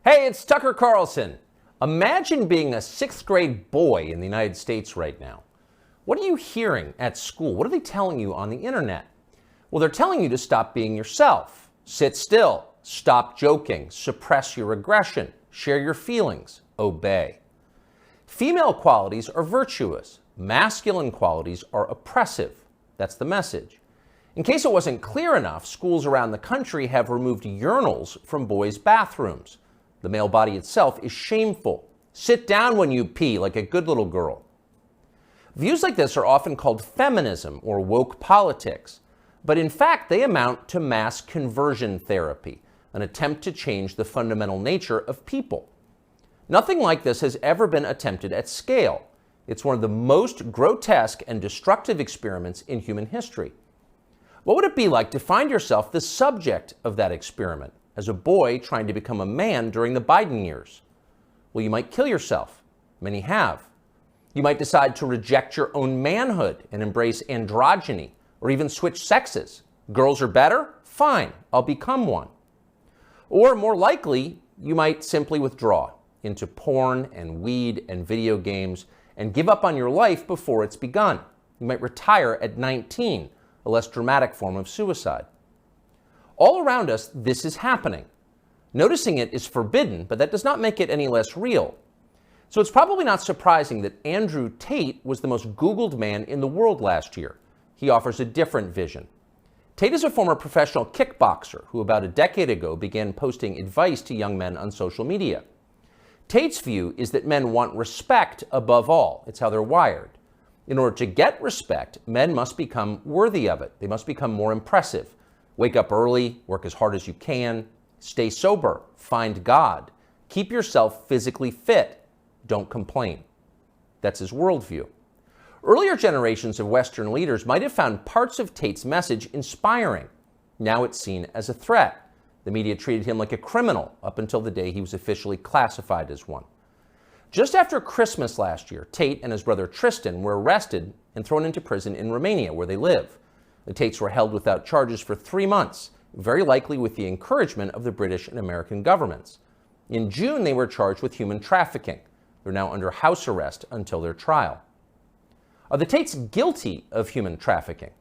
Hey, it's Tucker Carlson. Imagine being a sixth grade boy in the United States right now. What are you hearing at school? What are they telling you on the internet? Well, they're telling you to stop being yourself, sit still, stop joking, suppress your aggression, share your feelings, obey. Female qualities are virtuous. Masculine qualities are oppressive. That's the message. In case it wasn't clear enough, schools around the country have removed urinals from boys' bathrooms. The male body itself is shameful. Sit down when you pee like a good little girl. Views like this are often called feminism or woke politics, but in fact they amount to mass conversion therapy, an attempt to change the fundamental nature of people. Nothing like this has ever been attempted at scale. It's one of the most grotesque and destructive experiments in human history. What would it be like to find yourself the subject of that experiment as a boy trying to become a man during the Biden years? Well, you might kill yourself. Many have. You might decide to reject your own manhood and embrace androgyny, or even switch sexes. Girls are better? Fine, I'll become one. Or more likely, you might simply withdraw into porn and weed and video games and give up on your life before it's begun. You might retire at 19, a less dramatic form of suicide. All around us, this is happening. Noticing it is forbidden, but that does not make it any less real. So it's probably not surprising that Andrew Tate was the most Googled man in the world last year. He offers a different vision. Tate is a former professional kickboxer who about a decade ago began posting advice to young men on social media. Tate's view is that men want respect above all. It's how they're wired. In order to get respect, men must become worthy of it. They must become more impressive. Wake up early, work as hard as you can, stay sober, find God, keep yourself physically fit, don't complain. That's his worldview. Earlier generations of Western leaders might have found parts of Tate's message inspiring. Now it's seen as a threat. The media treated him like a criminal up until the day he was officially classified as one. Just after Christmas last year, Tate and his brother Tristan were arrested and thrown into prison in Romania, where they live. The Tates were held without charges for 3 months, very likely with the encouragement of the British and American governments. In June, they were charged with human trafficking. They're now under house arrest until their trial. Are the Tates guilty of human trafficking?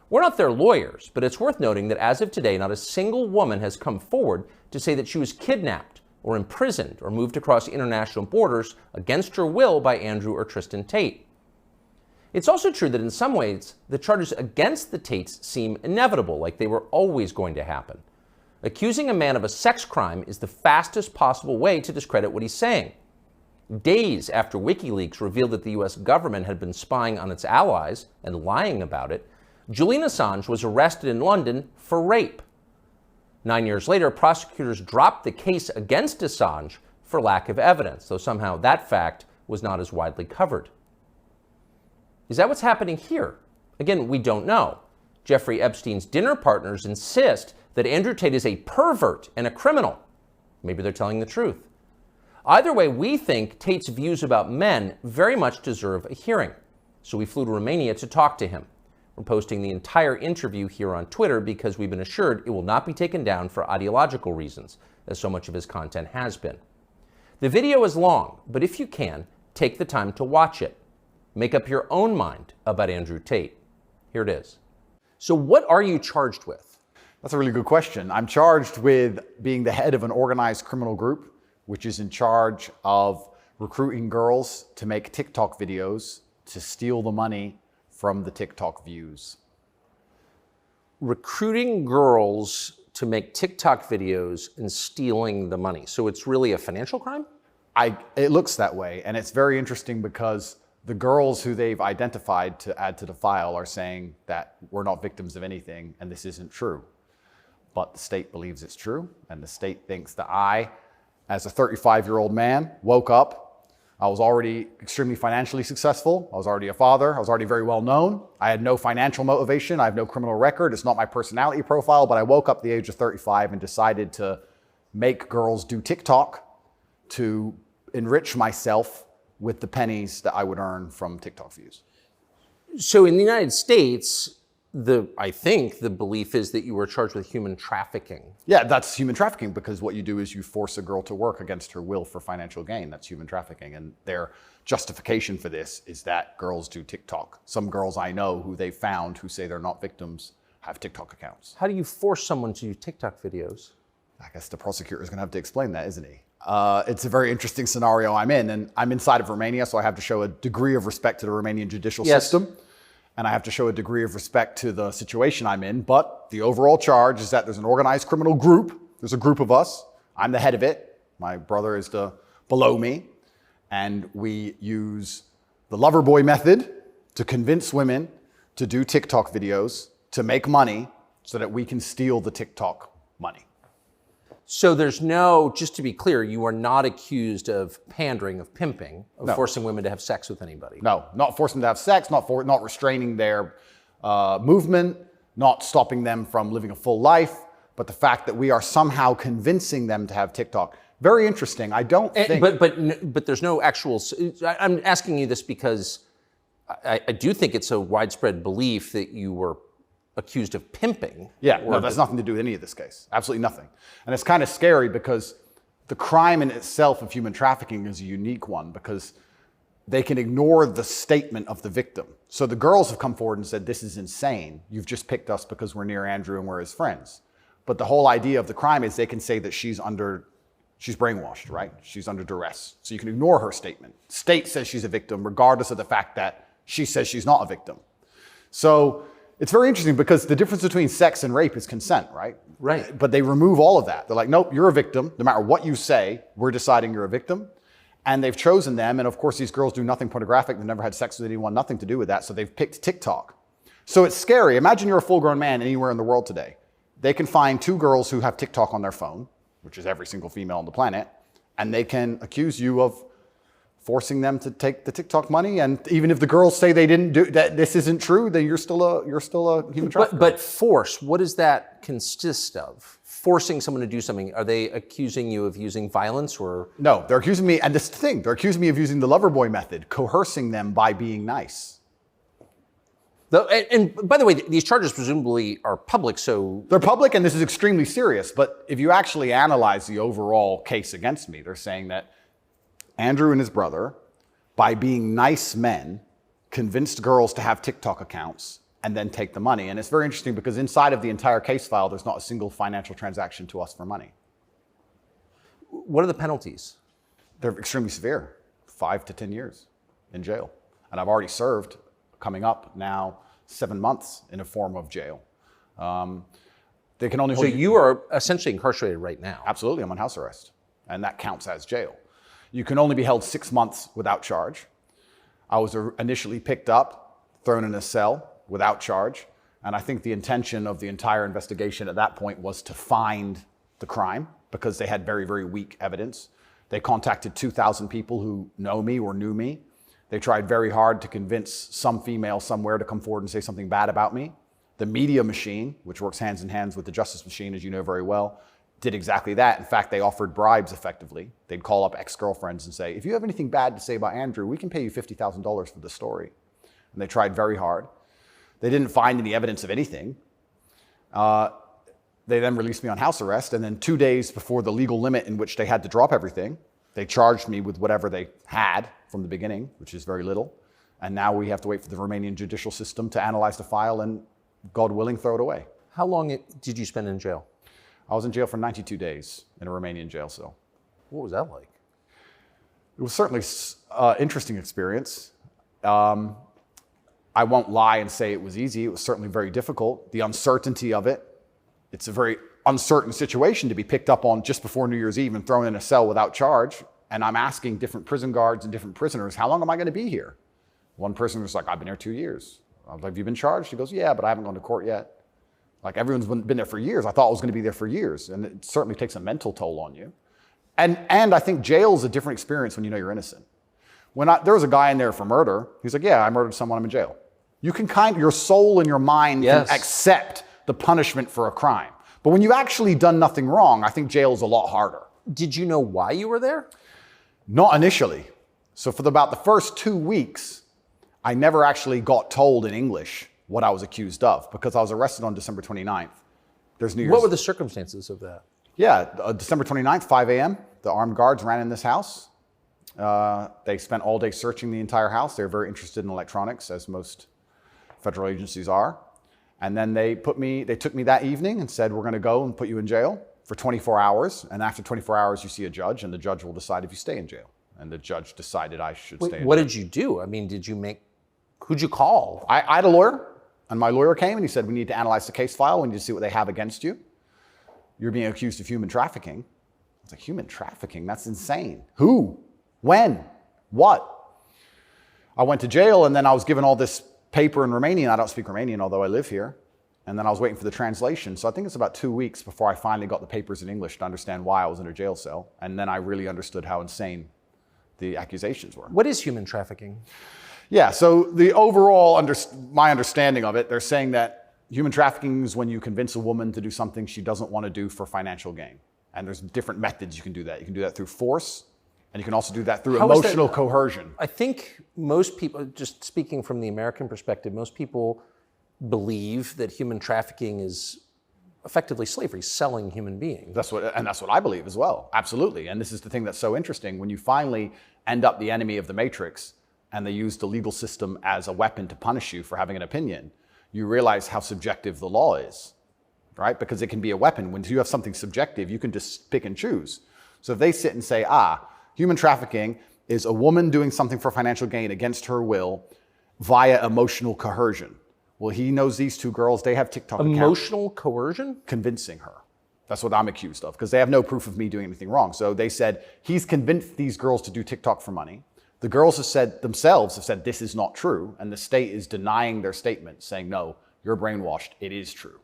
We're not their lawyers, but it's worth noting that as of today, not a single woman has come forward to say that she was kidnapped or imprisoned or moved across international borders against her will by Andrew or Tristan Tate. It's also true that in some ways, the charges against the Tates seem inevitable, like they were always going to happen. Accusing a man of a sex crime is the fastest possible way to discredit what he's saying. Days after WikiLeaks revealed that the US government had been spying on its allies and lying about it, Julian Assange was arrested in London for rape. 9 years later, prosecutors dropped the case against Assange for lack of evidence, though somehow that fact was not as widely covered. Is that what's happening here? Again, we don't know. Jeffrey Epstein's dinner partners insist that Andrew Tate is a pervert and a criminal. Maybe they're telling the truth. Either way, we think Tate's views about men very much deserve a hearing. So we flew to Romania to talk to him. We're posting the entire interview here on Twitter because we've been assured it will not be taken down for ideological reasons, as so much of his content has been. The video is long, but if you can, take the time to watch it. Make up your own mind about Andrew Tate. Here it is. So what are you charged with? That's a really good question. I'm charged with being the head of an organized criminal group, which is in charge of recruiting girls to make TikTok videos to steal the money from the TikTok views. Recruiting girls to make TikTok videos and stealing the money. So it's really a financial crime? It looks that way, and it's very interesting because the girls who they've identified to add to the file are saying that we're not victims of anything and this isn't true. But the state believes it's true, and the state thinks that I, as a 35-year-old man, woke up. I was already extremely financially successful. I was already a father. I was already very well known. I had no financial motivation. I have no criminal record. It's not my personality profile, but I woke up at the age of 35 and decided to make girls do TikTok to enrich myself with the pennies that I would earn from TikTok views. So in the United States, I think the belief is that you were charged with human trafficking. Yeah, that's human trafficking, because what you do is you force a girl to work against her will for financial gain. That's human trafficking. And their justification for this is that girls do TikTok. Some girls I know who they found who say they're not victims have TikTok accounts. How do you force someone to do TikTok videos? I guess the prosecutor is going to have to explain that, isn't he? It's a very interesting scenario I'm in, and I'm inside of Romania, so I have to show a degree of respect to the Romanian judicial system, and I have to show a degree of respect to the situation I'm in. But the overall charge is that there's an organized criminal group. There's a group of us. I'm the head of it. My brother is below me, and we use the lover boy method to convince women to do TikTok videos to make money so that we can steal the TikTok money. So there's no, just to be clear, you are not accused of pandering, of pimping, of forcing women to have sex with anybody. No, not forcing them to have sex, not restraining their movement, not stopping them from living a full life, but the fact that we are somehow convincing them to have TikTok. Very interesting. I don't think... But there's no actual... I'm asking you this because I do think it's a widespread belief that you were accused of pimping. Yeah, no, that's nothing to do with any of this case. Absolutely nothing. And it's kind of scary because the crime in itself of human trafficking is a unique one, because they can ignore the statement of the victim. So the girls have come forward and said, this is insane. You've just picked us because we're near Andrew and we're his friends. But the whole idea of the crime is they can say that she's brainwashed, right? She's under duress. So you can ignore her statement. State says she's a victim regardless of the fact that she says she's not a victim. So it's very interesting because the difference between sex and rape is consent, right? Right. But they remove all of that. They're like, nope, you're a victim. No matter what you say, we're deciding you're a victim. And they've chosen them. And of course, these girls do nothing pornographic. They've never had sex with anyone, nothing to do with that. So they've picked TikTok. So it's scary. Imagine you're a full-grown man anywhere in the world today. They can find two girls who have TikTok on their phone, which is every single female on the planet, and they can accuse you of forcing them to take the TikTok money. And even if the girls say they didn't do that, this isn't true, then you're still a human trafficker. But force, what does that consist of? Forcing someone to do something? Are they accusing you of using violence or? No, they're accusing me, and this is the thing, they're accusing me of using the lover boy method, coercing them by being nice. And by the way, these charges presumably are public, so... They're public, and this is extremely serious, but if you actually analyze the overall case against me, they're saying that Andrew and his brother, by being nice men, convinced girls to have TikTok accounts and then take the money. And it's very interesting because inside of the entire case file, there's not a single financial transaction to us for money. What are the penalties? They're extremely severe, 5 to 10 years in jail. And I've already served, coming up now, 7 months in a form of jail. They can only hold So you are essentially incarcerated right now. Absolutely, I'm on house arrest, and that counts as jail. You can only be held 6 months without charge. I was initially picked up, thrown in a cell without charge, and I think the intention of the entire investigation at that point was to find the crime because they had very, very weak evidence. They contacted 2,000 people who know me or knew me. They tried very hard to convince some female somewhere to come forward and say something bad about me. The media machine, which works hands in hands with the justice machine, as you know very well, did exactly that. In fact, they offered bribes effectively. They'd call up ex-girlfriends and say, if you have anything bad to say about Andrew, we can pay you $50,000 for the story. And they tried very hard. They didn't find any evidence of anything. They then released me on house arrest, and then 2 days before the legal limit in which they had to drop everything, they charged me with whatever they had from the beginning, which is very little. And now we have to wait for the Romanian judicial system to analyze the file and, God willing, throw it away. How long did you spend in jail? I was in jail for 92 days in a Romanian jail cell. What was that like? It was certainly an interesting experience. I won't lie and say it was easy. It was certainly very difficult. The uncertainty of it. It's a very uncertain situation to be picked up on just before New Year's Eve and thrown in a cell without charge. And I'm asking different prison guards and different prisoners, how long am I going to be here? One prisoner's like, I've been here 2 years. I was like, have you been charged? He goes, yeah, but I haven't gone to court yet. Like, everyone's been there for years. I thought I was going to be there for years. And it certainly takes a mental toll on you. And I think jail is a different experience when you know you're innocent. There was a guy in there for murder. He's like, yeah, I murdered someone, I'm in jail. You can your soul and your mind can accept the punishment for a crime. But when you've actually done nothing wrong, I think jail is a lot harder. Did you know why you were there? Not initially. So for about the first 2 weeks, I never actually got told in English what I was accused of, because I was arrested on December 29th. There's New Year's. What were the circumstances of that? Yeah, December 29th, 5 a.m., the armed guards ran in this house. They spent all day searching the entire house. They're very interested in electronics, as most federal agencies are. And then they took me that evening and said, we're going to go and put you in jail for 24 hours. And after 24 hours, you see a judge, and the judge will decide if you stay in jail. And the judge decided I should stay in jail. What did you do? I mean, who'd you call? I had a lawyer, and my lawyer came and he said, we need to analyze the case file. We need to see what they have against you. You're being accused of human trafficking. I was like, human trafficking? That's insane. Who? When? What? I went to jail, and then I was given all this paper in Romanian. I don't speak Romanian, although I live here. And then I was waiting for the translation. So I think it's about 2 weeks before I finally got the papers in English to understand why I was in a jail cell. And then I really understood how insane the accusations were. What is human trafficking? Yeah, so the overall, my understanding of it, they're saying that human trafficking is when you convince a woman to do something she doesn't want to do for financial gain. And there's different methods you can do that. You can do that through force, and you can also do that through emotional coercion. I think most people, just speaking from the American perspective, most people believe that human trafficking is effectively slavery, selling human beings. That's what I believe as well. Absolutely. And this is the thing that's so interesting. When you finally end up the enemy of the matrix, and they use the legal system as a weapon to punish you for having an opinion, you realize how subjective the law is, right? Because it can be a weapon. When you have something subjective, you can just pick and choose. So if they sit and say, human trafficking is a woman doing something for financial gain against her will via emotional coercion. Well, he knows these two girls, they have TikTok accounts. Emotional coercion? Convincing her. That's what I'm accused of, because they have no proof of me doing anything wrong. So they said, he's convinced these girls to do TikTok for money. The girls have said this is not true, and the state is denying their statement, saying, no, you're brainwashed, it is true.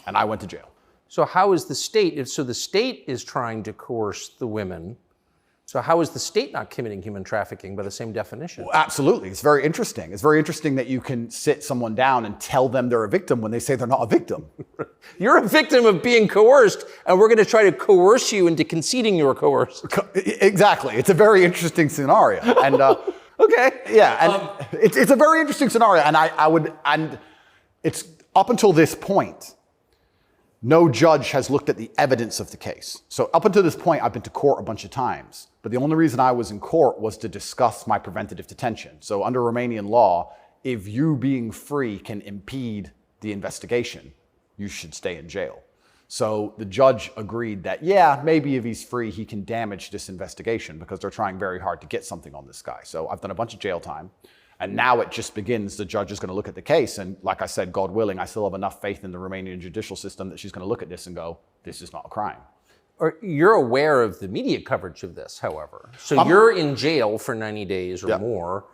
And I went to jail. So how is the state, so the state is trying to coerce the women, so how is the state not committing human trafficking by the same definition? Well, absolutely, it's very interesting. It's very interesting that you can sit someone down and tell them they're a victim when they say they're not a victim. You're a victim of being coerced, and we're going to try to coerce you into conceding you were coerced. Exactly. It's a very interesting scenario. And okay. Yeah, and it's a very interesting scenario. And it's up until this point, no judge has looked at the evidence of the case. So up until this point, I've been to court a bunch of times. But the only reason I was in court was to discuss my preventative detention. So under Romanian law, if you being free can impede the investigation, you should stay in jail. So the judge agreed that, yeah, maybe if he's free, he can damage this investigation because they're trying very hard to get something on this guy. So I've done a bunch of jail time. And now it just begins. The judge is going to look at the case. And like I said, God willing, I still have enough faith in the Romanian judicial system that she's going to look at this and go, this is not a crime. You're aware of the media coverage of this, however. So you're in jail for 90 days or more,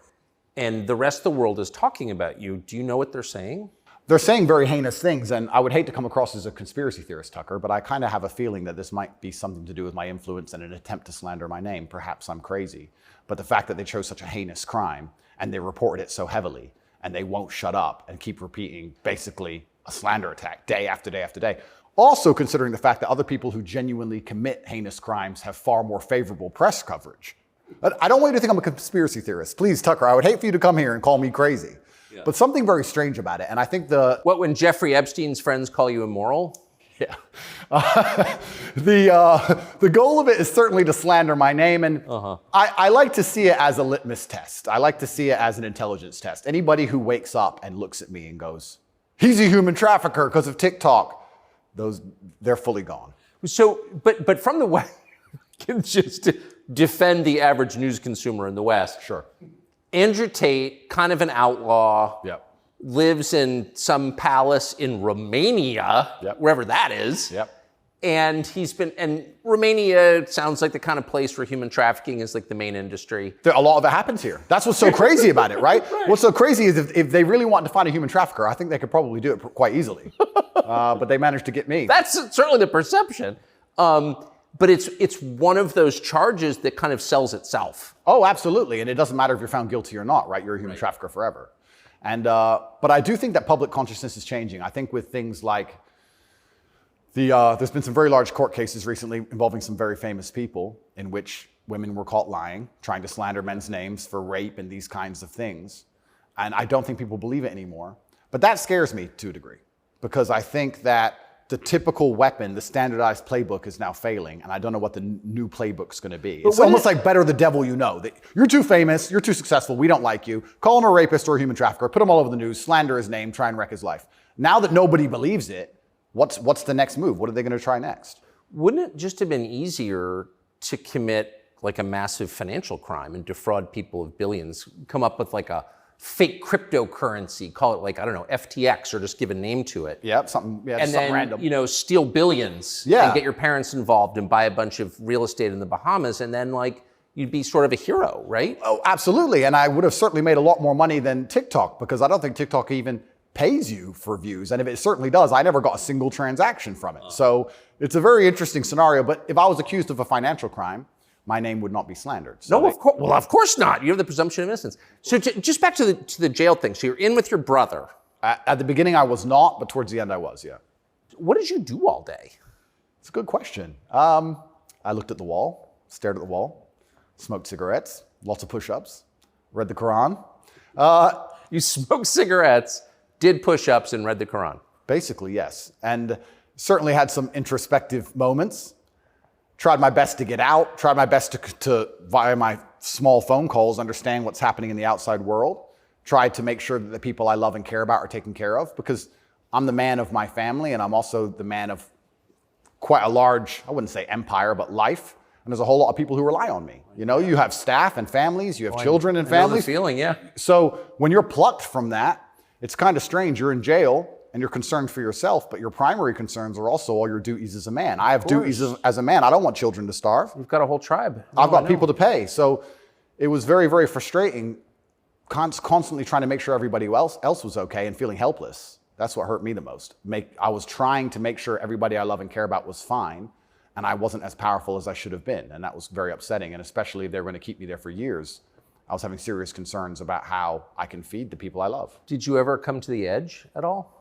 and the rest of the world is talking about you. Do you know what they're saying? They're saying very heinous things, and I would hate to come across as a conspiracy theorist, Tucker, but I kind of have a feeling that this might be something to do with my influence and an attempt to slander my name. Perhaps I'm crazy. But the fact that they chose such a heinous crime, and they reported it so heavily, and they won't shut up and keep repeating basically a slander attack day after day after day. Also considering the fact that other people who genuinely commit heinous crimes have far more favorable press coverage. I don't want you to think I'm a conspiracy theorist. Please, Tucker, I would hate for you to come here and call me crazy. Yeah. But something very strange about it, and I think when Jeffrey Epstein's friends call you immoral? Yeah. The goal of it is certainly to slander my name, and I like to see it as a litmus test. I like to see it as an intelligence test. Anybody who wakes up and looks at me and goes, he's a human trafficker because of TikTok, they're fully gone. So, but from the West, just to defend the average news consumer in the West. Sure. Andrew Tate, kind of an outlaw. Yep. Lives in some palace in Romania, wherever that is. Yep. And Romania sounds like the kind of place where human trafficking is like the main industry. A lot of it happens here. That's what's so crazy about it, right? What's so crazy is if they really want to find a human trafficker, I think they could probably do it quite easily. But they managed to get me. That's certainly the perception. But it's one of those charges that kind of sells itself. Oh, absolutely. And it doesn't matter if you're found guilty or not, right? You're a human trafficker forever. And but I do think that public consciousness is changing. I think with things like there's been some very large court cases recently involving some very famous people in which women were caught lying, trying to slander men's names for rape and these kinds of things. And I don't think people believe it anymore. But that scares me to a degree, because I think that the typical weapon, the standardized playbook, is now failing, and I don't know what the new playbook's going to be. It's almost like better the devil you know. You're too famous, you're too successful, we don't like you. Call him a rapist or a human trafficker, put him all over the news, slander his name, try and wreck his life. Now that nobody believes it, what's the next move? What are they going to try next? Wouldn't it just have been easier to commit like a massive financial crime and defraud people of billions, come up with like a fake cryptocurrency, call it like, I don't know, FTX, or just give a name to it. Yep, something random. You know, steal billions and get your parents involved and buy a bunch of real estate in the Bahamas, and then like you'd be sort of a hero, right? Oh, absolutely. And I would have certainly made a lot more money than TikTok, because I don't think TikTok even pays you for views. And if it certainly does, I never got a single transaction from it. So it's a very interesting scenario. But if I was accused of a financial crime, my name would not be slandered. So no, of course. Well, of course not. You have the presumption of innocence. So just back to the jail thing. So you're in with your brother. At the beginning, I was not, but towards the end, I was, yeah. What did you do all day? It's a good question. I looked at the wall, stared at the wall, smoked cigarettes, lots of push-ups, read the Quran. You smoked cigarettes, did push-ups, and read the Quran. Basically, yes. And certainly had some introspective moments. Tried my best to get out, tried my best to via my small phone calls, understand what's happening in the outside world. Tried to make sure that the people I love and care about are taken care of, because I'm the man of my family, and I'm also the man of quite a large, I wouldn't say empire, but life. And there's a whole lot of people who rely on me. You know, you have staff and families, you have children and families. I know the feeling, yeah. So when you're plucked from that, it's kind of strange. You're in jail and you're concerned for yourself, but your primary concerns are also all your duties as a man. I have duties as a man. I don't want children to starve. You've got a whole tribe. I've got people to pay. So it was very, very frustrating, constantly trying to make sure everybody else was okay and feeling helpless. That's what hurt me the most. I was trying to make sure everybody I love and care about was fine, and I wasn't as powerful as I should have been. And that was very upsetting. And especially if they were going to keep me there for years, I was having serious concerns about how I can feed the people I love. Did you ever come to the edge at all?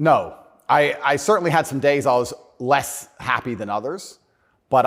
No. I certainly had some days I was less happy than others, but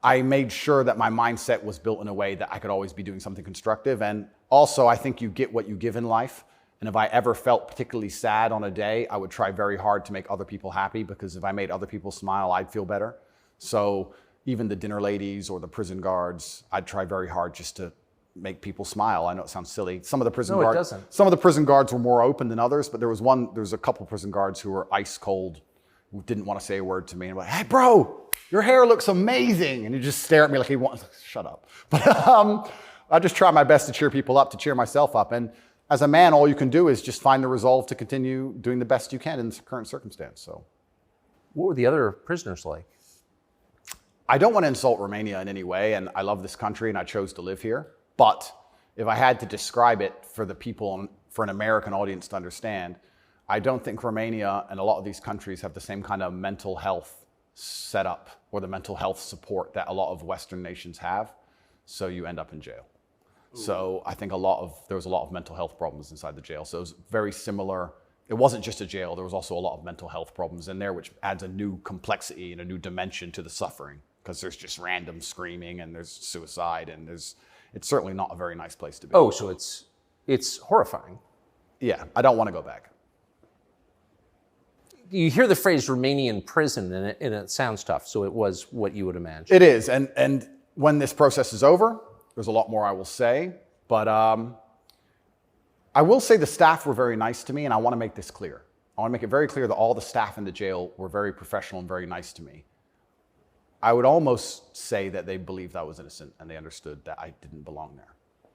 I made sure that my mindset was built in a way that I could always be doing something constructive. And also, I think you get what you give in life. And if I ever felt particularly sad on a day, I would try very hard to make other people happy, because if I made other people smile, I'd feel better. So even the dinner ladies or the prison guards, I'd try very hard just to make people smile. I know it sounds silly. Some of the prison guards, it doesn't. Some of the prison guards were more open than others, but there was a couple prison guards who were ice cold, who didn't want to say a word to me. And I'm like, hey, bro, your hair looks amazing. And he just stare at me like he wants, shut up. But I just try my best to cheer people up, to cheer myself up. And as a man, all you can do is just find the resolve to continue doing the best you can in the current circumstance. So, what were the other prisoners like? I don't want to insult Romania in any way, and I love this country and I chose to live here. But if I had to describe it for the people, for an American audience to understand, I don't think Romania and a lot of these countries have the same kind of mental health setup or the mental health support that a lot of Western nations have. So you end up in jail. Ooh. So I think there was a lot of mental health problems inside the jail. So it was very similar. It wasn't just a jail. There was also a lot of mental health problems in there, which adds a new complexity and a new dimension to the suffering, because there's just random screaming and there's suicide and it's certainly not a very nice place to be. Oh, so it's horrifying. Yeah, I don't want to go back. You hear the phrase Romanian prison and it sounds tough, so it was what you would imagine. It is, and when this process is over, there's a lot more I will say, but I will say the staff were very nice to me, and I want to make this clear. I want to make it very clear that all the staff in the jail were very professional and very nice to me. I would almost say that they believed I was innocent and they understood that I didn't belong there.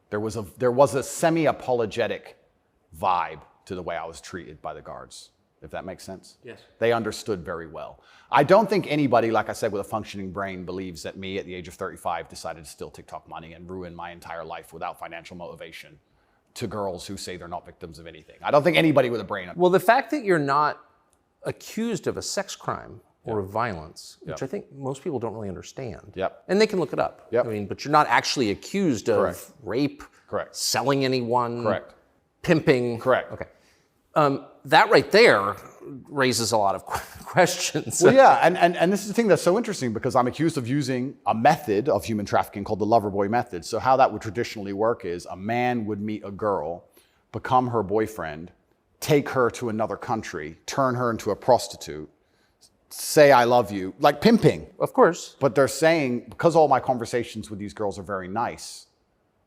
There was a semi-apologetic vibe to the way I was treated by the guards, if that makes sense. Yes. They understood very well. I don't think anybody, like I said, with a functioning brain believes that me at the age of 35 decided to steal TikTok money and ruin my entire life without financial motivation to girls who say they're not victims of anything. I don't think anybody with a brain. Well, the fact that you're not accused of a sex crime or of violence, which I think most people don't really understand. Yep. And they can look it up. Yep. I mean, but you're not actually accused of rape, Correct. selling anyone, Correct. pimping. Correct. Okay. That right there raises a lot of questions. Well, yeah, and this is the thing that's so interesting because I'm accused of using a method of human trafficking called the lover boy method. So how that would traditionally work is a man would meet a girl, become her boyfriend, take her to another country, turn her into a prostitute, say I love you, like pimping. Of course. But they're saying, because all my conversations with these girls are very nice,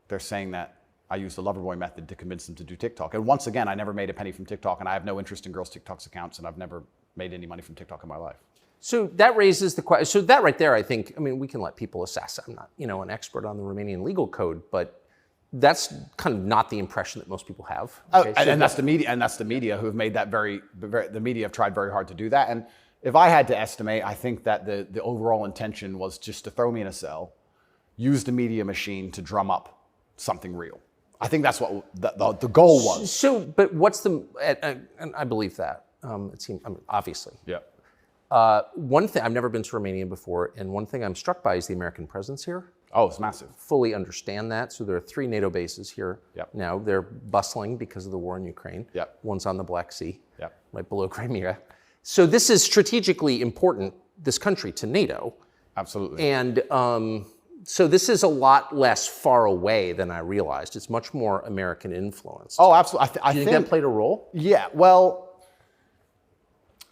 they're saying that I use the Loverboy method to convince them to do TikTok. And once again, I never made a penny from TikTok, and I have no interest in girls' TikTok's accounts, and I've never made any money from TikTok in my life. So that raises the question. So that right there, I think, I mean, we can let people assess. I'm not, an expert on the Romanian legal code, but that's kind of not the impression that most people have. Okay? And that's the media, who have made that the media have tried very hard to do that. And if I had to estimate, I think that the overall intention was just to throw me in a cell, use the media machine to drum up something real. I think that's what the goal was. So, but what's and I believe that. It seems, obviously. Yeah. One thing, I've never been to Romania before, and one thing I'm struck by is the American presence here. Oh, it's massive. Fully understand that. So there are 3 NATO bases here now. They're bustling because of the war in Ukraine. Yep. One's on the Black Sea, Yep. right below Crimea. So this is strategically important, this country, to NATO. Absolutely. And so this is a lot less far away than I realized. It's much more American influence. Oh, absolutely. Do you think that played a role? Yeah, well,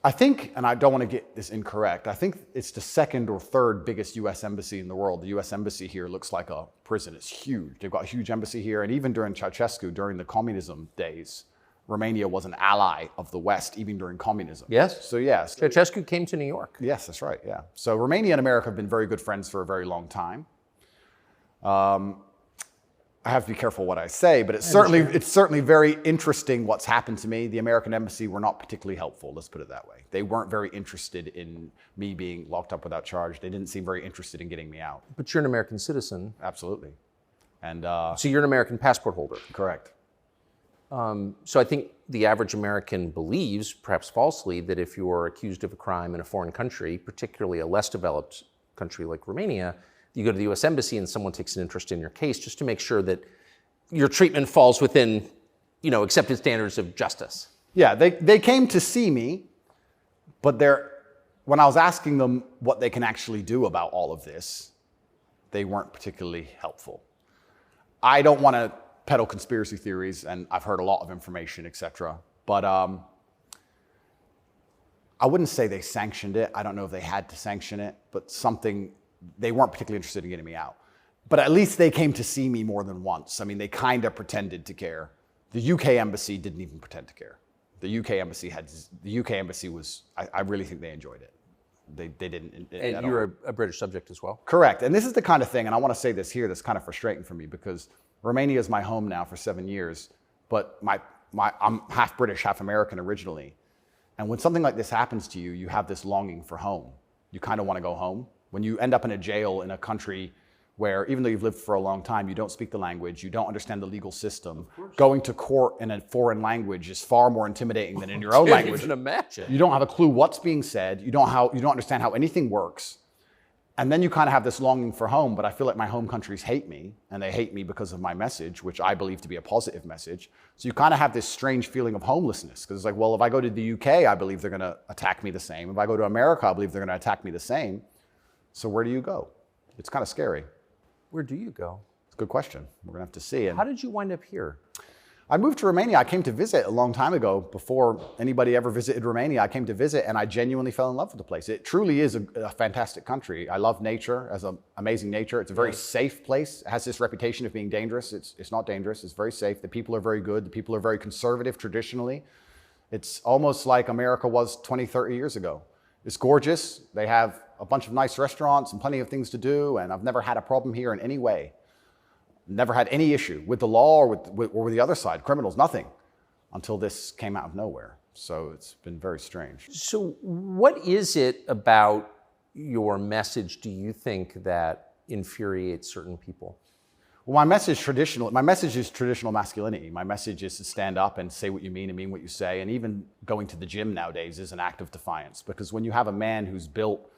I think, and I don't want to get this incorrect, I think it's the 2nd or 3rd biggest U.S. embassy in the world. The U.S. embassy here looks like a prison. It's huge. They've got a huge embassy here. And even during Ceausescu, during the communism days, Romania was an ally of the West, even during communism. Yes. So, yes. Ceausescu came to New York. Yes, that's right, yeah. So Romania and America have been very good friends for a very long time. I have to be careful what I say, but it's certainly very interesting what's happened to me. The American embassy were not particularly helpful, let's put it that way. They weren't very interested in me being locked up without charge. They didn't seem very interested in getting me out. But you're an American citizen. Absolutely. And so you're an American passport holder. correct. So I think the average American believes, perhaps falsely, that if you're accused of a crime in a foreign country, particularly a less developed country like Romania, you go to the U.S. Embassy and someone takes an interest in your case just to make sure that your treatment falls within, accepted standards of justice. Yeah, they came to see me, but when I was asking them what they can actually do about all of this, they weren't particularly helpful. I don't want to peddle conspiracy theories, and I've heard a lot of information, etc. But I wouldn't say they sanctioned it. I don't know if they had to sanction it, but they weren't particularly interested in getting me out. But at least they came to see me more than once. I mean, they kind of pretended to care. The UK embassy didn't even pretend to care. The UK embassy was, I really think they enjoyed it. They didn't. And you're a British subject as well? Correct. And this is the kind of thing, and I want to say this here, that's kind of frustrating for me because Romania is my home now for 7 years, but I'm half British, half American originally. And when something like this happens to you, you have this longing for home. You kind of want to go home. When you end up in a jail in a country where, even though you've lived for a long time, you don't speak the language, you don't understand the legal system, going to court in a foreign language is far more intimidating than in your own language. I can't even imagine. You don't have a clue what's being said. You don't understand how anything works. And then you kind of have this longing for home, but I feel like my home countries hate me, and they hate me because of my message, which I believe to be a positive message. So you kind of have this strange feeling of homelessness, because it's like, well, if I go to the UK, I believe they're going to attack me the same. If I go to America, I believe they're going to attack me the same. So where do you go? It's kind of scary. Where do you go? It's a good question. We're going to have to see. And how did you wind up here? I moved to Romania. I came to visit a long time ago. Before anybody ever visited Romania, I came to visit, and I genuinely fell in love with the place. It truly is a fantastic country. I love nature, as an amazing nature. It's a very safe place. It has this reputation of being dangerous. It's not dangerous. It's very safe. The people are very good. The people are very conservative traditionally. It's almost like America was 20, 30 years ago. It's gorgeous. They have a bunch of nice restaurants and plenty of things to do, and I've never had a problem here in any way. Never had any issue with the law or with the other side, criminals, nothing, until this came out of nowhere. So it's been very strange. So what is it about your message, do you think, that infuriates certain people? Well, my message is traditional masculinity. My message is to stand up and say what you mean and mean what you say. And even going to the gym nowadays is an act of defiance, because when you have a man who's built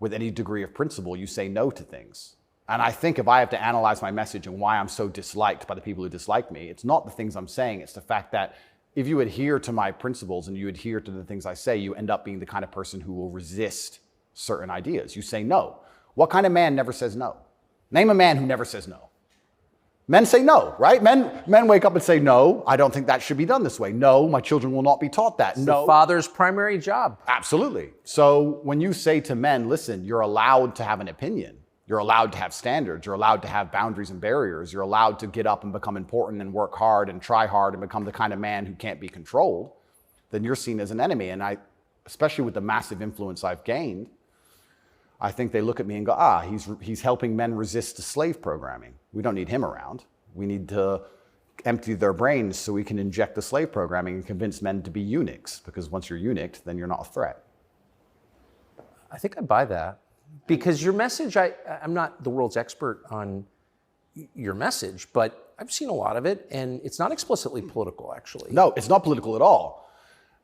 with any degree of principle, you say no to things. And I think if I have to analyze my message and why I'm so disliked by the people who dislike me, it's not the things I'm saying, it's the fact that if you adhere to my principles and you adhere to the things I say, you end up being the kind of person who will resist certain ideas. You say no. What kind of man never says no? Name a man who never says no. Men say no, right? Men wake up and say, no, I don't think that should be done this way. No, my children will not be taught that. It's no. the father's primary job. Absolutely. So when you say to men, listen, you're allowed to have an opinion. You're allowed to have standards. You're allowed to have boundaries and barriers. You're allowed to get up and become important and work hard and try hard and become the kind of man who can't be controlled, then you're seen as an enemy. And I, especially with the massive influence I've gained, I think they look at me and go, he's helping men resist the slave programming. We don't need him around. We need to empty their brains so we can inject the slave programming and convince men to be eunuchs, because once you're eunuched, then you're not a threat. I think I buy that. Because your message, I'm not the world's expert on your message, but I've seen a lot of it, and it's not explicitly political, actually. No, it's not political at all.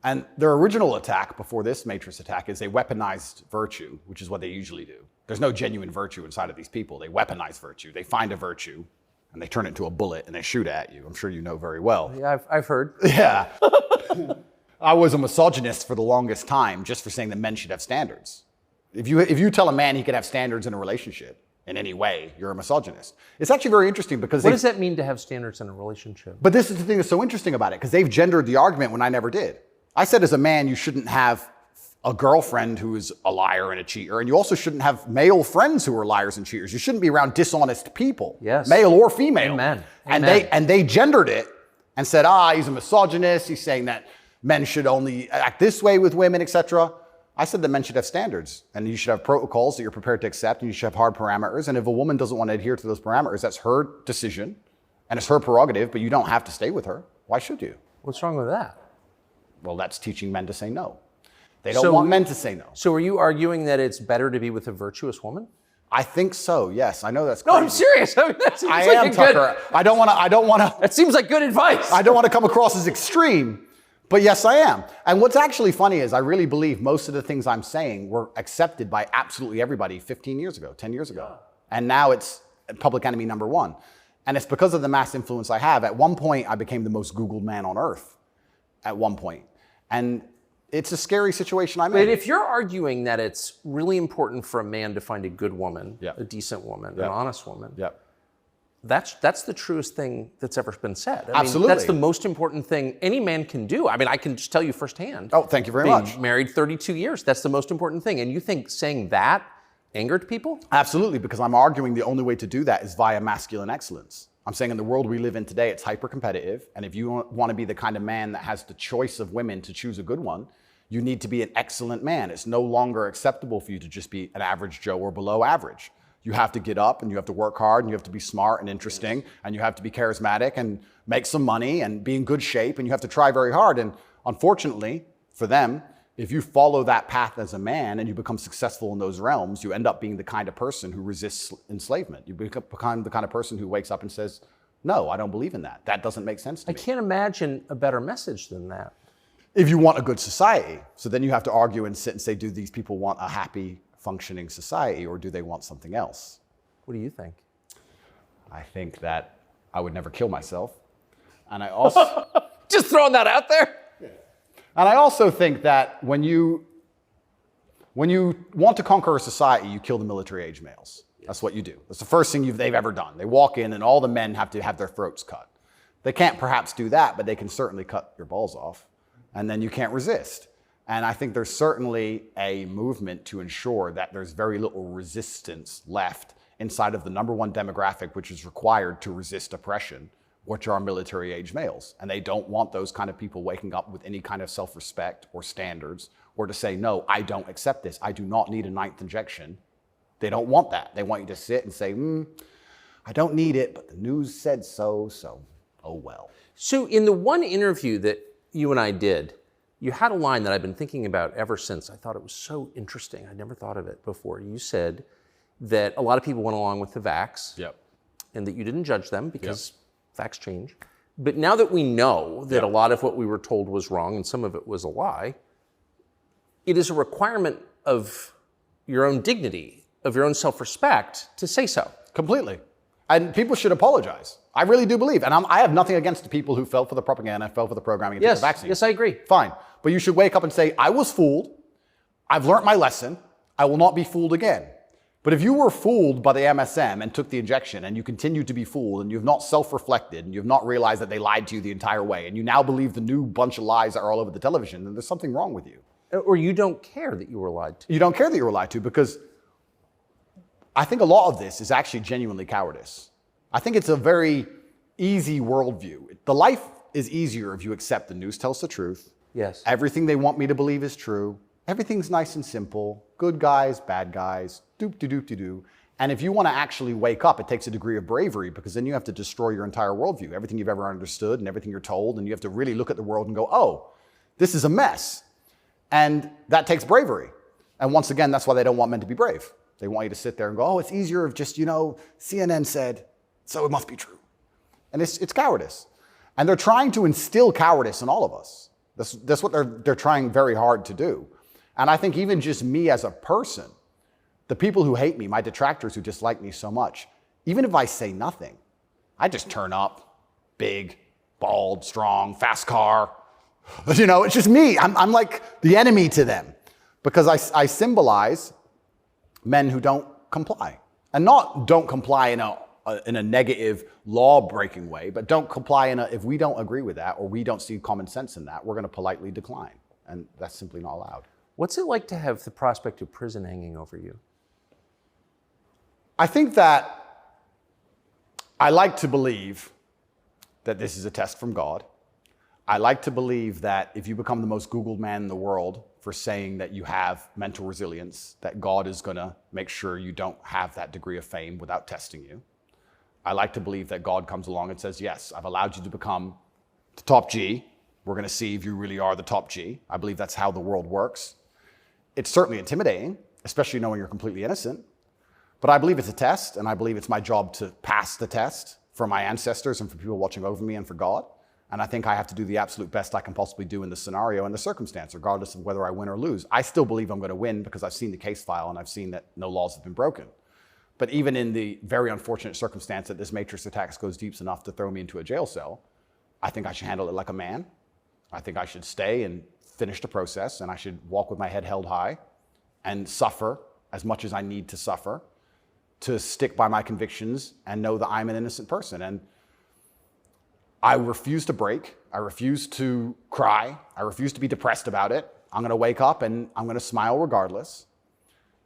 And their original attack before this Matrix attack is they weaponized virtue, which is what they usually do. There's no genuine virtue inside of these people. They weaponize virtue. They find a virtue, and they turn it into a bullet, and they shoot at you. I'm sure you know very well. Yeah, I've heard. Yeah. I was a misogynist for the longest time just for saying that men should have standards. If you tell a man he can have standards in a relationship in any way, you're a misogynist. It's actually very interesting because what does that mean to have standards in a relationship? But this is the thing that's so interesting about it, because they've gendered the argument when I never did. I said as a man, you shouldn't have a girlfriend who is a liar and a cheater, and you also shouldn't have male friends who are liars and cheaters. You shouldn't be around dishonest people, yes, male or female. Amen. And Amen. they gendered it and said, he's a misogynist. He's saying that men should only act this way with women, etc. I said that men should have standards, and you should have protocols that you're prepared to accept, and you should have hard parameters. And if a woman doesn't want to adhere to those parameters, that's her decision, and it's her prerogative, but you don't have to stay with her. Why should you? What's wrong with that? Well, that's teaching men to say no. They don't want men to say no. So are you arguing that it's better to be with a virtuous woman? I think so, yes. I know that's crazy. No, I'm serious. I mean, that seems I like am, Tucker. I don't want to. That seems like good advice. I don't want to come across as extreme, but yes, I am. And what's actually funny is I really believe most of the things I'm saying were accepted by absolutely everybody 15 years ago, 10 years ago. And now it's public enemy number one. And it's because of the mass influence I have. At one point, I became the most Googled man on earth. At one point. And it's a scary situation I'm in. But if you're arguing that it's really important for a man to find a good woman, a decent woman, an honest woman, that's the truest thing that's ever been said. I Absolutely. mean, that's the most important thing any man can do. I mean, I can just tell you firsthand. Oh, thank you very much. Married 32 years, that's the most important thing. And you think saying that angered people? Absolutely, because I'm arguing the only way to do that is via masculine excellence. I'm saying in the world we live in today, it's hyper-competitive. And if you want to be the kind of man that has the choice of women to choose a good one, you need to be an excellent man. It's no longer acceptable for you to just be an average Joe or below average. You have to get up and you have to work hard and you have to be smart and interesting and you have to be charismatic and make some money and be in good shape and you have to try very hard. And unfortunately for them, if you follow that path as a man and you become successful in those realms, you end up being the kind of person who resists enslavement. You become the kind of person who wakes up and says, no, I don't believe in that. That doesn't make sense to me. I can't imagine a better message than that. If you want a good society. So then you have to argue and sit and say, do these people want a happy, functioning society or do they want something else? What do you think? I think that I would never kill myself. And I also... Just throwing that out there? And I also think that when you want to conquer a society, you kill the military-age males. That's what you do. That's the first thing they've ever done. They walk in and all the men have to have their throats cut. They can't perhaps do that, but they can certainly cut your balls off. And then you can't resist. And I think there's certainly a movement to ensure that there's very little resistance left inside of the number one demographic which is required to resist oppression, which are military-age males. And they don't want those kind of people waking up with any kind of self-respect or standards or to say, no, I don't accept this. I do not need a 9th injection. They don't want that. They want you to sit and say, I don't need it, but the news said so, oh well. So in the one interview that you and I did, you had a line that I've been thinking about ever since. I thought it was so interesting. I never thought of it before. You said that a lot of people went along with the vax and that you didn't judge them because facts change. But now that we know that a lot of what we were told was wrong and some of it was a lie, it is a requirement of your own dignity, of your own self-respect to say so. Completely. And people should apologize. I really do believe. And I have nothing against the people who fell for the propaganda, fell for the programming, and took the vaccine. Yes, I agree. Fine. But you should wake up and say, I was fooled. I've learned my lesson. I will not be fooled again. But if you were fooled by the MSM and took the injection and you continue to be fooled and you've not self-reflected and you've not realized that they lied to you the entire way and you now believe the new bunch of lies that are all over the television, then there's something wrong with you. Or you don't care that you were lied to. You don't care that you were lied to, because I think a lot of this is actually genuinely cowardice. I think it's a very easy worldview. The life is easier if you accept the news tells the truth. Yes. Everything they want me to believe is true. Everything's nice and simple. Good guys, bad guys, doop-de-doop-de-doo. And if you want to actually wake up, it takes a degree of bravery, because then you have to destroy your entire worldview, everything you've ever understood and everything you're told, and you have to really look at the world and go, oh, this is a mess. And that takes bravery. And once again, that's why they don't want men to be brave. They want you to sit there and go, oh, it's easier if just, CNN said, so it must be true. And it's cowardice. And they're trying to instill cowardice in all of us. That's what they're trying very hard to do. And I think even just me as a person, the people who hate me, my detractors who dislike me so much, even if I say nothing, I just turn up, big, bald, strong, fast car. It's just me. I'm like the enemy to them, because I symbolize men who don't comply. And not don't comply in a negative law-breaking way, but don't comply if we don't agree with that or we don't see common sense in that, we're going to politely decline. And that's simply not allowed. What's it like to have the prospect of prison hanging over you? I think that I like to believe that this is a test from God. I like to believe that if you become the most Googled man in the world for saying that you have mental resilience, that God is going to make sure you don't have that degree of fame without testing you. I like to believe that God comes along and says, yes, I've allowed you to become the top G. We're going to see if you really are the top G. I believe that's how the world works. It's certainly intimidating, especially knowing you're completely innocent. But I believe it's a test, and I believe it's my job to pass the test for my ancestors and for people watching over me and for God. And I think I have to do the absolute best I can possibly do in the scenario and the circumstance, regardless of whether I win or lose. I still believe I'm going to win because I've seen the case file and I've seen that no laws have been broken. But even in the very unfortunate circumstance that this matrix attack goes deep enough to throw me into a jail cell, I think I should handle it like a man. I think I should stay and finish the process, and I should walk with my head held high and suffer as much as I need to suffer to stick by my convictions and know that I'm an innocent person. And I refuse to break. I refuse to cry. I refuse to be depressed about it. I'm going to wake up and I'm going to smile regardless.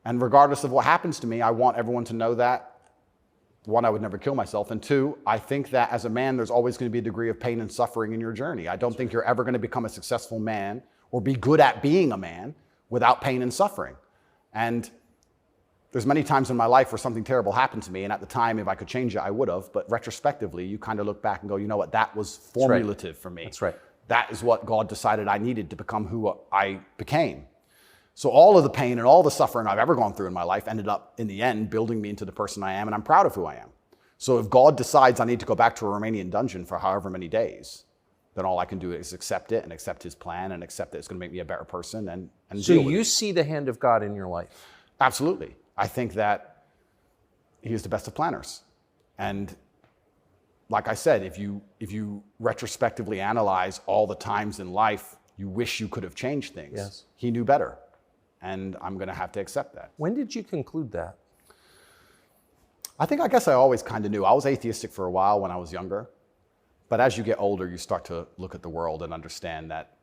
And regardless of what happens to me, I want everyone to know that, one, I would never kill myself. And two, I think that as a man, there's always going to be a degree of pain and suffering in your journey. I don't think you're ever going to become a successful man or be good at being a man without pain and suffering. And there's many times in my life where something terrible happened to me, and at the time, if I could change it, I would have. But retrospectively, you kind of look back and go, you know what, that was formulative for me. That's right. That is what God decided I needed to become who I became. So all of the pain and all the suffering I've ever gone through in my life ended up, in the end, building me into the person I am, and I'm proud of who I am. So if God decides I need to go back to a Romanian dungeon for however many days, then all I can do is accept it and accept his plan and accept that it's going to make me a better person and so deal with you it. see the hand of God in your life? Absolutely. I think that he is the best of planners. And like I said, if you retrospectively analyze all the times in life you wish you could have changed things, yes, he knew better. And I'm going to have to accept that. When did you conclude that? I guess I always kind of knew. I was atheistic for a while when I was younger. But as you get older, you start to look at the world and understand that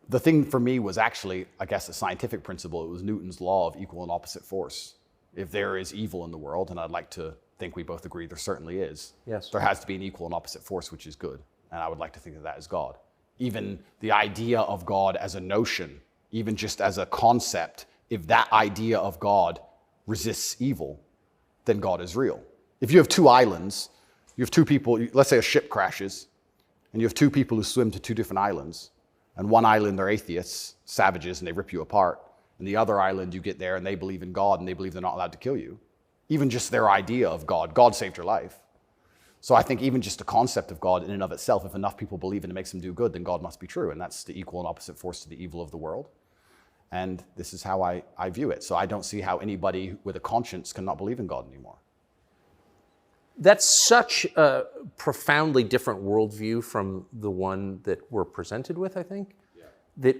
the thing for me was actually, I guess, a scientific principle. It was Newton's law of equal and opposite force. If there is evil in the world, and I'd like to think we both agree there certainly is, yes, there has to be an equal and opposite force, which is good. And I would like to think of that as God. Even the idea of God as a notion, even just as a concept, if that idea of God resists evil, then God is real. If you have two islands, you have two people, let's say a ship crashes, and you have two people who swim to two different islands. And one island, they're atheists, savages, and they rip you apart. And the other island, you get there and they believe in God and they believe they're not allowed to kill you. Even just their idea of God saved your life. So I think even just the concept of God in and of itself, if enough people believe it and it makes them do good, then God must be true. And that's the equal and opposite force to the evil of the world. And this is how I view it. So I don't see how anybody with a conscience cannot believe in God anymore. That's such a profoundly different worldview from the one that we're presented with, I think. Yeah.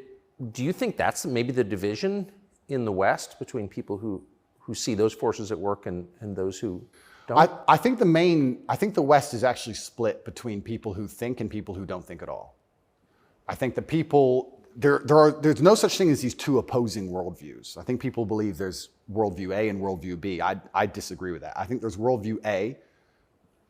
Do you think that's maybe the division in the West between people who see those forces at work and those who don't? I think the West is actually split between people who think and people who don't think at all. I think the people, there's no such thing as these two opposing worldviews. I think people believe there's worldview A and worldview B. I disagree with that. I think there's worldview A,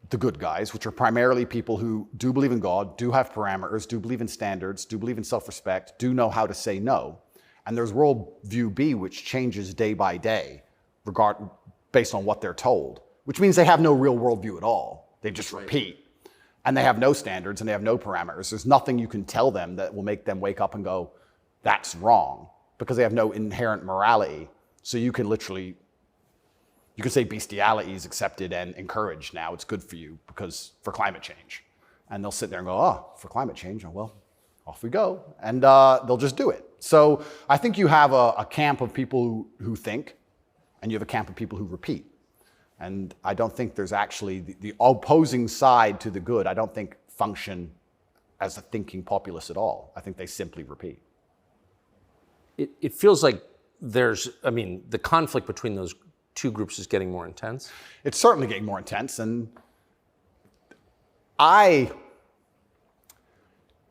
the good guys, which are primarily people who do believe in God, do have parameters, do believe in standards, do believe in self-respect, do know how to say no. And there's worldview B, which changes day by day, based on what they're told, which means they have no real worldview at all. They just repeat. And they have no standards and they have no parameters. There's nothing you can tell them that will make them wake up and go, that's wrong, because they have no inherent morality. So you can say bestiality is accepted and encouraged now. It's good for you for climate change. And they'll sit there and go, oh, for climate change, oh, well, off we go. And they'll just do it. So I think you have a camp of people who think, and you have a camp of people who repeat. And I don't think there's actually the opposing side to the good, I don't think function as a thinking populace at all. I think they simply repeat. It feels like the conflict between those two groups is getting more intense. It's certainly getting more intense. And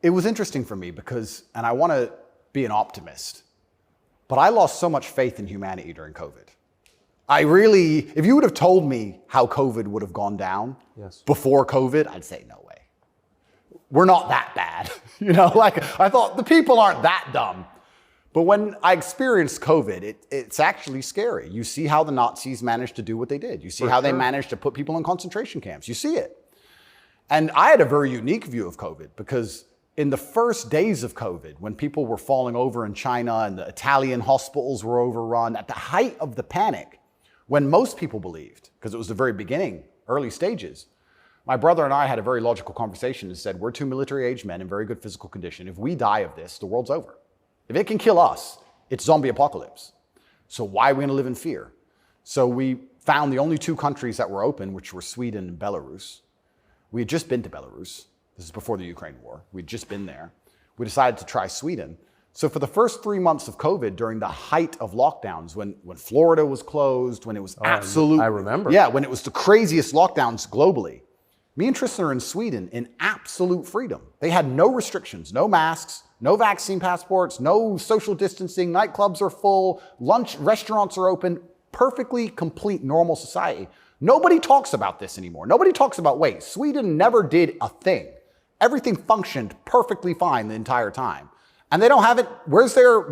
it was interesting for me and I want to be an optimist, but I lost so much faith in humanity during COVID. If you would have told me how COVID would have gone down before COVID, I'd say no way. We're not that bad. I thought the people aren't that dumb. But when I experienced COVID, it's actually scary. You see how the Nazis managed to do what they did. You see how they managed to put people in concentration camps. You see it. And I had a very unique view of COVID because in the first days of COVID, when people were falling over in China and the Italian hospitals were overrun, at the height of the panic, when most people believed, because it was the very beginning, early stages, my brother and I had a very logical conversation and said, we're two military-aged men in very good physical condition. If we die of this, the world's over. If it can kill us, it's zombie apocalypse. So why are we going to live in fear? So we found the only two countries that were open, which were Sweden and Belarus. We had just been to Belarus. This is before the Ukraine war. We'd just been there. We decided to try Sweden. So for the first 3 months of COVID, during the height of lockdowns, when Florida was closed, when it was absolute... I remember. Yeah, when it was the craziest lockdowns globally, me and Tristan are in Sweden in absolute freedom. They had no restrictions, no masks, no vaccine passports, no social distancing, nightclubs are full, restaurants are open, perfectly complete normal society. Nobody talks about this anymore. Nobody talks about, wait, Sweden never did a thing. Everything functioned perfectly fine the entire time. And they don't have it. Where's their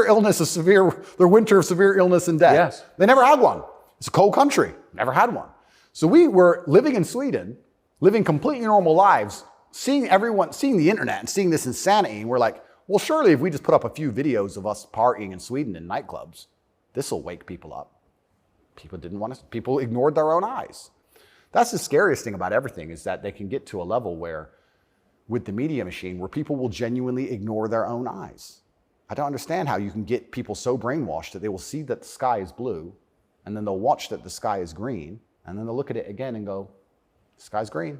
illness of their winter of severe illness and death? Yes. They never had one. It's a cold country, never had one. So we were living in Sweden, living completely normal lives, seeing the internet and seeing this insanity. And we're like, well, surely if we just put up a few videos of us partying in Sweden in nightclubs, this will wake people up. People ignored their own eyes. That's the scariest thing about everything, is that they can get to a level where, with the media machine, where people will genuinely ignore their own eyes. I don't understand how you can get people so brainwashed that they will see that the sky is blue, and then they'll watch that the sky is green, and then they'll look at it again and go, the sky's green.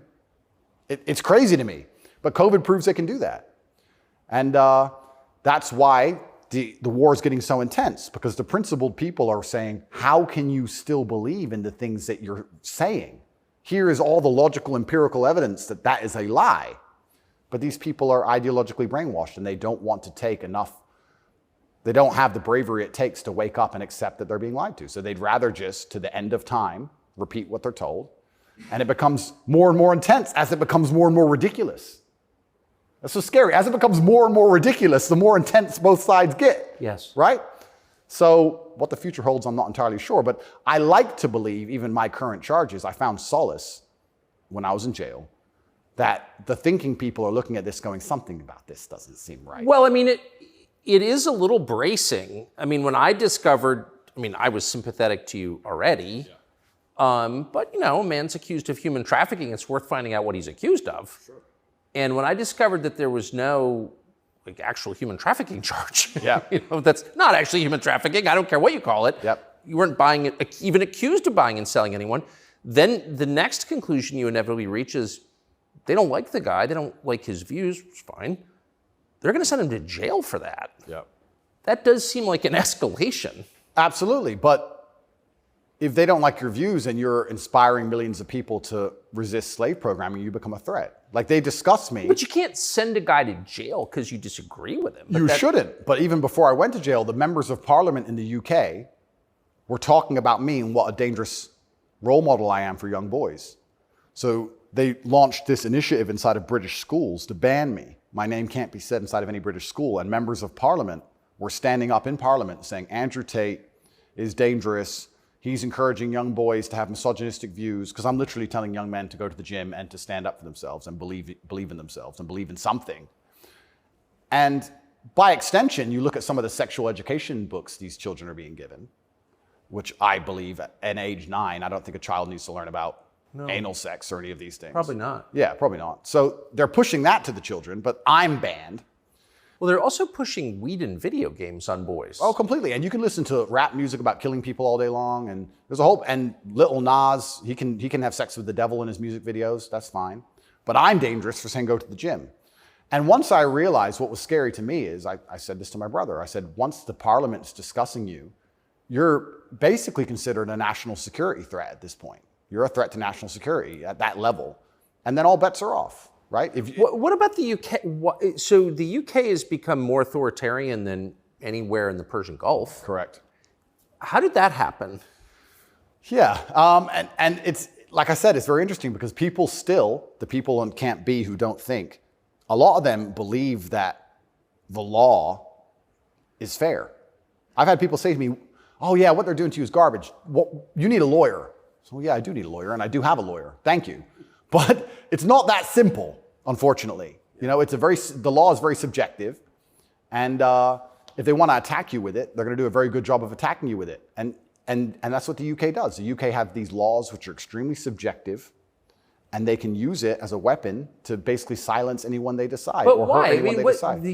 It's crazy to me, but COVID proves they can do that. And that's why the war is getting so intense, because the principled people are saying, how can you still believe in the things that you're saying? Here is all the logical, empirical evidence that that is a lie. But these people are ideologically brainwashed, and they don't want to take enough. They don't have the bravery it takes to wake up and accept that they're being lied to. So they'd rather just, to the end of time, repeat what they're told. And it becomes more and more intense as it becomes more and more ridiculous. That's so scary. As it becomes more and more ridiculous, the more intense both sides get. Yes. Right? So what the future holds, I'm not entirely sure. But I like to believe, even my current charges, I found solace when I was in jail, that the thinking people are looking at this going, something about this doesn't seem right. Well, I mean, it is a little bracing. I mean, when I discovered, I was sympathetic to you already. Yeah. But, a man's accused of human trafficking. It's worth finding out what he's accused of. Sure. And when I discovered that there was no actual human trafficking charge, that's not actually human trafficking. I don't care what you call it. Yep. You weren't even accused of buying and selling anyone. Then the next conclusion you inevitably reach is they don't like the guy, they don't like his views, it's fine. They're going to send him to jail for that. Yep. That does seem like an escalation. Absolutely. But if they don't like your views and you're inspiring millions of people to resist slave programming, you become a threat. Like, they discuss me. But you can't send a guy to jail because you disagree with him. You shouldn't. But even before I went to jail, the members of parliament in the UK were talking about me and what a dangerous role model I am for young boys. So they launched this initiative inside of British schools to ban me. My name can't be said inside of any British school. And members of parliament were standing up in parliament saying, Andrew Tate is dangerous. He's encouraging young boys to have misogynistic views, because I'm literally telling young men to go to the gym and to stand up for themselves and believe in themselves and believe in something. And by extension, you look at some of the sexual education books these children are being given, which I believe at age 9, I don't think a child needs to learn about anal sex or any of these things. Probably not. Yeah, probably not. So they're pushing that to the children, but I'm banned. Well, they're also pushing weed and video games on boys. Oh, completely. And you can listen to rap music about killing people all day long. And there's a whole, and Lil Nas, he can have sex with the devil in his music videos. That's fine. But I'm dangerous for saying go to the gym. And once I realized what was scary to me is, I said this to my brother. I said, once the parliament's discussing you, you're basically considered a national security threat at this point. You're a threat to national security at that level. And then all bets are off. Right? What about the UK? So the UK has become more authoritarian than anywhere in the Persian Gulf. Correct. How did that happen? Yeah, and it's, like I said, it's very interesting because people still, the people in Camp B who don't think, a lot of them believe that the law is fair. I've had people say to me, oh yeah, what they're doing to you is garbage. Well, you need a lawyer. So yeah, I do need a lawyer, and I do have a lawyer. Thank you. But it's not that simple, unfortunately. You know, the law is very subjective, and if they want to attack you with it, they're going to do a very good job of attacking you with it. And that's what the UK does. The UK have these laws which are extremely subjective, and they can use it as a weapon to basically silence anyone they decide. But or why? hurt anyone they decide.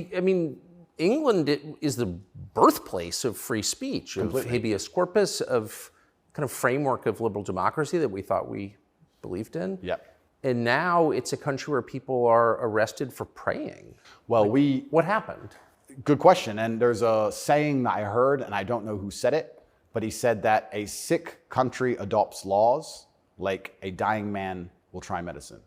England is the birthplace of free speech, Completely. of habeas corpus, of kind of framework of liberal democracy that we thought we believed in. Yep. And now it's a country where people are arrested for praying. Well, what happened? Good question. And there's a saying that I heard, and I don't know who said it, but he said that a sick country adopts laws like a dying man will try medicine.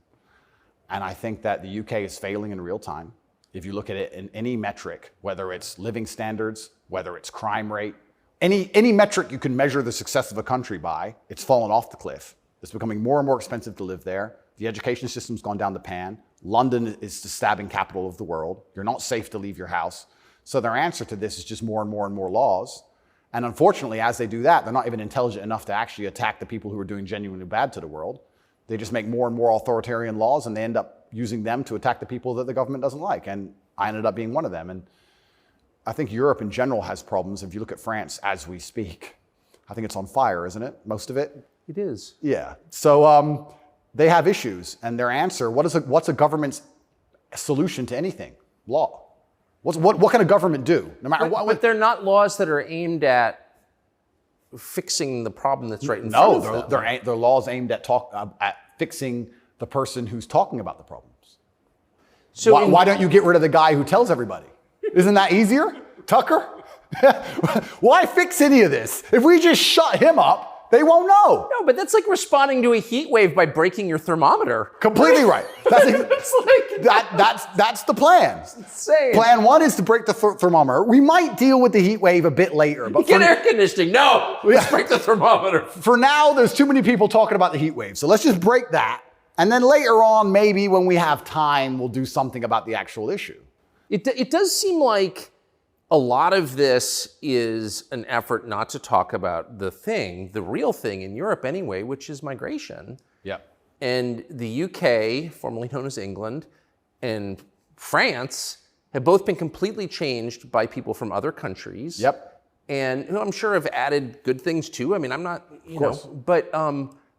And I think that the UK is failing in real time. If you look at it in any metric, whether it's living standards, whether it's crime rate, any metric you can measure the success of a country by, it's fallen off the cliff. It's becoming more and more expensive to live there. The education system's gone down the pan. London is the stabbing capital of the world. You're not safe to leave your house. So their answer to this is just more and more and more laws. And unfortunately, as they do that, they're not even intelligent enough to actually attack the people who are doing genuinely bad to the world. They just make more and more authoritarian laws, and they end up using them to attack the people that the government doesn't like. And I ended up being one of them. And I think Europe in general has problems. If you look at France as we speak, I think it's on fire, isn't it? Most of it? It is. Yeah. So they have issues, and their answer, what's a government's solution to anything? Law. What can a government do? No matter what. But they're not laws that are aimed at fixing the problem that's right in front of them. No, they're laws aimed at fixing the person who's talking about the problems. So why don't you get rid of the guy who tells everybody? Isn't that easier? Tucker? Why fix any of this? If we just shut him up, they won't know. No, but that's like responding to a heat wave by breaking your thermometer. Completely right. That's the plan. It's insane. Plan 1 is to break the thermometer. We might deal with the heat wave a bit later. But get air conditioning. No, let's break the thermometer. For now, there's too many people talking about the heat wave. So let's just break that. And then later on, maybe when we have time, we'll do something about the actual issue. It does seem like a lot of this is an effort not to talk about the real thing in Europe anyway, which is migration. Yep. And the UK, formerly known as England, and France have both been completely changed by people from other countries. Yep. And I'm sure have added good things too. I mean, I'm not,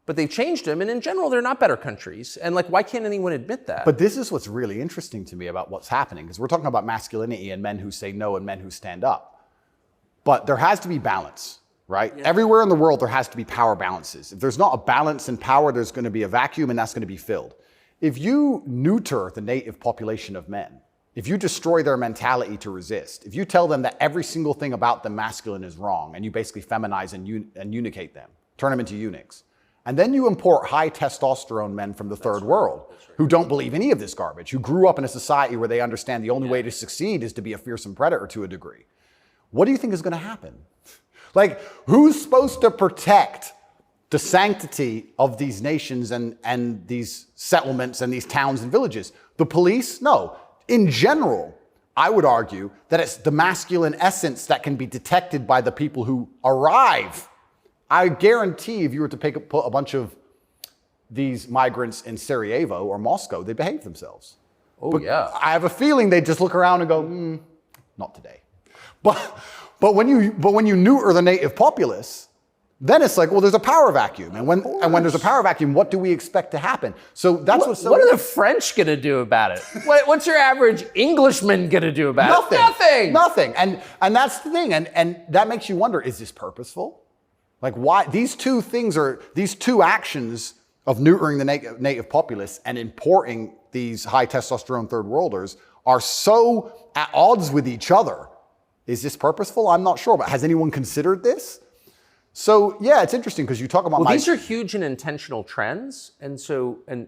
but they've changed them, and in general, they're not better countries. And why can't anyone admit that? But this is what's really interesting to me about what's happening, because we're talking about masculinity and men who say no and men who stand up. But there has to be balance, right? Yeah. Everywhere in the world, there has to be power balances. If there's not a balance in power, there's going to be a vacuum, and that's going to be filled. If you neuter the native population of men, if you destroy their mentality to resist, if you tell them that every single thing about them masculine is wrong, and you basically feminize and eunuchate them, turn them into eunuchs, and then you import high testosterone men from the third world who don't believe any of this garbage, who grew up in a society where they understand the only way to succeed is to be a fearsome predator to a degree, what do you think is going to happen? Like, who's supposed to protect the sanctity of these nations and these settlements and these towns and villages? The police? No. In general, I would argue that it's the masculine essence that can be detected by the people who arrive. I guarantee if you were to put a bunch of these migrants in Sarajevo or Moscow, they'd behave themselves. Oh, but yeah. I have a feeling they'd just look around and go, not today. But when you neuter the native populace, then it's like, well, there's a power vacuum. And when there's a power vacuum, what do we expect to happen? So that's what are the French going to do about it? What's your average Englishman going to do about it? Nothing. And that's the thing. And that makes you wonder, is this purposeful? Like, why? These two actions of neutering the native populace and importing these high testosterone third worlders are so at odds with each other. Is this purposeful? I'm not sure. But has anyone considered this? So yeah, it's interesting because you talk about these are huge and intentional trends, and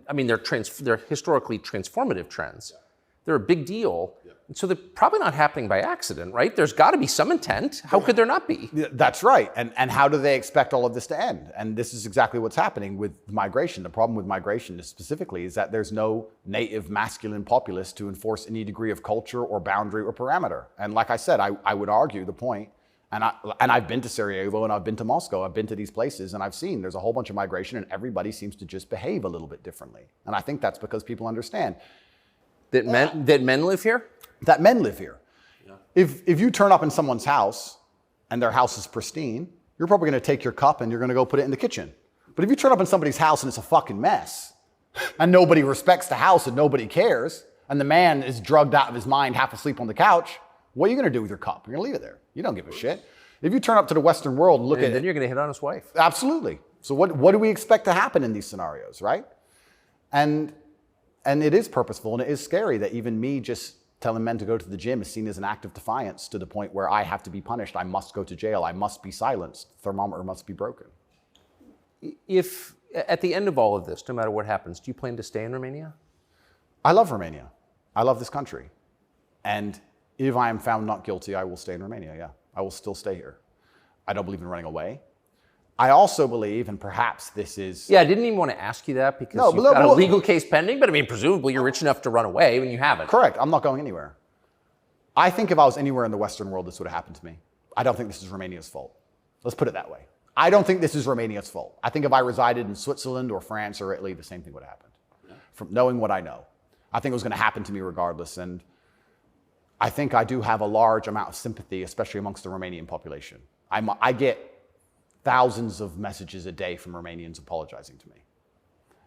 I mean they're historically transformative trends. They're a big deal, and so they're probably not happening by accident, right? There's got to be some intent. How could there not be? That's right. And how do they expect all of this to end? And this is exactly what's happening with migration. The problem with migration specifically is that there's no native masculine populace to enforce any degree of culture or boundary or parameter. And like I said, I would argue the point. And I've been to Sarajevo and I've been to Moscow. I've been to these places and I've seen there's a whole bunch of migration and everybody seems to just behave a little bit differently. And I think that's because people understand that men live here. That men live here. Yeah. If you turn up in someone's house and their house is pristine, you're probably going to take your cup and you're going to go put it in the kitchen. But if you turn up in somebody's house and it's a fucking mess and nobody respects the house and nobody cares and the man is drugged out of his mind, half asleep on the couch, what are you going to do with your cup? You're going to leave it there. You don't give a shit. If you turn up to the Western world and look at it. Then you're going to hit on his wife. Absolutely. So what do we expect to happen in these scenarios, right? And it is purposeful and it is scary that even me just telling men to go to the gym is seen as an act of defiance to the point where I have to be punished. I must go to jail. I must be silenced. The thermometer must be broken. If at the end of all of this, no matter what happens, do you plan to stay in Romania? I love Romania. I love this country. And if I am found not guilty, I will stay in Romania, yeah. I will still stay here. I don't believe in running away. I also believe, and perhaps this is... Yeah, I didn't even want to ask you that because you've got a legal case pending, but I mean, presumably you're rich enough to run away when you haven't. Correct. I'm not going anywhere. I think if I was anywhere in the Western world, this would have happened to me. I don't think this is Romania's fault. Let's put it that way. I don't think this is Romania's fault. I think if I resided in Switzerland or France or Italy, the same thing would have happened. Yeah. From knowing what I know. I think it was going to happen to me regardless. And I think I do have a large amount of sympathy, especially amongst the Romanian population. I get thousands of messages a day from Romanians apologizing to me.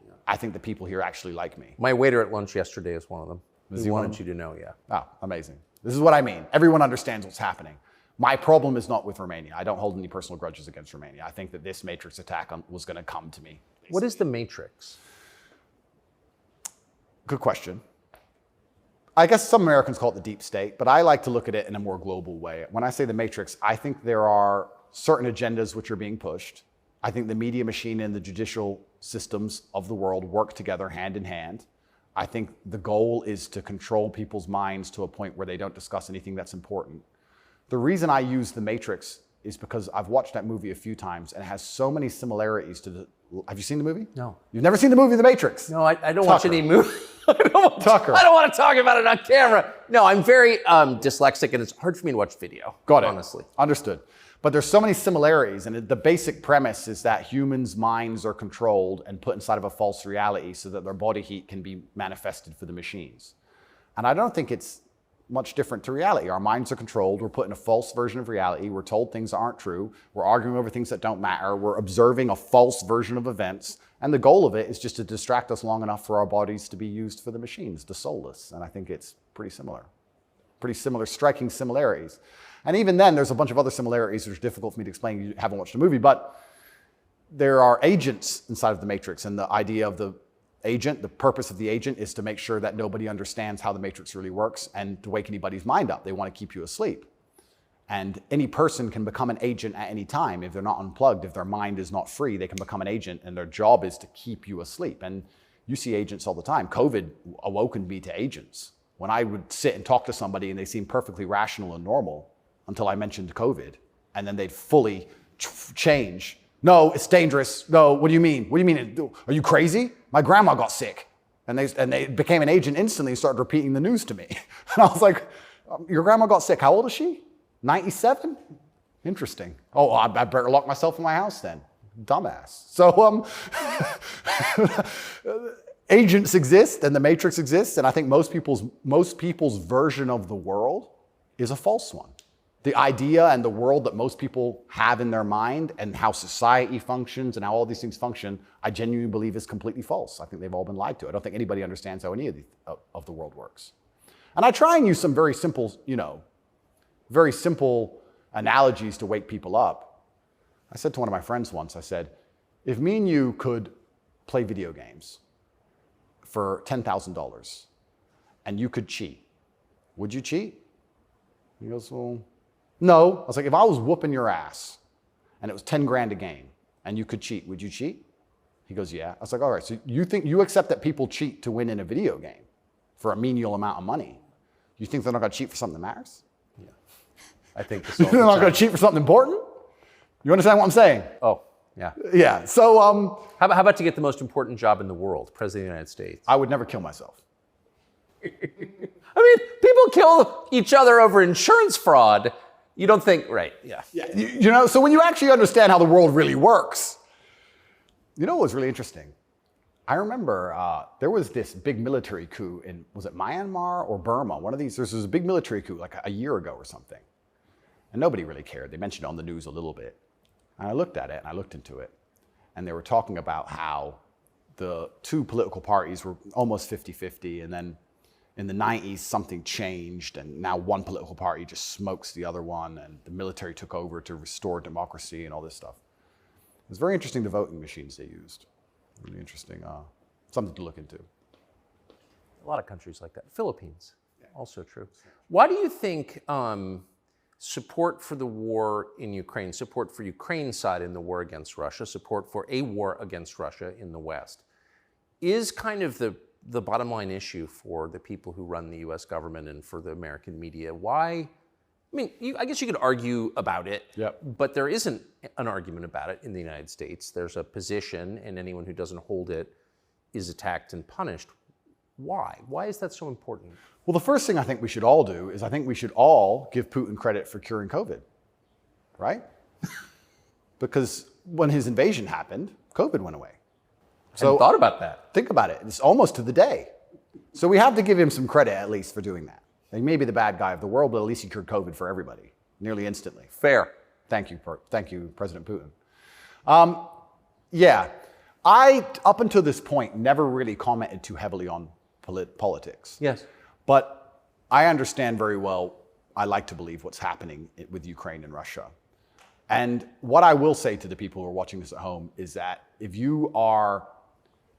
Yeah. I think the people here actually like me. My waiter at lunch yesterday is one of them. He wanted you to know, yeah. Oh, amazing. This is what I mean. Everyone understands what's happening. My problem is not with Romania. I don't hold any personal grudges against Romania. I think that this Matrix attack was going to come to me. Basically. What is the Matrix? Good question. I guess some Americans call it the deep state, but I like to look at it in a more global way. When I say the Matrix, I think there are certain agendas which are being pushed. I think the media machine and the judicial systems of the world work together hand in hand. I think the goal is to control people's minds to a point where they don't discuss anything that's important. The reason I use the Matrix is because I've watched that movie a few times and it has so many similarities to the... Have you seen the movie? No. You've never seen the movie The Matrix? No, I don't watch any movie. I don't want to talk about it on camera. No, I'm very dyslexic and it's hard for me to watch video. Got it. Honestly. Understood. But there's so many similarities, and the basic premise is that humans' minds are controlled and put inside of a false reality so that their body heat can be manifested for the machines. And I don't think it's much different to reality. Our minds are controlled. We're put in a false version of reality. We're told things that aren't true. We're arguing over things that don't matter. We're observing a false version of events. And the goal of it is just to distract us long enough for our bodies to be used for the machines, the soulless. And I think it's pretty similar, striking similarities. And even then, there's a bunch of other similarities which are difficult for me to explain. You haven't watched the movie, but there are agents inside of the Matrix, and the idea of the agent, the purpose of the agent is to make sure that nobody understands how the Matrix really works and to wake anybody's mind up. They want to keep you asleep. And any person can become an agent at any time. If they're not unplugged, if their mind is not free, they can become an agent, and their job is to keep you asleep. And you see agents all the time. COVID awoken me to agents. When I would sit and talk to somebody and they seemed perfectly rational and normal until I mentioned COVID, and then they'd fully change. No, it's dangerous. No, what do you mean? What do you mean? Are you crazy? My grandma got sick. And they became an agent instantly and started repeating the news to me. And I was like, your grandma got sick. How old is she? 97? Interesting. Oh, I better lock myself in my house then. Dumbass. So agents exist and the Matrix exists, and I think most people's version of the world is a false one. The idea and the world that most people have in their mind and how society functions and how all these things function, I genuinely believe is completely false. I think they've all been lied to. I don't think anybody understands how any of the world works. And I try and use some very simple, very simple analogies to wake people up. I said to one of my friends once, I said, if me and you could play video games for $10,000 and you could cheat, would you cheat? He goes, well, no. I was like, if I was whooping your ass and it was 10 grand a game and you could cheat, would you cheat? He goes, yeah. I was like, all right, so you accept that people cheat to win in a video game for a menial amount of money. You think they're not going to cheat for something that matters? Yeah. I think they're not going to cheat for something important? You understand what I'm saying? Oh, yeah. Yeah. So, how about to get the most important job in the world, President of the United States? I would never kill myself. I mean, people kill each other over insurance fraud. You don't think, right? Yeah. Yeah. So when you actually understand how the world really works, what was really interesting? I remember there was this big military coup in, was it Myanmar or Burma? One of these, there was a big military coup like a year ago or something. And nobody really cared. They mentioned it on the news a little bit. And I looked at it and I looked into it. And they were talking about how the two political parties were almost 50-50. And then in the 90s, something changed. And now one political party just smokes the other one. And the military took over to restore democracy and all this stuff. It was very interesting, the voting machines they used. Really interesting, something to look into. A lot of countries like that. Philippines, also true. Why do you think support for the war in Ukraine, support for Ukraine's side in the war against Russia, support for a war against Russia in the West, is kind of the bottom line issue for the people who run the US government and for the American media? Why? I mean, I guess you could argue about it, but there isn't an argument about it in the United States. There's a position, and anyone who doesn't hold it is attacked and punished. Why? Why is that so important? Well, the first thing I think we should all do is I think we should all give Putin credit for curing COVID, right? Because when his invasion happened, COVID went away. So I thought about that. Think about it. It's almost to the day. So we have to give him some credit at least for doing that. He may be the bad guy of the world, but at least he cured COVID for everybody, nearly instantly. Fair. Thank you, President Putin. I, up until this point, never really commented too heavily on politics. Yes. But I understand very well, I like to believe what's happening with Ukraine and Russia. And what I will say to the people who are watching this at home is that if you are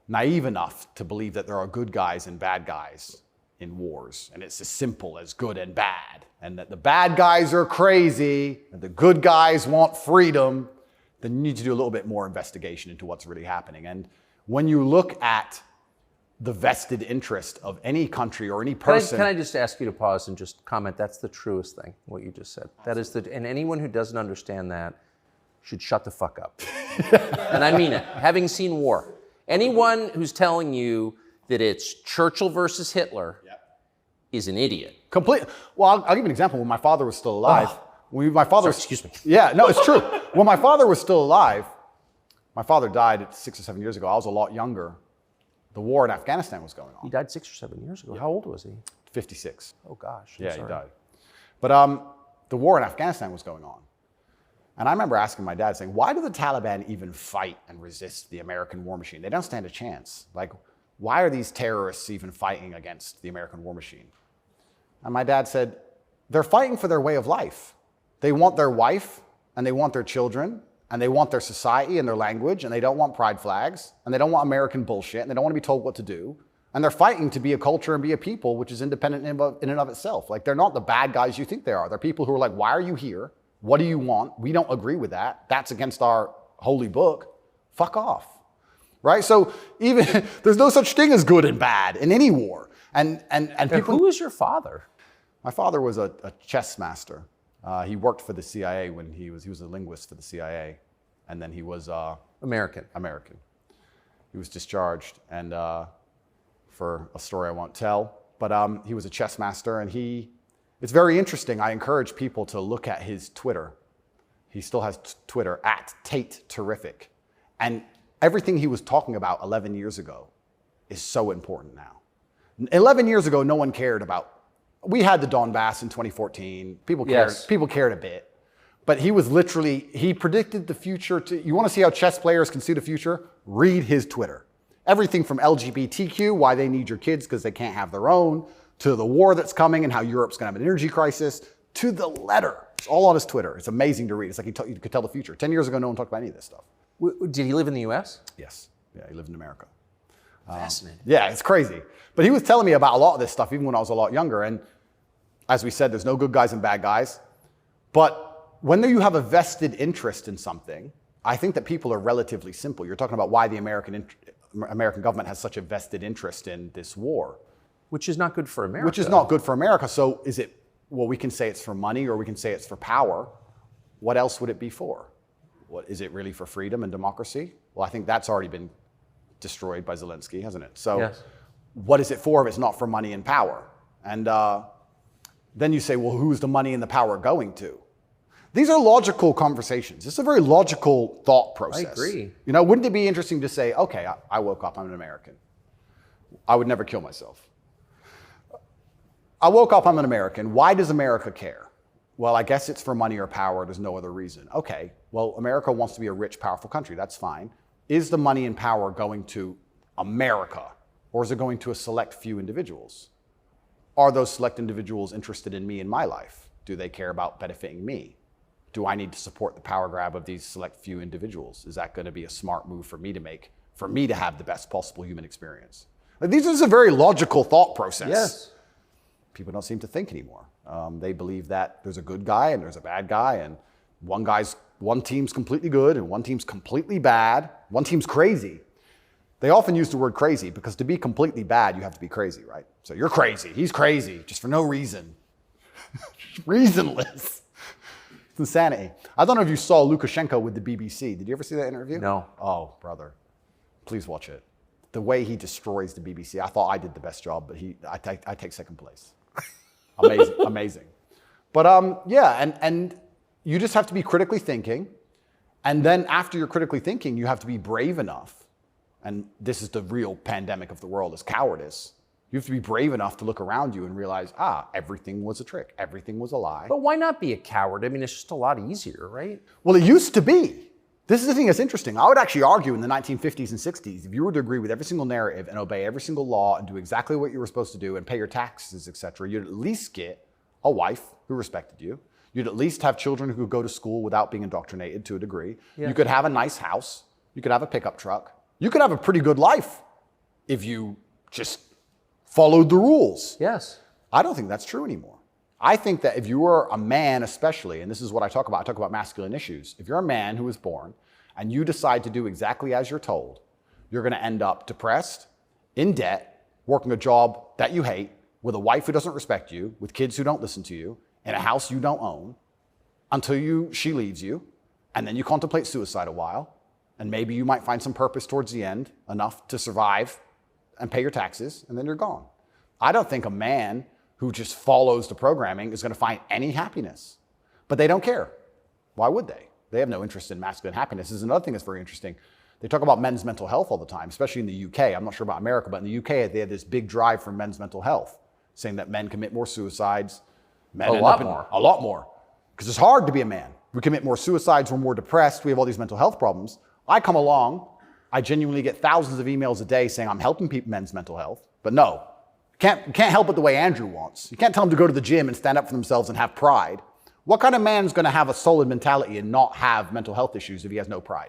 naive enough to believe that there are good guys and bad guys in wars, and it's as simple as good and bad, and that the bad guys are crazy and the good guys want freedom, then you need to do a little bit more investigation into what's really happening. And when you look at the vested interest of any country or any person... Can I just ask you to pause and just comment? That's the truest thing, what you just said. That is and anyone who doesn't understand that should shut the fuck up. And I mean it. Having seen war, anyone who's telling you that it's Churchill versus Hitler is an idiot. Well, I'll give you an example. When my father was still alive, excuse me. Yeah, no, it's true. When my father was still alive, my father died 6 or 7 years ago. I was a lot younger. The war in Afghanistan was going on. He died 6 or 7 years ago. How old was he? 56. Oh gosh. I'm sorry. He died. But the war in Afghanistan was going on. And I remember asking my dad, saying, why do the Taliban even fight and resist the American war machine? They don't stand a chance. Like, why are these terrorists even fighting against the American war machine? And my dad said, they're fighting for their way of life. They want their wife, and they want their children, and they want their society and their language, and they don't want pride flags, and they don't want American bullshit, and they don't want to be told what to do. And they're fighting to be a culture and be a people which is independent in and of itself. Like, they're not the bad guys you think they are. They're people who are like, why are you here? What do you want? We don't agree with that. That's against our holy book. Fuck off. Right? So even there's no such thing as good and bad in any war. And people. Who is your father? My father was a chess master. He worked for the CIA when he was a linguist for the CIA, and then he was American. He was discharged, and for a story I won't tell, but he was a chess master, and it's very interesting. I encourage people to look at his Twitter. He still has Twitter @Tate Terrific, and everything he was talking about 11 years ago is so important now. 11 years ago, no one cared about. We had the Donbass in 2014. People cared. Yes. People cared a bit, but he predicted the future. You want to see how chess players can see the future? Read his Twitter. Everything from LGBTQ, why they need your kids because they can't have their own, to the war that's coming and how Europe's going to have an energy crisis, to the letter. It's all on his Twitter. It's amazing to read. It's like you could tell the future. 10 years ago, no one talked about any of this stuff. Did he live in the U.S.? Yes. Yeah, he lived in America. Fascinating. Yeah, it's crazy. But he was telling me about a lot of this stuff even when I was a lot younger. And as we said, there's no good guys and bad guys. But when you have a vested interest in something, I think that people are relatively simple. You're talking about why the American government has such a vested interest in this war. Which is not good for America. Which is not good for America. So is it, well, we can say it's for money or we can say it's for power. What else would it be for? What, is it really for freedom and democracy? Well, I think that's already been destroyed by Zelensky, hasn't it? So yes. What is it for if it's not for money and power? And then you say, well, who's the money and the power going to? These are logical conversations. It's a very logical thought process. I agree. You know, wouldn't it be interesting to say, okay, I woke up, I'm an American. I would never kill myself. I woke up, I'm an American. Why does America care? Well, I guess it's for money or power. There's no other reason. Okay, well, America wants to be a rich, powerful country. That's fine. Is the money and power going to America, or is it going to a select few individuals? Are those select individuals interested in me and my life? Do they care about benefiting me? Do I need to support the power grab of these select few individuals? Is that going to be a smart move for me to make, for me to have the best possible human experience? Like, this is a very logical thought process. Yes. People don't seem to think anymore. They believe that there's a good guy and there's a bad guy, and one team's completely good and one team's completely bad. One team's crazy. They often use the word crazy because to be completely bad, you have to be crazy, right? So you're crazy. He's crazy, just for no reason. Reasonless. It's insanity. I don't know if you saw Lukashenko with the BBC. Did you ever see that interview? No. Oh, brother. Please watch it. The way he destroys the BBC. I thought I did the best job, but I take second place. Amazing, amazing. But yeah, and you just have to be critically thinking. And then after you're critically thinking, you have to be brave enough. And this is the real pandemic of the world, is cowardice. You have to be brave enough to look around you and realize, everything was a trick. Everything was a lie. But why not be a coward? I mean, it's just a lot easier, right? Well, it used to be. This is the thing that's interesting. I would actually argue in the 1950s and 60s, if you were to agree with every single narrative and obey every single law and do exactly what you were supposed to do and pay your taxes, etc., you'd at least get a wife who respected you. You'd at least have children who could go to school without being indoctrinated to a degree. Yeah. You could have a nice house. You could have a pickup truck. You could have a pretty good life if you just followed the rules. Yes. I don't think that's true anymore. I think that if you are a man especially, and this is what I talk about masculine issues. If you're a man who was born and you decide to do exactly as you're told, you're going to end up depressed, in debt, working a job that you hate, with a wife who doesn't respect you, with kids who don't listen to you, in a house you don't own, until she leaves you, and then you contemplate suicide a while, and maybe you might find some purpose towards the end, enough to survive and pay your taxes, and then you're gone. I don't think a man who just follows the programming is going to find any happiness. But they don't care. Why would they? They have no interest in masculine happiness. This is another thing that's very interesting. They talk about men's mental health all the time, especially in the UK. I'm not sure about America, but in the UK, they have this big drive for men's mental health, saying that men commit more suicides. A lot more. Because it's hard to be a man. We commit more suicides, we're more depressed, we have all these mental health problems. I come along, I genuinely get thousands of emails a day saying I'm helping men's mental health, but no. You can't help it the way Andrew wants. You can't tell them to go to the gym and stand up for themselves and have pride. What kind of man's going to have a solid mentality and not have mental health issues if he has no pride?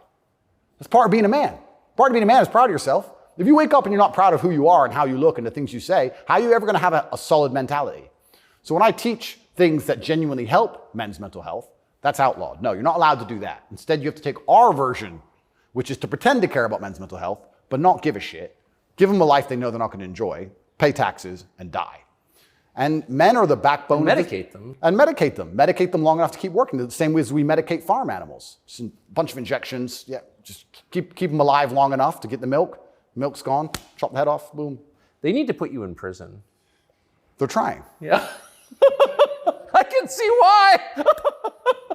That's part of being a man. Part of being a man is proud of yourself. If you wake up and you're not proud of who you are and how you look and the things you say, how are you ever going to have a solid mentality? So when I teach things that genuinely help men's mental health, that's outlawed. No, you're not allowed to do that. Instead, you have to take our version, which is to pretend to care about men's mental health, but not give a shit. Give them a life they know they're not going to enjoy, pay taxes, and die. And men are the backbone. And medicate them. And medicate them. Medicate them long enough to keep working. The same way as we medicate farm animals. Just a bunch of injections. Yeah, just keep them alive long enough to get the milk. Milk's gone. Chop the head off. Boom. They need to put you in prison. They're trying. Yeah. I can see why.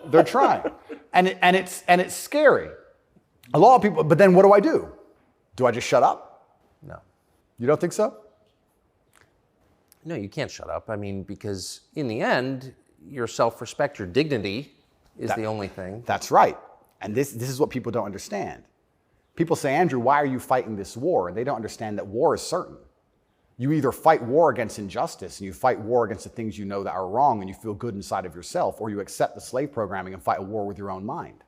They're trying. And it's scary. A lot of people, but then what do? Do I just shut up? No. You don't think so? No, you can't shut up. I mean, because in the end, your self-respect, your dignity is the only thing. That's right. And this is what people don't understand. People say, Andrew, why are you fighting this war? And they don't understand that war is certain. You either fight war against injustice and you fight war against the things you know that are wrong and you feel good inside of yourself, or you accept the slave programming and fight a war with your own mind.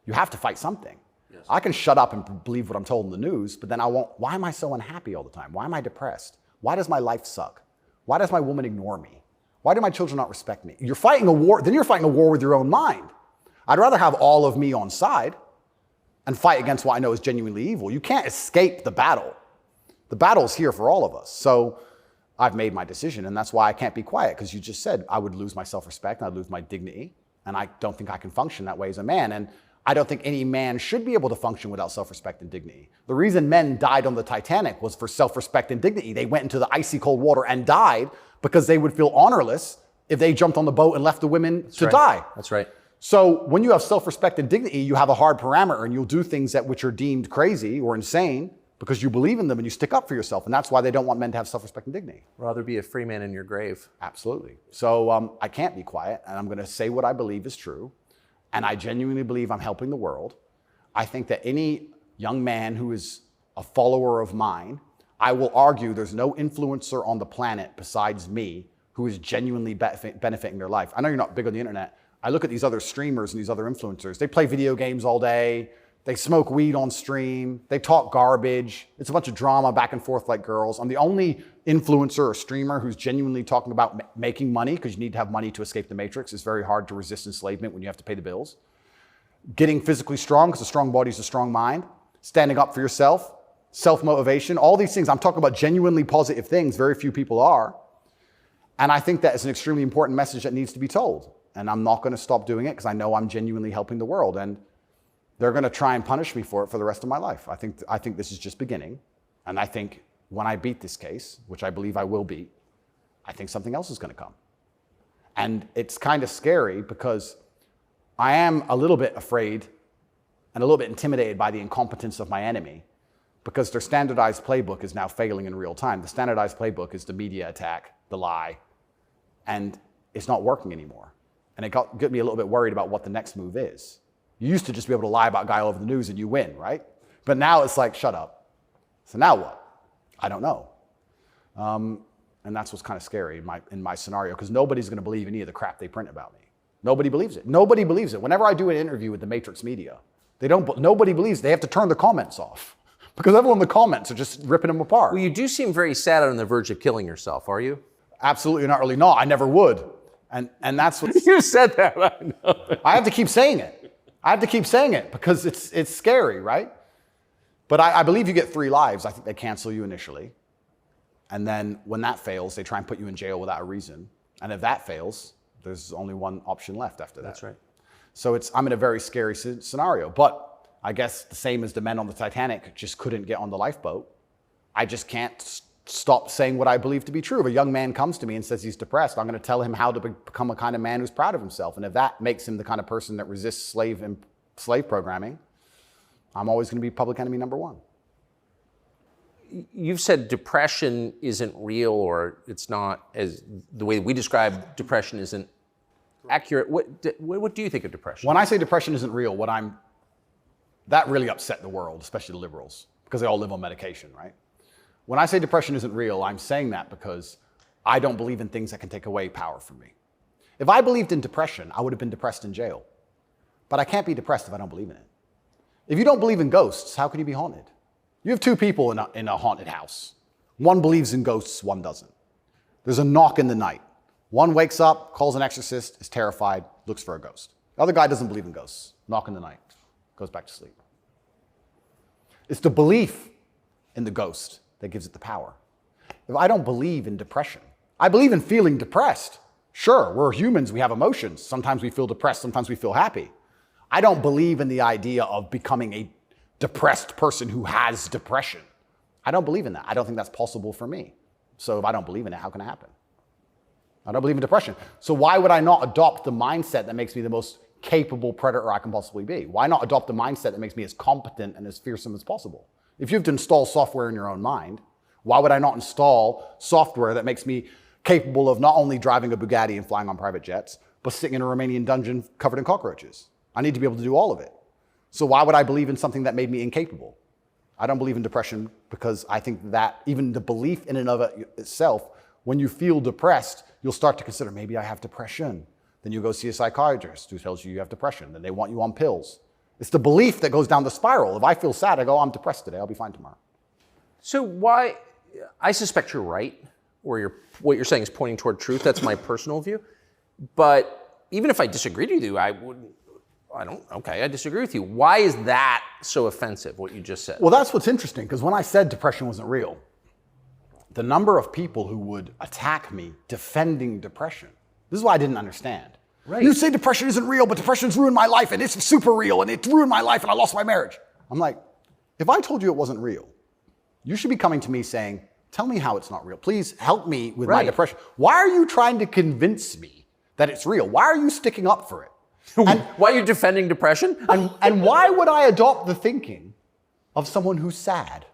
You have to fight something. Yes. I can shut up and believe what I'm told in the news, but then I won't. Why am I so unhappy all the time? Why am I depressed? Why does my life suck? Why does my woman ignore me? Why do my children not respect me? You're fighting a war, then you're fighting a war with your own mind. I'd rather have all of me on side and fight against what I know is genuinely evil. You can't escape the battle. The battle's here for all of us. So I've made my decision, and that's why I can't be quiet, because you just said I would lose my self-respect and I'd lose my dignity, and I don't think I can function that way as a man. And I don't think any man should be able to function without self-respect and dignity. The reason men died on the Titanic was for self-respect and dignity. They went into the icy cold water and died because they would feel honorless if they jumped on the boat and left the women to die. That's right. So when you have self-respect and dignity, you have a hard parameter and you'll do things that which are deemed crazy or insane because you believe in them and you stick up for yourself. And that's why they don't want men to have self-respect and dignity. Rather be a free man in your grave. Absolutely. So I can't be quiet, and I'm going to say what I believe is true. And I genuinely believe I'm helping the world. I think that any young man who is a follower of mine, I will argue there's no influencer on the planet besides me who is genuinely benefiting their life. I know you're not big on the internet. I look at these other streamers and these other influencers. They play video games all day. They smoke weed on stream. They talk garbage. It's a bunch of drama back and forth like girls. I'm the only influencer or streamer who's genuinely talking about making money, because you need to have money to escape the matrix. It's very hard to resist enslavement when you have to pay the bills. Getting physically strong, because a strong body is a strong mind. Standing up for yourself. Self-motivation. All these things. I'm talking about genuinely positive things. Very few people are. And I think that it's an extremely important message that needs to be told. And I'm not going to stop doing it because I know I'm genuinely helping the world. And they're going to try and punish me for it for the rest of my life. I think this is just beginning. And I think when I beat this case, which I believe I will beat, I think something else is going to come. And it's kind of scary because I am a little bit afraid and a little bit intimidated by the incompetence of my enemy, because their standardized playbook is now failing in real time. The standardized playbook is the media attack, the lie, and it's not working anymore. And it got me a little bit worried about what the next move is. You used to just be able to lie about a guy all over the news and you win, right? But now it's like, shut up. So now what? I don't know. And that's what's kind of scary in my scenario, because nobody's going to believe any of the crap they print about me. Nobody believes it. Nobody believes it. Whenever I do an interview with the Matrix media, nobody believes. They have to turn the comments off because everyone in the comments are just ripping them apart. Well, you do seem very sad on the verge of killing yourself, are you? Absolutely not. Really not. I never would. And that's what you said that. I know. I have to keep saying it. I have to keep saying it because it's scary, right? But I believe you get 3 lives. I think they cancel you initially. And then when that fails, they try and put you in jail without a reason. And if that fails, there's only one option left after that. That's right. So I'm in a very scary scenario. But I guess the same as the men on the Titanic just couldn't get on the lifeboat. I just can't stop saying what I believe to be true. If a young man comes to me and says he's depressed, I'm going to tell him how to become a kind of man who's proud of himself. And if that makes him the kind of person that resists slave programming, I'm always going to be public enemy number 1. You've said depression isn't real, or it's not, as the way we describe depression isn't accurate. What do you think of depression? When I say depression isn't real, that really upset the world, especially the liberals, because they all live on medication, right? When I say depression isn't real, I'm saying that because I don't believe in things that can take away power from me. If I believed in depression, I would have been depressed in jail. But I can't be depressed if I don't believe in it. If you don't believe in ghosts, how can you be haunted? You have two people in a haunted house. One believes in ghosts, one doesn't. There's a knock in the night. One wakes up, calls an exorcist, is terrified, looks for a ghost. The other guy doesn't believe in ghosts. Knock in the night, goes back to sleep. It's the belief in the ghost that gives it the power. If I don't believe in depression, I believe in feeling depressed. Sure, we're humans, we have emotions. Sometimes we feel depressed, sometimes we feel happy. I don't believe in the idea of becoming a depressed person who has depression. I don't believe in that. I don't think that's possible for me. So if I don't believe in it, how can it happen? I don't believe in depression. So why would I not adopt the mindset that makes me the most capable predator I can possibly be? Why not adopt the mindset that makes me as competent and as fearsome as possible? If you have to install software in your own mind, why would I not install software that makes me capable of not only driving a Bugatti and flying on private jets, but sitting in a Romanian dungeon covered in cockroaches? I need to be able to do all of it. So why would I believe in something that made me incapable? I don't believe in depression because I think that even the belief in and of itself, when you feel depressed, you'll start to consider, maybe I have depression. Then you go see a psychiatrist who tells you have depression. Then they want you on pills. It's the belief that goes down the spiral. If I feel sad, I go, I'm depressed today. I'll be fine tomorrow. So why, I suspect you're right, or what you're saying is pointing toward truth. That's my personal view. But even if I disagreed with you, I disagree with you. Why is that so offensive, what you just said? Well, that's what's interesting, because when I said depression wasn't real, the number of people who would attack me defending depression, this is what I didn't understand. Right. You say depression isn't real, but depression's ruined my life, and it's super real, and it ruined my life, and I lost my marriage. I'm like, if I told you it wasn't real, you should be coming to me saying, tell me how it's not real. Please help me with my depression. Why are you trying to convince me that it's real? Why are you sticking up for it? And why are you defending depression? And why would I adopt the thinking of someone who's sad?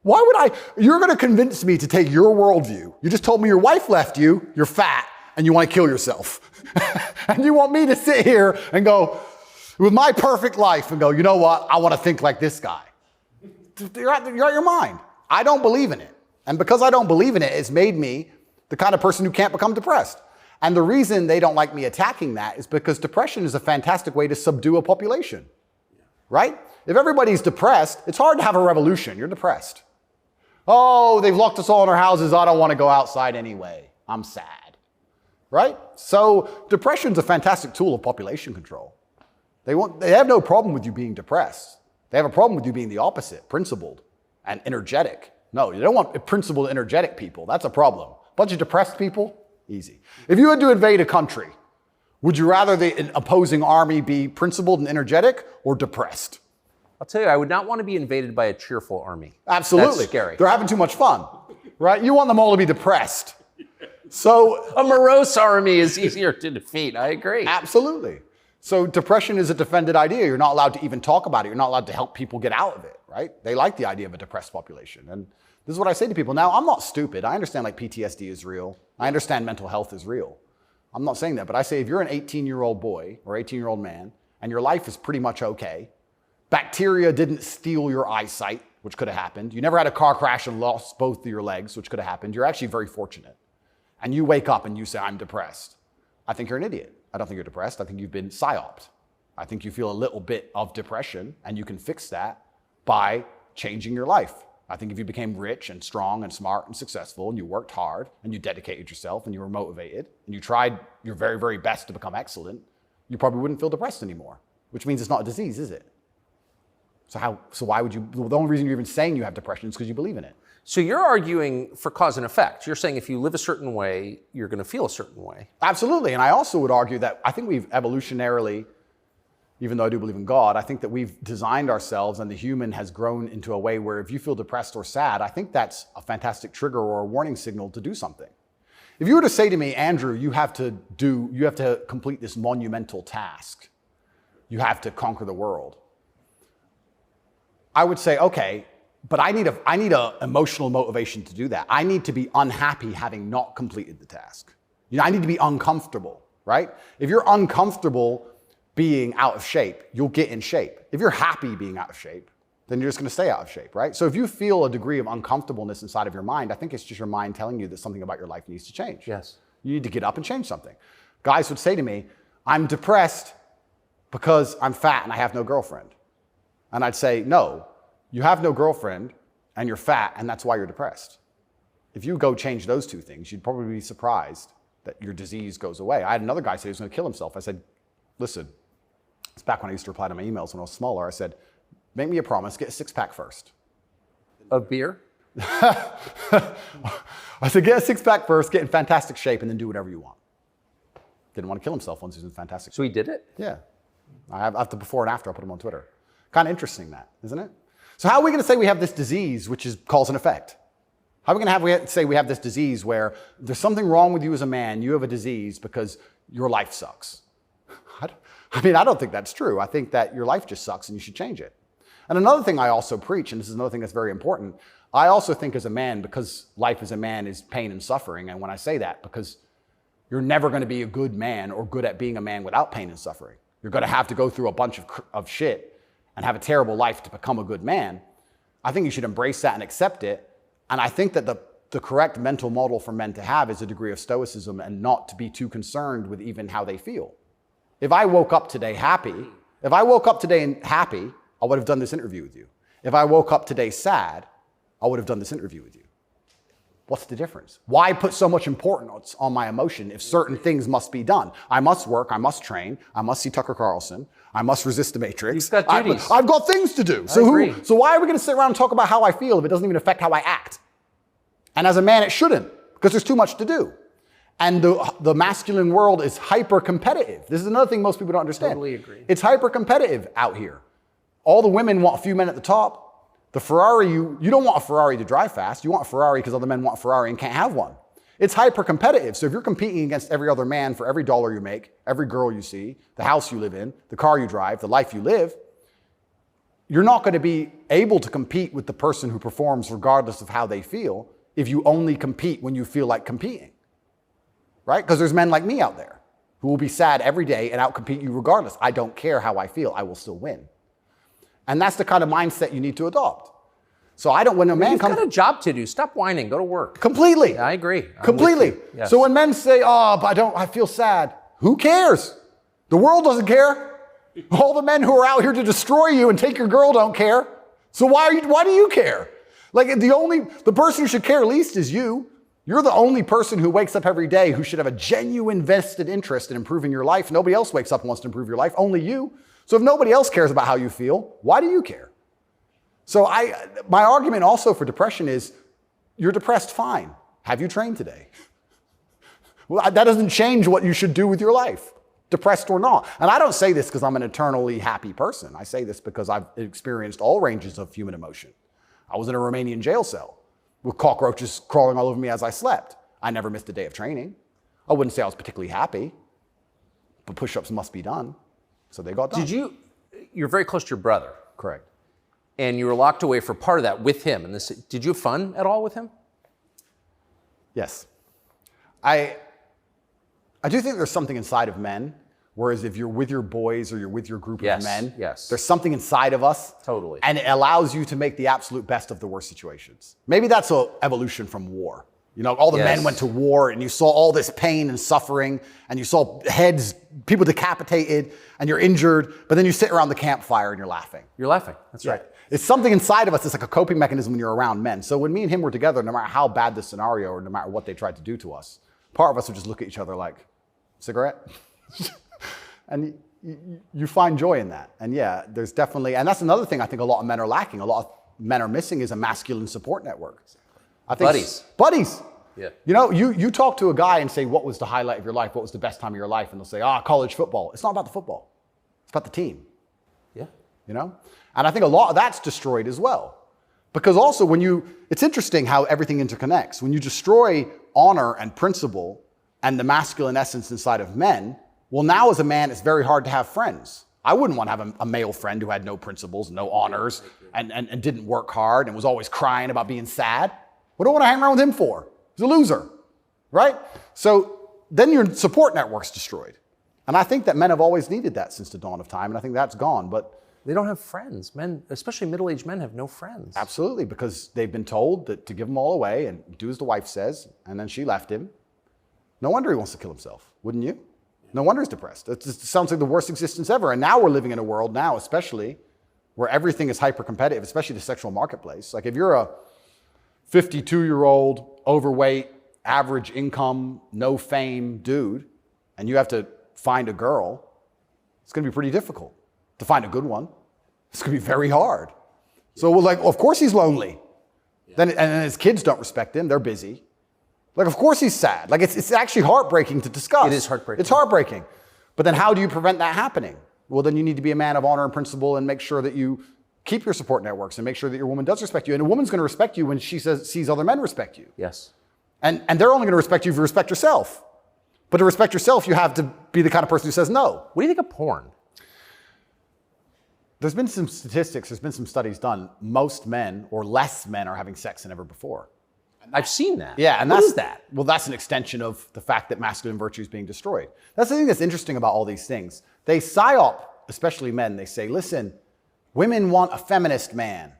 Why would you're going to convince me to take your worldview. You just told me your wife left you, you're fat, and you want to kill yourself. And you want me to sit here and go, with my perfect life, and go, you know what? I want to think like this guy. You're out your mind. I don't believe in it. And because I don't believe in it, it's made me the kind of person who can't become depressed. And the reason they don't like me attacking that is because depression is a fantastic way to subdue a population, right? If everybody's depressed, it's hard to have a revolution. You're depressed. Oh, they've locked us all in our houses. I don't want to go outside anyway. I'm sad, right? So depression's a fantastic tool of population control. They have no problem with you being depressed. They have a problem with you being the opposite, principled and energetic. No, you don't want principled, energetic people. That's a problem. A bunch of depressed people, easy. If you had to invade a country, would you rather the opposing army be principled and energetic or depressed? I'll tell you, I would not want to be invaded by a cheerful army. Absolutely. That's scary. They're having too much fun, right? You want them all to be depressed. So a morose army is easier to defeat. I agree. Absolutely. So depression is a defended idea. You're not allowed to even talk about it. You're not allowed to help people get out of it, right? They like the idea of a depressed population. And this is what I say to people. Now, I'm not stupid. I understand like PTSD is real. I understand mental health is real. I'm not saying that, but I say if you're an 18-year-old boy or 18-year-old man and your life is pretty much okay, bacteria didn't steal your eyesight, which could have happened. You never had a car crash and lost both of your legs, which could have happened. You're actually very fortunate. And you wake up and you say, I'm depressed. I think you're an idiot. I don't think you're depressed. I think you've been psyoped. I think you feel a little bit of depression, and you can fix that by changing your life. I think if you became rich and strong and smart and successful, and you worked hard and you dedicated yourself and you were motivated and you tried your very, very best to become excellent, you probably wouldn't feel depressed anymore, which means it's not a disease, is it? So why would you, the only reason you're even saying you have depression is because you believe in it. So you're arguing for cause and effect. You're saying if you live a certain way, you're going to feel a certain way. Absolutely. And I also would argue that I think we've evolutionarily, even though I do believe in God, I think that we've designed ourselves and the human has grown into a way where if you feel depressed or sad, I think that's a fantastic trigger or a warning signal to do something. If you were to say to me, Andrew, you have to complete this monumental task. You have to conquer the world. I would say, okay, but I need a emotional motivation to do that. I need to be unhappy having not completed the task. I need to be uncomfortable, right? If you're uncomfortable being out of shape, you'll get in shape. If you're happy being out of shape, then you're just going to stay out of shape, right? So if you feel a degree of uncomfortableness inside of your mind, I think it's just your mind telling you that something about your life needs to change. Yes. You need to get up and change something. Guys would say to me, I'm depressed because I'm fat and I have no girlfriend. And I'd say, no, you have no girlfriend and you're fat and that's why you're depressed. If you go change those two things, you'd probably be surprised that your disease goes away. I had another guy say he was going to kill himself. I said, listen, it's back when I used to reply to my emails when I was smaller. I said, make me a promise, get a six-pack first. Of beer? I said, get a six-pack first, get in fantastic shape, and then do whatever you want. Didn't want to kill himself once he was in fantastic shape. So he did it? Yeah. I have the before and after. I'll put them on Twitter. Kind of interesting that, isn't it? So how are we going to say we have this disease, which is cause and effect? How are we going to say we have this disease where there's something wrong with you as a man, you have a disease because your life sucks? I don't think that's true. I think that your life just sucks and you should change it. And another thing I also preach, and this is another thing that's very important, I also think as a man, because life as a man is pain and suffering, and when I say that, because you're never going to be a good man or good at being a man without pain and suffering. You're going to have to go through a bunch of shit and have a terrible life to become a good man. I think you should embrace that and accept it. And I think that the correct mental model for men to have is a degree of stoicism and not to be too concerned with even how they feel. If I woke up today happy, I would have done this interview with you. If I woke up today sad, I would have done this interview with you. What's the difference? Why put so much importance on my emotion if certain things must be done? I must work, I must train, I must see Tucker Carlson, I must resist the Matrix. You've got duties. I've got things to do. So why are we going to sit around and talk about how I feel if it doesn't even affect how I act? And as a man, it shouldn't, because there's too much to do. And the masculine world is hyper-competitive. This is another thing most people don't understand. Totally agree. It's hyper-competitive out here. All the women want a few men at the top. The Ferrari, you don't want a Ferrari to drive fast. You want a Ferrari because other men want a Ferrari and can't have one. It's hyper-competitive. So if you're competing against every other man for every dollar you make, every girl you see, the house you live in, the car you drive, the life you live, you're not going to be able to compete with the person who performs regardless of how they feel if you only compete when you feel like competing. Right? Because there's men like me out there who will be sad every day and outcompete you regardless. I don't care how I feel. I will still win. And that's the kind of mindset you need to adopt. So when a man comes... You've got a job to do. Stop whining. Go to work. Completely. Yeah, I agree. Completely. Yes. So when men say, but I feel sad. Who cares? The world doesn't care. All the men who are out here to destroy you and take your girl don't care. So why do you care? Like the person who should care least is you. You're the only person who wakes up every day who should have a genuine vested interest in improving your life. Nobody else wakes up and wants to improve your life, only you. So if nobody else cares about how you feel, why do you care? So my argument also for depression is, you're depressed, fine. Have you trained today? Well, that doesn't change what you should do with your life, depressed or not. And I don't say this because I'm an eternally happy person. I say this because I've experienced all ranges of human emotion. I was in a Romanian jail cell with cockroaches crawling all over me as I slept. I never missed a day of training. I wouldn't say I was particularly happy, but push-ups must be done. So they got done. You're very close to your brother. Correct. And you were locked away for part of that with him. And did you have fun at all with him? Yes. I do think there's something inside of men, whereas if you're with your boys or you're with your group of men, there's something inside of us. Totally. And it allows you to make the absolute best of the worst situations. Maybe that's an evolution from war. All the men went to war and you saw all this pain and suffering and you saw heads, people decapitated and you're injured, but then you sit around the campfire and you're laughing. You're laughing. That's right. It's something inside of us. It's like a coping mechanism when you're around men. So when me and him were together, no matter how bad the scenario or no matter what they tried to do to us, part of us would just look at each other like, cigarette? And you find joy in that. And yeah, there's definitely, and that's another thing I think a lot of men are lacking. A lot of men are missing is a masculine support network. I think buddies. Yeah. You talk to a guy and say, what was the highlight of your life? What was the best time of your life? And they'll say, college football. It's not about the football. It's about the team. Yeah. And I think a lot of that's destroyed as well. Because also it's interesting how everything interconnects. When you destroy honor and principle and the masculine essence inside of men, well, now as a man, it's very hard to have friends. I wouldn't want to have a male friend who had no principles, no honors, and didn't work hard and was always crying about being sad. What do I want to hang around with him for? He's a loser, right? So then your support network's destroyed. And I think that men have always needed that since the dawn of time, and I think that's gone. But they don't have friends. Men, especially middle-aged men, have no friends. Absolutely, because they've been told that to give them all away and do as the wife says, and then she left him. No wonder he wants to kill himself, wouldn't you? No wonder he's depressed. It sounds like the worst existence ever. And now we're living in a world now, especially, where everything is hyper-competitive, especially the sexual marketplace. Like if you're a 52-year-old, overweight, average income, no fame dude, and you have to find a girl, it's going to be pretty difficult to find a good one. It's going to be very hard. So we're like, well, of course he's lonely. Yeah. And his kids don't respect him. They're busy. Like, of course he's sad. Like, it's actually heartbreaking to discuss. It is heartbreaking. It's heartbreaking. But then how do you prevent that happening? Well, then you need to be a man of honor and principle and make sure that you keep your support networks and make sure that your woman does respect you. And a woman's going to respect you when she sees other men respect you. Yes. And they're only going to respect you if you respect yourself. But to respect yourself, you have to be the kind of person who says no. What do you think of porn? There's been some statistics, there's been some studies done. Most men or less men are having sex than ever before. I've seen that. Yeah, and what is that? Well, that's an extension of the fact that masculine virtue is being destroyed. That's the thing that's interesting about all these things. They psyop, especially men, they say, listen, women want a feminist man.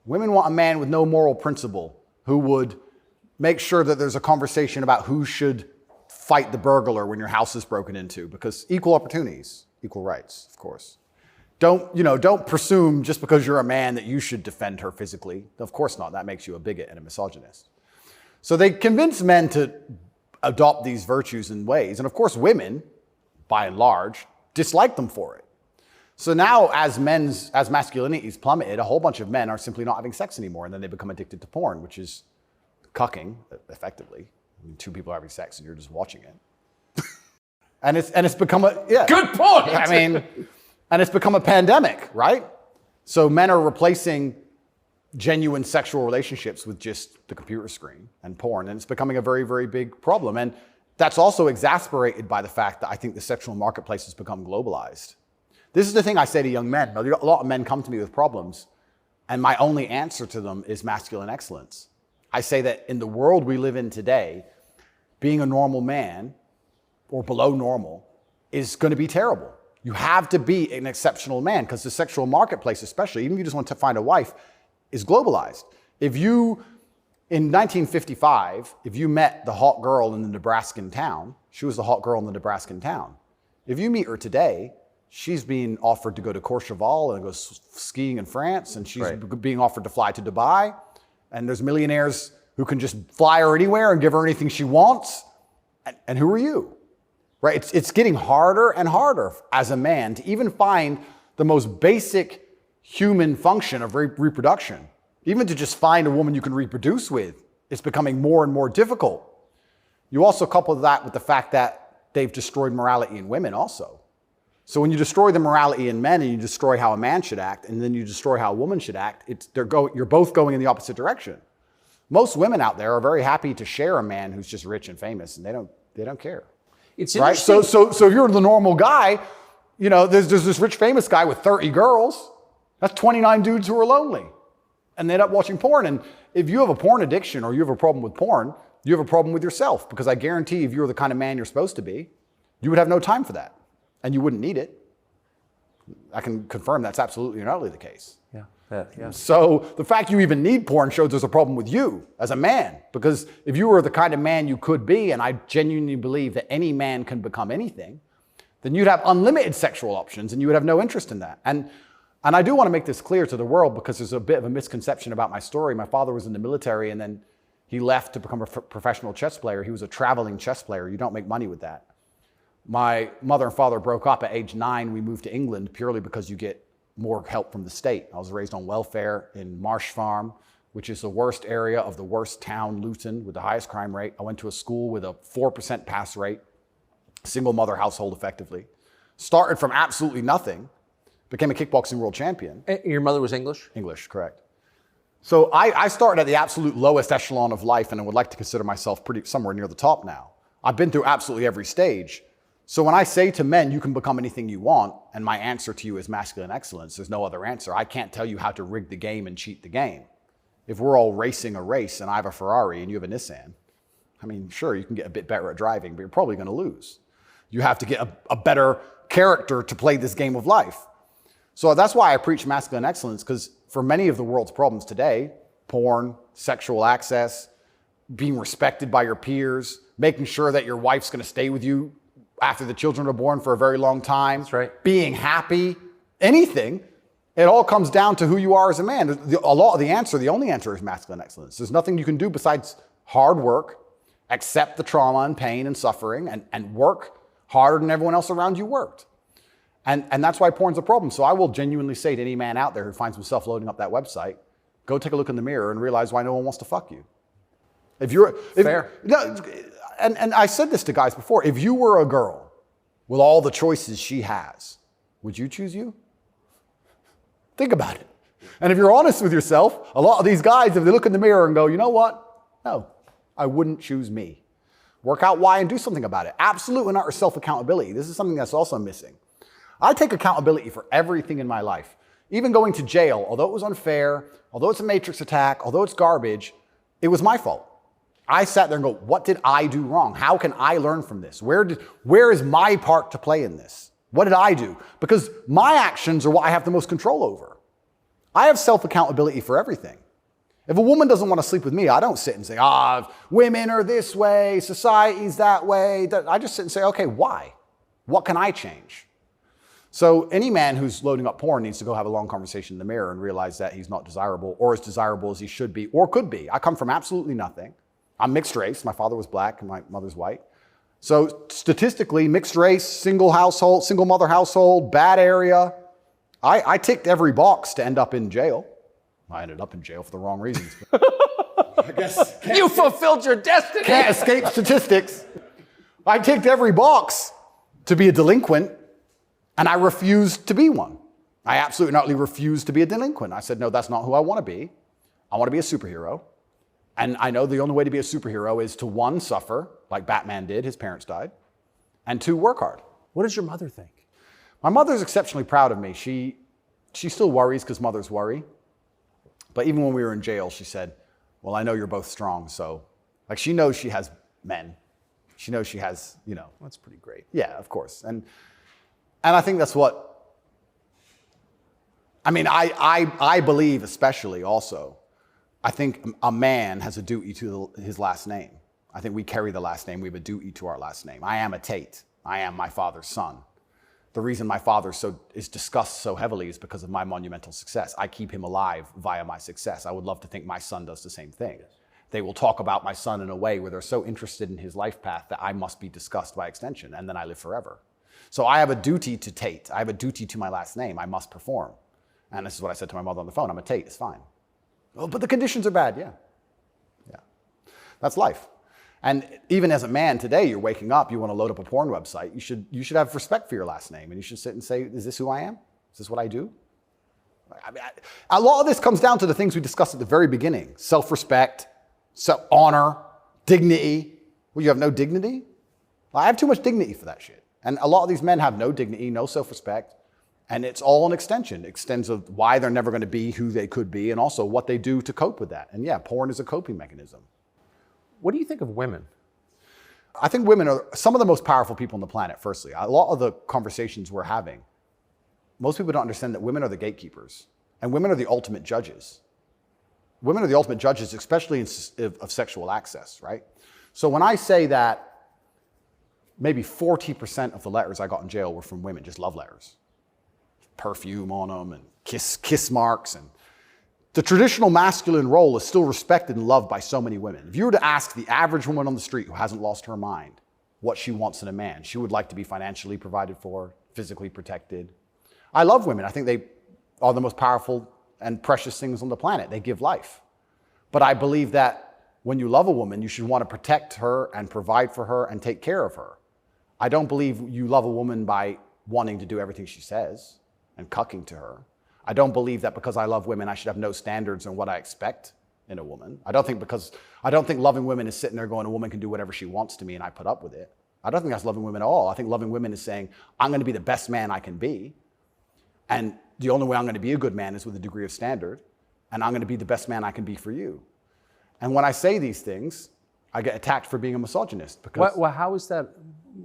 Women want a man with no moral principle who would make sure that there's a conversation about who should fight the burglar when your house is broken into, because equal opportunities, equal rights, of course. Don't presume just because you're a man that you should defend her physically. Of course not. That makes you a bigot and a misogynist. So they convince men to adopt these virtues and ways. And of course, women, by and large, dislike them for it. So now as masculinity is plummeted, a whole bunch of men are simply not having sex anymore. And then they become addicted to porn, which is cucking, effectively. I mean, two people are having sex and you're just watching it. and it's become a, yeah. Good point. I mean, and it's become a pandemic, right? So men are replacing genuine sexual relationships with just the computer screen and porn. And it's becoming a very, very big problem. And that's also exasperated by the fact that I think the sexual marketplace has become globalized. This is the thing I say to young men. A lot of men come to me with problems, and my only answer to them is masculine excellence. I say that in the world we live in today, being a normal man or below normal is going to be terrible. You have to be an exceptional man because the sexual marketplace, especially, even if you just want to find a wife, is globalized. If you, in 1955, if you met the hot girl in the Nebraskan town, she was the hot girl in the Nebraskan town. If you meet her today, she's being offered to go to Courchevel and go skiing in France, and she's being offered to fly to Dubai. And there's millionaires who can just fly her anywhere and give her anything she wants. And who are you? Right? It's getting harder and harder as a man to even find the most basic human function of reproduction. Even to just find a woman you can reproduce with, it's becoming more and more difficult. You also couple that with the fact that they've destroyed morality in women also. So when you destroy the morality in men and you destroy how a man should act, and then you destroy how a woman should act, you're both going in the opposite direction. Most women out there are very happy to share a man who's just rich and famous, and they don't care. It's right. So if you're the normal guy, there's this rich famous guy with 30 girls. That's 29 dudes who are lonely, and they end up watching porn. And if you have a porn addiction or you have a problem with porn, you have a problem with yourself, because I guarantee if you were the kind of man you're supposed to be, you would have no time for that, and you wouldn't need it. I can confirm that's absolutely and utterly the case. Yeah. So the fact you even need porn shows there's a problem with you as a man, because if you were the kind of man you could be, and I genuinely believe that any man can become anything, then you'd have unlimited sexual options and you would have no interest in that. And I do want to make this clear to the world, because there's a bit of a misconception about my story. My father was in the military, and then he left to become a professional chess player. He was a traveling chess player. You don't make money with that. My mother and father broke up at age 9. We moved to England purely because you get more help from the state. I was raised on welfare in Marsh Farm, which is the worst area of the worst town, Luton, with the highest crime rate. I went to a school with a 4% pass rate, single mother household effectively. Started from absolutely nothing, became a kickboxing world champion. Your mother was English? English, correct. So I started at the absolute lowest echelon of life, and I would like to consider myself somewhere near the top now. I've been through absolutely every stage. So when I say to men, you can become anything you want, and my answer to you is masculine excellence, there's no other answer. I can't tell you how to rig the game and cheat the game. If we're all racing a race and I have a Ferrari and you have a Nissan, I mean, sure, you can get a bit better at driving, but you're probably going to lose. You have to get a better character to play this game of life. So that's why I preach masculine excellence, because for many of the world's problems today, porn, sexual access, being respected by your peers, making sure that your wife's going to stay with you after the children are born for a very long time. That's right. Being happy, anything. It all comes down to who you are as a man. The only answer is masculine excellence. There's nothing you can do besides hard work, accept the trauma and pain and suffering, and work harder than everyone else around you worked. And that's why porn's a problem. So I will genuinely say to any man out there who finds himself loading up that website, go take a look in the mirror and realize why no one wants to fuck you. Fair. And I said this to guys before. If you were a girl with all the choices she has, would you choose you? Think about it. And if you're honest with yourself, a lot of these guys, if they look in the mirror and go, you know what? No, I wouldn't choose me. Work out why and do something about it. Absolute and utter self-accountability. This is something that's also missing. I take accountability for everything in my life. Even going to jail, although it was unfair, although it's a matrix attack, although it's garbage, it was my fault. I sat there and go, what did I do wrong? How can I learn from this? Where is my part to play in this? What did I do? Because my actions are what I have the most control over. I have self-accountability for everything. If a woman doesn't want to sleep with me, I don't sit and say, women are this way, society's that way. I just sit and say, okay, why? What can I change? So any man who's loading up porn needs to go have a long conversation in the mirror and realize that he's not desirable or as desirable as he should be or could be. I come from absolutely nothing. I'm mixed race. My father was black and my mother's white. So statistically, mixed race, single mother household, bad area. I ticked every box to end up in jail. I ended up in jail for the wrong reasons. I guess You fulfilled your destiny. can't escape statistics. I ticked every box to be a delinquent, and I refused to be one. I absolutely not refused to be a delinquent. I said, no, that's not who I want to be. I want to be a superhero. And I know the only way to be a superhero is to, one, suffer, like Batman did, his parents died, and two, work hard. What does your mother think? My mother's exceptionally proud of me. She still worries because mothers worry. But even when we were in jail, she said, well, I know you're both strong. So, like, she knows she has men. She knows she has, That's pretty great. Yeah, of course. And I think that's what, I believe especially also, I think a man has a duty to his last name. I think we carry the last name. We have a duty to our last name. I am a Tate. I am my father's son. The reason my father is discussed so heavily is because of my monumental success. I keep him alive via my success. I would love to think my son does the same thing. Yes. They will talk about my son in a way where they're so interested in his life path that I must be discussed by extension, and then I live forever. So I have a duty to Tate. I have a duty to my last name. I must perform. And this is what I said to my mother on the phone. I'm a Tate. It's fine. Oh, but the conditions are bad. Yeah. That's life. And even as a man today, you're waking up, you want to load up a porn website. You should have respect for your last name, and you should sit and say, is this who I am? Is this what I do? A lot of this comes down to the things we discussed at the very beginning. Self-respect, honor, dignity. Well, you have no dignity? Well, I have too much dignity for that shit. And a lot of these men have no dignity, no self-respect, and it's all an extension. It extends of why they're never going to be who they could be, and also what they do to cope with that. And yeah, porn is a coping mechanism. What do you think of women? I think women are some of the most powerful people on the planet, firstly. A lot of the conversations we're having, most people don't understand that women are the gatekeepers, and women are the ultimate judges. Women are the ultimate judges, especially of sexual access, right? So when I say that maybe 40% of the letters I got in jail were from women, just love letters. Perfume on them and kiss marks. And the traditional masculine role is still respected and loved by so many women. If you were to ask the average woman on the street who hasn't lost her mind what she wants in a man, she would like to be financially provided for, physically protected. I love women. I think they are the most powerful and precious things on the planet. They give life. But I believe that when you love a woman, you should want to protect her and provide for her and take care of her. I don't believe you love a woman by wanting to do everything she says and cucking to her. I don't believe that because I love women, I should have no standards on what I expect in a woman. I don't think loving women is sitting there going, a woman can do whatever she wants to me and I put up with it. I don't think that's loving women at all. I think loving women is saying, I'm going to be the best man I can be. And the only way I'm going to be a good man is with a degree of standard. And I'm going to be the best man I can be for you. And when I say these things, I get attacked for being a misogynist. Because Well, how is that?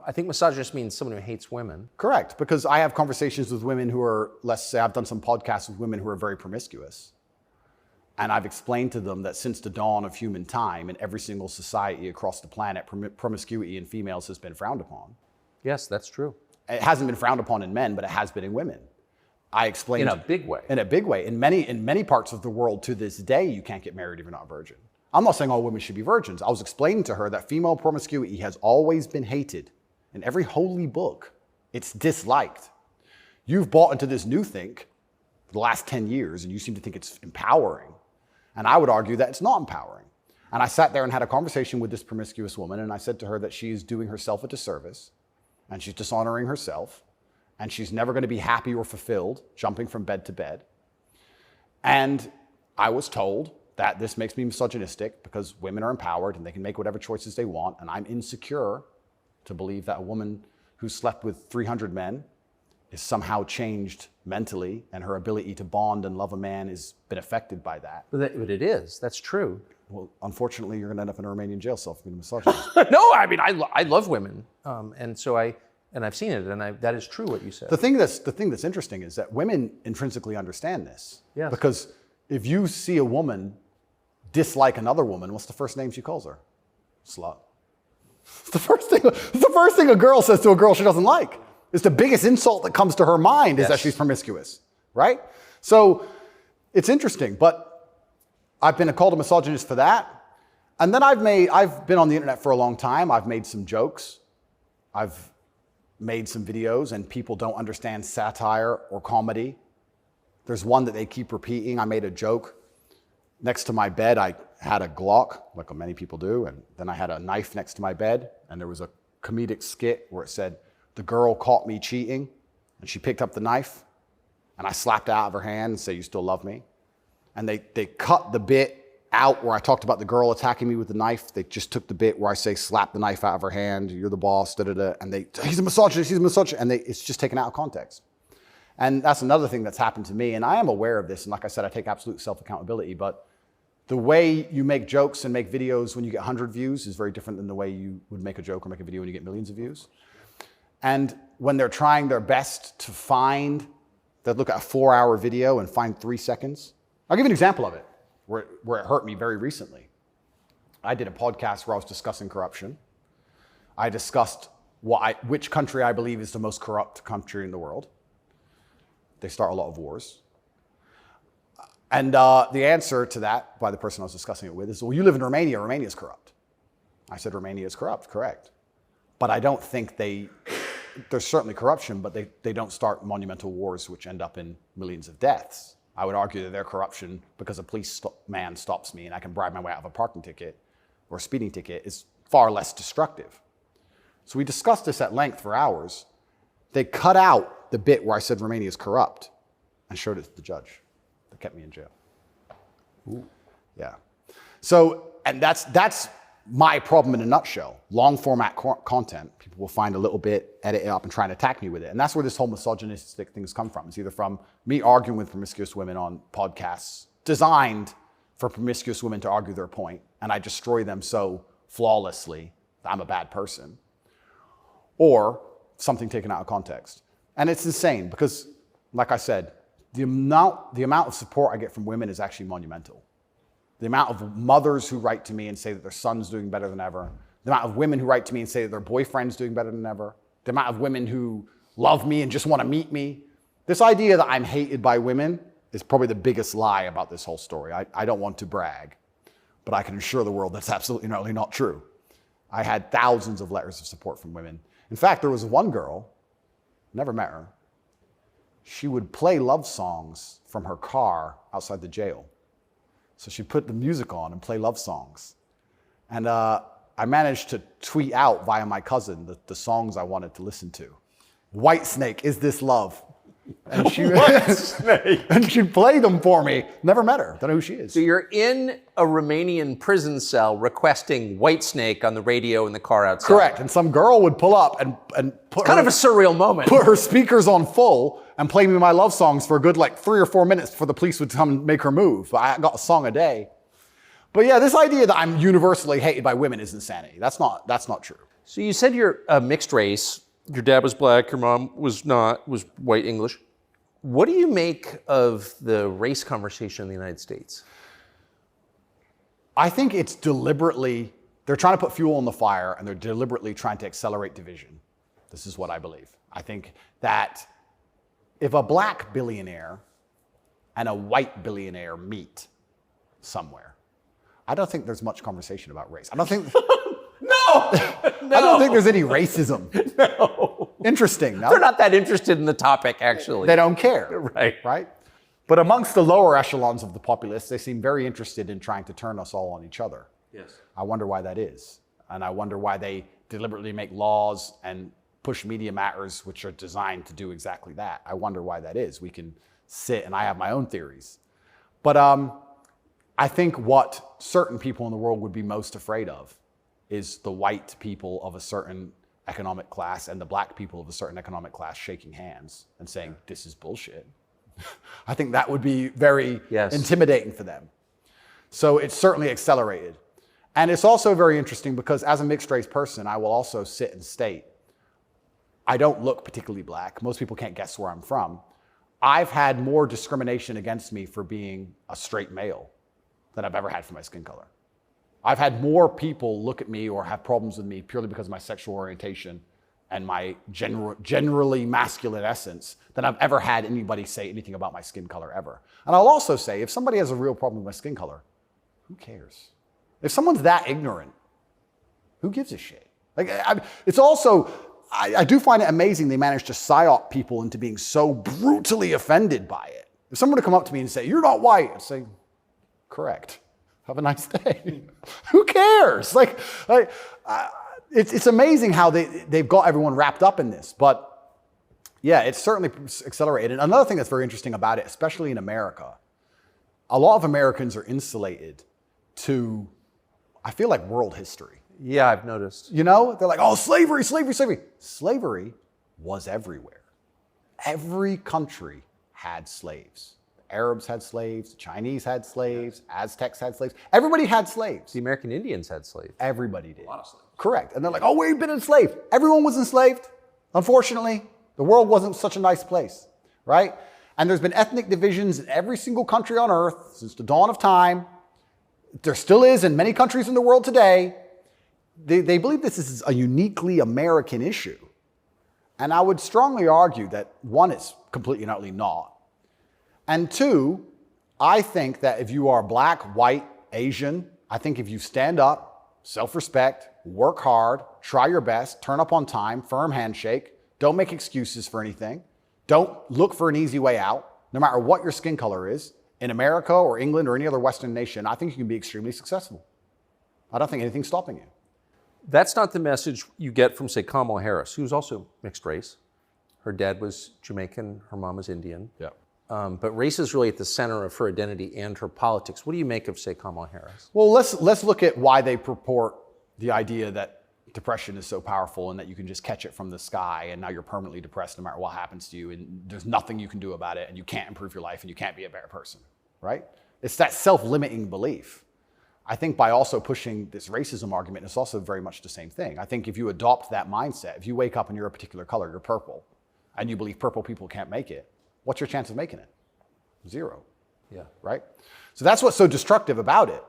I think misogynist means someone who hates women. Correct, because I have conversations with women who are, let's say I've done some podcasts with women who are very promiscuous. And I've explained to them that since the dawn of human time in every single society across the planet, promiscuity in females has been frowned upon. Yes, that's true. It hasn't been frowned upon in men, but it has been in women. I explained In a big way. In a big way. In many parts of the world to this day, you can't get married if you're not a virgin. I'm not saying all women should be virgins. I was explaining to her that female promiscuity has always been hated. In every holy book, it's disliked. You've bought into this new think for the last 10 years, and you seem to think it's empowering. And I would argue that it's not empowering. And I sat there and had a conversation with this promiscuous woman, and I said to her that she is doing herself a disservice, and she's dishonoring herself, and she's never going to be happy or fulfilled jumping from bed to bed. And I was told that this makes me misogynistic because women are empowered and they can make whatever choices they want, and I'm insecure to believe that a woman who slept with 300 men is somehow changed mentally, and her ability to bond and love a man has been affected by that. But it is. That's true. Well, unfortunately, you're going to end up in a Romanian jail cell for being a misogynist. No, I mean, I love women. And so I've seen it, and that is true what you said. The thing that's interesting is that women intrinsically understand this. Yes. Because if you see a woman dislike another woman, what's the first name she calls her? Slut. It's the first thing a girl says to a girl she doesn't like. It's the biggest insult that comes to her mind is that she's promiscuous, right? So it's interesting, but I've been called a misogynist for that. And then I've been on the internet for a long time. I've made some jokes. I've made some videos, and people don't understand satire or comedy. There's one that they keep repeating. I made a joke. Next to my bed, I had a Glock, like many people do, and then I had a knife next to my bed, and there was a comedic skit where it said, "The girl caught me cheating," and she picked up the knife, and I slapped it out of her hand and said, "You still love me?" And they cut the bit out where I talked about the girl attacking me with the knife. They just took the bit where I say, "Slap the knife out of her hand, you're the boss," da-da-da, and he's a misogynist, and it's just taken out of context. And that's another thing that's happened to me, and I am aware of this, and like I said, I take absolute self-accountability, but the way you make jokes and make videos when you get 100 views is very different than the way you would make a joke or make a video when you get millions of views. And when they're trying their best to they'll look at a 4-hour video and find 3 seconds. I'll give you an example of it, where it hurt me very recently. I did a podcast where I was discussing corruption. I discussed which country I believe is the most corrupt country in the world. They start a lot of wars. And the answer to that by the person I was discussing it with is, well, you live in Romania, Romania is corrupt. I said, Romania is corrupt, correct. But I don't think there's certainly corruption, but they don't start monumental wars which end up in millions of deaths. I would argue that their corruption, because a policeman stops me and I can bribe my way out of a parking ticket or a speeding ticket, is far less destructive. So we discussed this at length for hours. They cut out the bit where I said Romania is corrupt and showed it to the judge. That kept me in jail. Ooh. Yeah. So, and that's my problem in a nutshell. Long format content, people will find a little bit, edit it up, and try and attack me with it. And that's where this whole misogynistic things come from. It's either from me arguing with promiscuous women on podcasts designed for promiscuous women to argue their point, and I destroy them so flawlessly that I'm a bad person, or something taken out of context. And it's insane because, like I said, the amount of support I get from women is actually monumental. The amount of mothers who write to me and say that their son's doing better than ever. The amount of women who write to me and say that their boyfriend's doing better than ever. The amount of women who love me and just want to meet me. This idea that I'm hated by women is probably the biggest lie about this whole story. I don't want to brag, but I can assure the world that's absolutely not true. I had thousands of letters of support from women. In fact, there was one girl, never met her. She would play love songs from her car outside the jail. So she'd put the music on and play love songs. And I managed to tweet out via my cousin the songs I wanted to listen to. Whitesnake, Is This Love? And she'd play them for me. Never met her. Don't know who she is. So you're in a Romanian prison cell requesting Whitesnake on the radio in the car outside. Correct. And some girl would pull up and put kind of a surreal moment. Put her speakers on full and play me my love songs for a good 3 or 4 minutes before the police would come and make her move. I got a song a day. But yeah, this idea that I'm universally hated by women is insanity. That's not true. So you said you're a mixed race. Your dad was black, your mom was white English. What do you make of the race conversation in the United States? I think it's they're trying to put fuel on the fire, and they're deliberately trying to accelerate division. This is what I believe. I think that if a black billionaire and a white billionaire meet somewhere, I don't think there's much conversation about race. I don't think... No! I don't think there's any racism. No. Interesting, no? They're not that interested in the topic, actually. They don't care. Right. Right? But amongst the lower echelons of the populace, they seem very interested in trying to turn us all on each other. Yes. I wonder why that is. And I wonder why they deliberately make laws and push media matters which are designed to do exactly that. I wonder why that is. We can sit, and I have my own theories. But I think what certain people in the world would be most afraid of is the white people of a certain economic class and the black people of a certain economic class shaking hands and saying, this is bullshit. I think that would be very intimidating for them. So it's certainly accelerated. And it's also very interesting because as a mixed race person, I will also sit and state, I don't look particularly black. Most people can't guess where I'm from. I've had more discrimination against me for being a straight male than I've ever had for my skin color. I've had more people look at me or have problems with me purely because of my sexual orientation and my generally masculine essence than I've ever had anybody say anything about my skin color ever. And I'll also say, if somebody has a real problem with my skin color, who cares? If someone's that ignorant, who gives a shit? Like, it's also, I do find it amazing they manage to psyop people into being so brutally offended by it. If someone were to come up to me and say, you're not white, I'd say, correct. Have a nice day. Who cares? It's amazing how they've got everyone wrapped up in this. But yeah, it's certainly accelerated. And another thing that's very interesting about it, especially in America, a lot of Americans are insulated to, I feel like, world history. Yeah, I've noticed. You know, they're like, oh, slavery, slavery, slavery. Slavery was everywhere. Every country had slaves. Arabs had slaves, the Chinese had slaves, Aztecs had slaves. Everybody had slaves. The American Indians had slaves. Everybody did. A lot of slaves. Correct. And they're like, oh, we've been enslaved. Everyone was enslaved. Unfortunately, the world wasn't such a nice place, right? And there's been ethnic divisions in every single country on earth since the dawn of time. There still is in many countries in the world today. They believe this is a uniquely American issue. And I would strongly argue that, one, it's completely and utterly not. And two, I think that if you are black, white, Asian, I think if you stand up, self-respect, work hard, try your best, turn up on time, firm handshake, don't make excuses for anything, don't look for an easy way out, no matter what your skin color is, in America or England or any other Western nation, I think you can be extremely successful. I don't think anything's stopping you. That's not the message you get from, say, Kamala Harris, who's also mixed race. Her dad was Jamaican, her mom was Indian. Yeah. But race is really at the center of her identity and her politics. What do you make of, say, Kamala Harris? Well, let's look at why they purport the idea that depression is so powerful and that you can just catch it from the sky and now you're permanently depressed no matter what happens to you and there's nothing you can do about it and you can't improve your life and you can't be a better person, right? It's that self-limiting belief. I think by also pushing this racism argument, it's also very much the same thing. I think if you adopt that mindset, if you wake up and you're a particular color, you're purple, and you believe purple people can't make it, what's your chance of making it? Zero. Yeah. Right? So that's what's so destructive about it.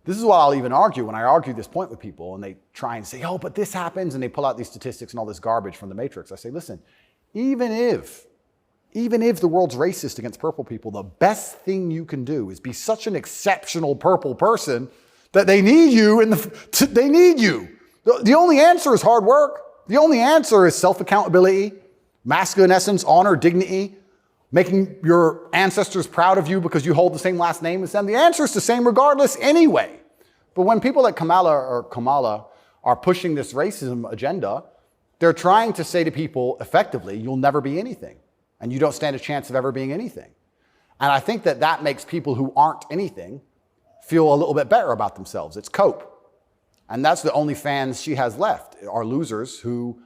This is what I'll even argue when I argue this point with people and they try and say, oh, but this happens, and they pull out these statistics and all this garbage from the Matrix. I say, listen, even if the world's racist against purple people, the best thing you can do is be such an exceptional purple person that they need you they need you. The only answer is hard work. The only answer is self-accountability, masculine essence, honor, dignity, making your ancestors proud of you because you hold the same last name as them. The answer is the same regardless anyway. But when people like Kamala are pushing this racism agenda, they're trying to say to people effectively, you'll never be anything. And you don't stand a chance of ever being anything. And I think that makes people who aren't anything feel a little bit better about themselves. It's cope. And that's the only fans she has left, are losers who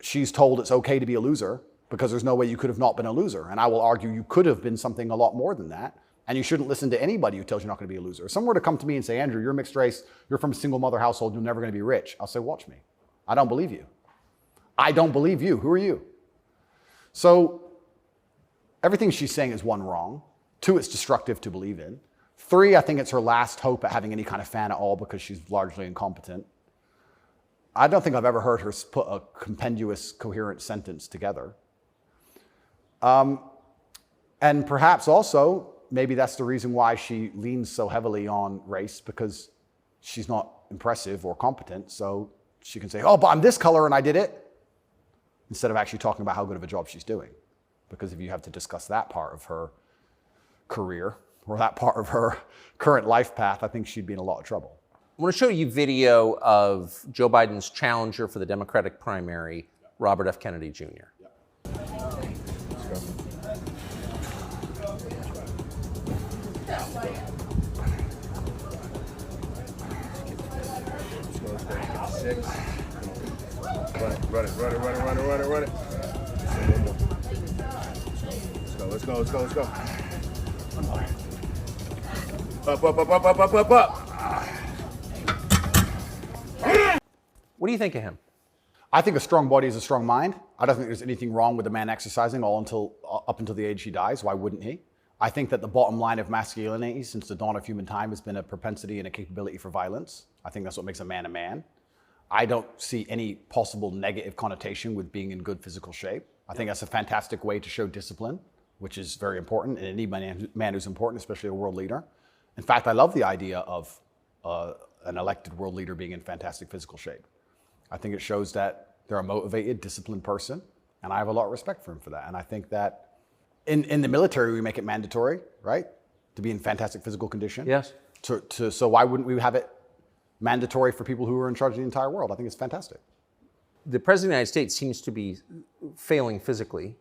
she's told it's okay to be a loser because there's no way you could have not been a loser. And I will argue you could have been something a lot more than that. And you shouldn't listen to anybody who tells you you're not going to be a loser. If someone were to come to me and say, Andrew, you're mixed race, you're from a single mother household, you're never going to be rich. I'll say, watch me. I don't believe you. I don't believe you. Who are you? So everything she's saying is, one, wrong. Two, it's destructive to believe in. Three, I think it's her last hope at having any kind of fan at all because she's largely incompetent. I don't think I've ever heard her put a compendious, coherent sentence together. And perhaps also, maybe that's the reason why she leans so heavily on race, because she's not impressive or competent. So she can say, oh, but I'm this color and I did it, instead of actually talking about how good of a job she's doing. Because if you have to discuss that part of her career or that part of her current life path, I think she'd be in a lot of trouble. I want to show you video of Joe Biden's challenger for the Democratic primary, Robert F. Kennedy Jr. Six. Run it. Let's go. Up. What do you think of him? I think a strong body is a strong mind. I don't think there's anything wrong with a man exercising up until the age he dies. Why wouldn't he? I think that the bottom line of masculinity since the dawn of human time has been a propensity and a capability for violence. I think that's what makes a man a man. I don't see any possible negative connotation with being in good physical shape. I think that's a fantastic way to show discipline, which is very important in any man who's important, especially a world leader. In fact, I love the idea of an elected world leader being in fantastic physical shape. I think it shows that they're a motivated, disciplined person, and I have a lot of respect for him for that. And I think that in the military, we make it mandatory, right, to be in fantastic physical condition. Yes. So why wouldn't we have it mandatory for people who are in charge of the entire world? I think it's fantastic. The President of the United States seems to be failing physically.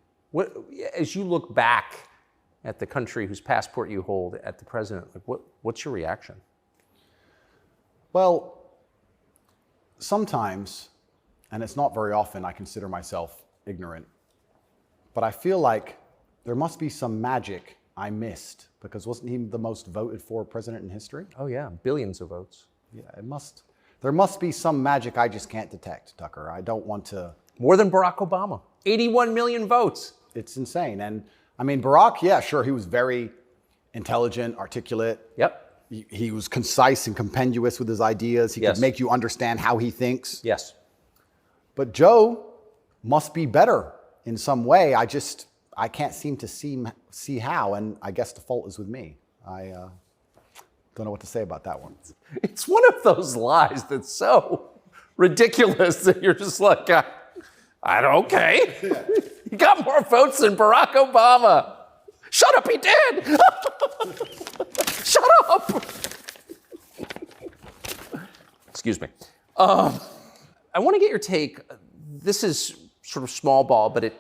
As you look back at the country whose passport you hold, at the president, what's your reaction? Well, sometimes, and it's not very often, I consider myself ignorant, but I feel like there must be some magic I missed, because wasn't he the most voted for president in history? Oh yeah, billions of votes. Yeah, there must be some magic I just can't detect, Tucker. I don't want to. More than Barack Obama. 81 million votes. It's insane. And I mean, Barack, yeah, sure, he was very intelligent, articulate. Yep. He was concise and compendious with his ideas. He could make you understand how he thinks. Yes. But Joe must be better in some way. I can't seem to see how, and I guess the fault is with me. I don't know what to say about that one. It's one of those lies that's so ridiculous that you're just like, okay. He got more votes than Barack Obama. Shut up, he did. Shut up. Excuse me. I want to get your take. This is sort of small ball, but it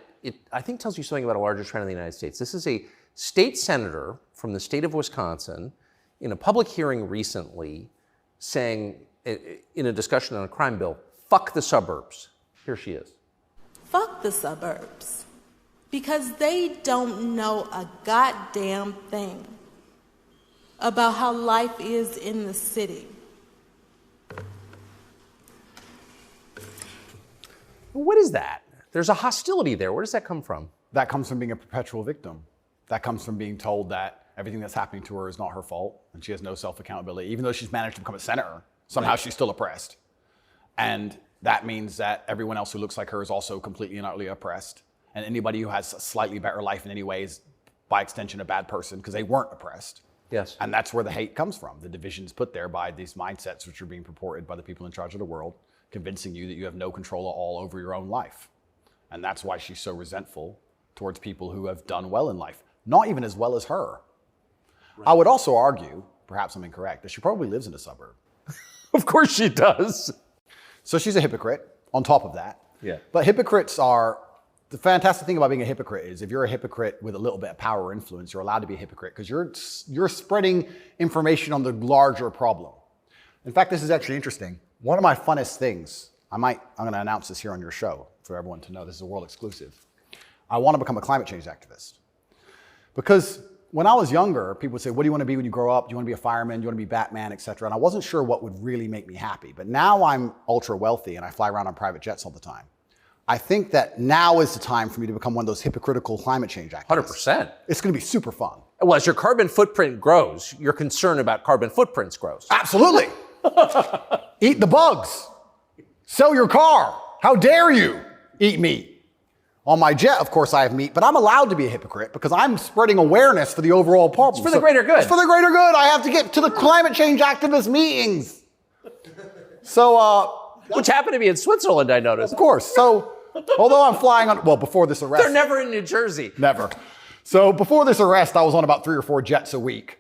I think tells you something about a larger trend in the United States. This is a state senator from the state of Wisconsin in a public hearing recently saying, in a discussion on a crime bill, fuck the suburbs. Here she is. Fuck the suburbs. Because they don't know a goddamn thing about how life is in the city. What is that? There's a hostility there. Where does that come from? That comes from being a perpetual victim. That comes from being told that everything that's happening to her is not her fault and she has no self-accountability. Even though she's managed to become a senator, somehow she's still oppressed. And that means that everyone else who looks like her is also completely and utterly oppressed. And anybody who has a slightly better life in any way is, by extension, a bad person because they weren't oppressed. Yes. And that's where the hate comes from. The division's put there by these mindsets which are being purported by the people in charge of the world, convincing you that you have no control at all over your own life. And that's why she's so resentful towards people who have done well in life, not even as well as her. Right. I would also argue, perhaps I'm incorrect, that she probably lives in a suburb. Of course she does. So she's a hypocrite on top of that. Yeah. But hypocrites are, the fantastic thing about being a hypocrite is if you're a hypocrite with a little bit of power or influence, you're allowed to be a hypocrite because you're spreading information on the larger problem. In fact, this is actually interesting. One of my funnest things, I'm going to announce this here on your show for everyone to know, this is a world exclusive. I want to become a climate change activist. Because when I was younger, people would say, what do you want to be when you grow up? Do you want to be a fireman? Do you want to be Batman, et cetera? And I wasn't sure what would really make me happy. But now I'm ultra wealthy and I fly around on private jets all the time. I think that now is the time for me to become one of those hypocritical climate change activists. 100%. It's going to be super fun. Well, as your carbon footprint grows, your concern about carbon footprints grows. Absolutely. Eat the bugs. Sell your car. How dare you eat meat? On my jet, of course, I have meat, but I'm allowed to be a hypocrite because I'm spreading awareness for the overall problem. It's for the greater good. It's for the greater good. I have to get to the climate change activist meetings. So, Which happened to be in Switzerland, I noticed. of course. So, although I'm flying on, well, before this arrest. They're never in New Jersey. Never. So before this arrest, I was on about 3 or 4 jets a week.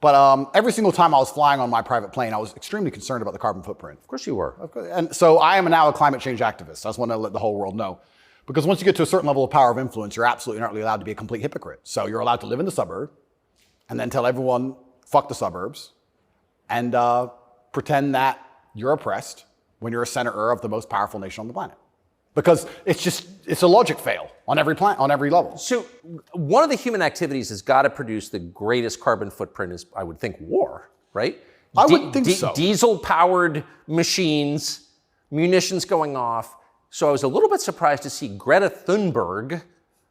But every single time I was flying on my private plane, I was extremely concerned about the carbon footprint. Of course you were. And so I am now a climate change activist. I just want to let the whole world know. Because once you get to a certain level of power of influence, you're absolutely not really allowed to be a complete hypocrite. So you're allowed to live in the suburb and then tell everyone, fuck the suburbs, and pretend that you're oppressed when you're a senator of the most powerful nation on the planet. Because it's a logic fail on every level. So one of the human activities has got to produce the greatest carbon footprint is, I would think, war, right? I would think so. Diesel-powered machines, munitions going off. So I was a little bit surprised to see Greta Thunberg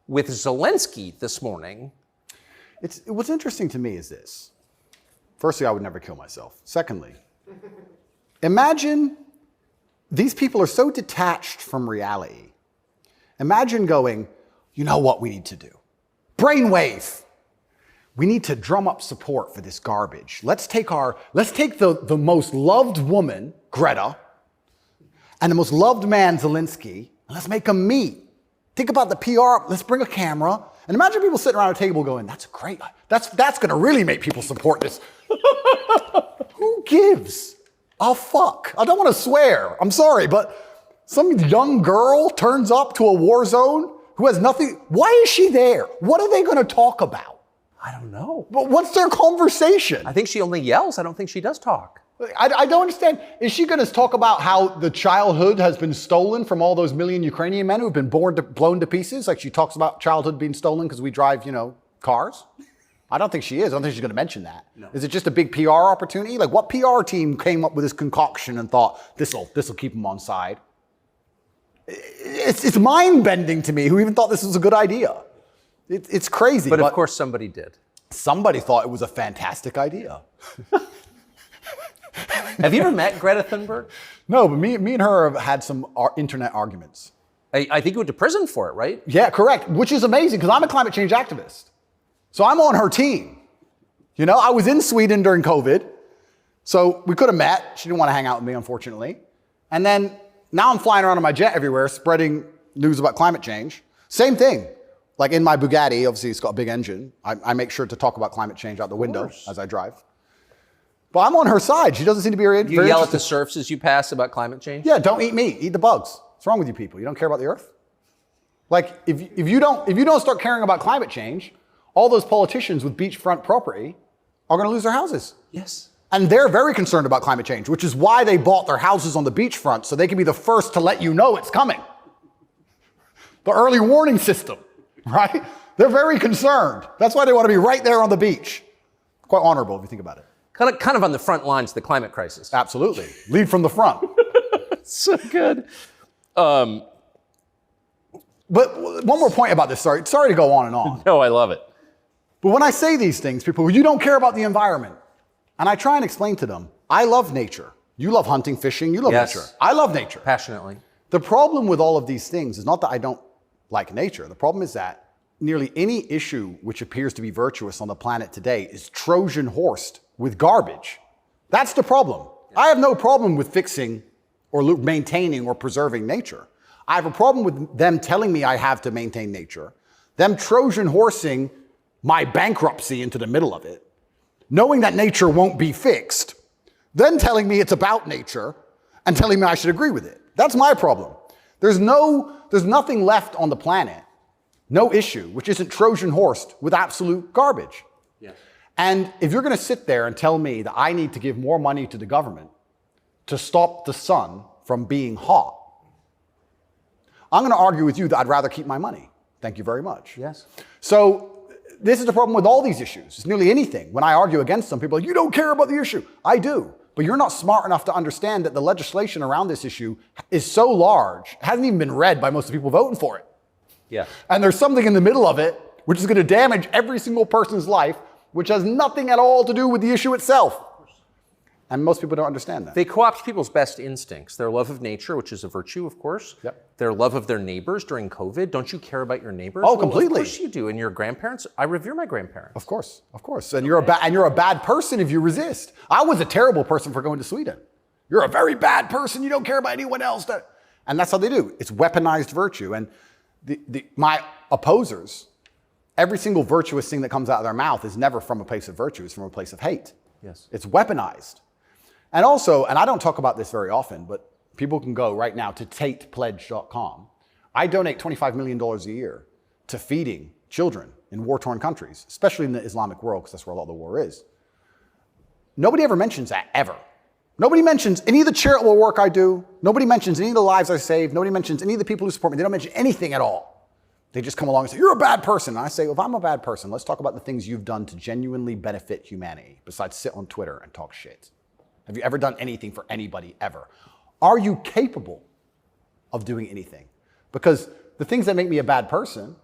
with Zelensky this morning. What's interesting to me is this. Firstly, I would never kill myself. Secondly, imagine these people are so detached from reality. Imagine going, you know what we need to do? Brainwave. We need to drum up support for this garbage. Let's take the most loved woman, Greta, and the most loved man, Zelensky, and let's make them meet. Think about the PR. Let's bring a camera. And imagine people sitting around a table going, that's great. That's going to really make people support this. Who gives a fuck? I don't want to swear. I'm sorry, but some young girl turns up to a war zone who has nothing. Why is she there? What are they going to talk about? I don't know. But what's their conversation? I think she only yells. I don't think she does talk. I don't understand. Is she going to talk about how the childhood has been stolen from all those million Ukrainian men who have been blown to pieces? Like she talks about childhood being stolen because we drive, cars? I don't think she is. I don't think she's going to mention that. No. Is it just a big PR opportunity? Like what PR team came up with this concoction and thought, this'll keep them on side? It's mind-bending to me who even thought this was a good idea. It's crazy. But of course somebody did. Somebody thought it was a fantastic idea. Have you ever met Greta Thunberg? No, but me and her have had some internet arguments. I think you went to prison for it, right? Yeah, correct. Which is amazing because I'm a climate change activist. So I'm on her team. I was in Sweden during COVID. So we could have met. She didn't want to hang out with me, unfortunately. And then now I'm flying around on my jet everywhere, spreading news about climate change. Same thing. Like in my Bugatti, obviously it's got a big engine. I make sure to talk about climate change out the window as I drive. But I'm on her side. She doesn't seem to be very You yell at the serfs as you pass about climate change? Yeah, don't eat meat. Eat the bugs. What's wrong with you people? You don't care about the earth? Like, if you don't start caring about climate change, all those politicians with beachfront property are going to lose their houses. Yes. And they're very concerned about climate change, which is why they bought their houses on the beachfront, so they can be the first to let you know it's coming. The early warning system, right? They're very concerned. That's why they want to be right there on the beach. Quite honorable if you think about it. Kind of on the front lines of the climate crisis. Absolutely. Lead from the front. So good. But one more point about this. Sorry to go on and on. No, I love it. But when I say these things, people, you don't care about the environment. And I try and explain to them, I love nature. You love hunting, fishing, you love nature. I love nature. Passionately. The problem with all of these things is not that I don't like nature. The problem is that nearly any issue which appears to be virtuous on the planet today is Trojan horsed with garbage. That's the problem. I have no problem with fixing or maintaining or preserving nature. I have a problem with them telling me I have to maintain nature, them Trojan horsing my bankruptcy into the middle of it, knowing that nature won't be fixed, then telling me it's about nature and telling me I should agree with it. That's my problem. There's nothing left on the planet, no issue, which isn't Trojan horsed with absolute garbage. Yeah. And if you're going to sit there and tell me that I need to give more money to the government to stop the sun from being hot, I'm going to argue with you that I'd rather keep my money. Thank you very much. Yes. So this is the problem with all these issues. It's nearly anything. When I argue against them, people are like, you don't care about the issue. I do. But you're not smart enough to understand that the legislation around this issue is so large, it hasn't even been read by most of the people voting for it. Yeah. And there's something in the middle of it which is going to damage every single person's life, which has nothing at all to do with the issue itself. And most people don't understand that. They co-opt people's best instincts. Their love of nature, which is a virtue, of course. Yep. Their love of their neighbors during COVID. Don't you care about your neighbors? Oh, Well, completely. Of course you do. And your grandparents? I revere my grandparents. Of course. And you're a bad person if you resist. I was a terrible person for going to Sweden. You're a very bad person. You don't care about anyone else. And that's how they do. It's weaponized virtue. And my opposers, every single virtuous thing that comes out of their mouth is never from a place of virtue. It's from a place of hate. Yes. It's weaponized. And also, and I don't talk about this very often, but people can go right now to tatepledge.com. I donate $25 million a year to feeding children in war-torn countries, especially in the Islamic world, because that's where a lot of the war is. Nobody ever mentions that, ever. Nobody mentions any of the charitable work I do. Nobody mentions any of the lives I save. Nobody mentions any of the people who support me. They don't mention anything at all. They just come along and say, you're a bad person. And I say, well, if I'm a bad person, let's talk about the things you've done to genuinely benefit humanity, besides sit on Twitter and talk shit. Have you ever done anything for anybody ever? Are you capable of doing anything? Because the things that make me a bad person,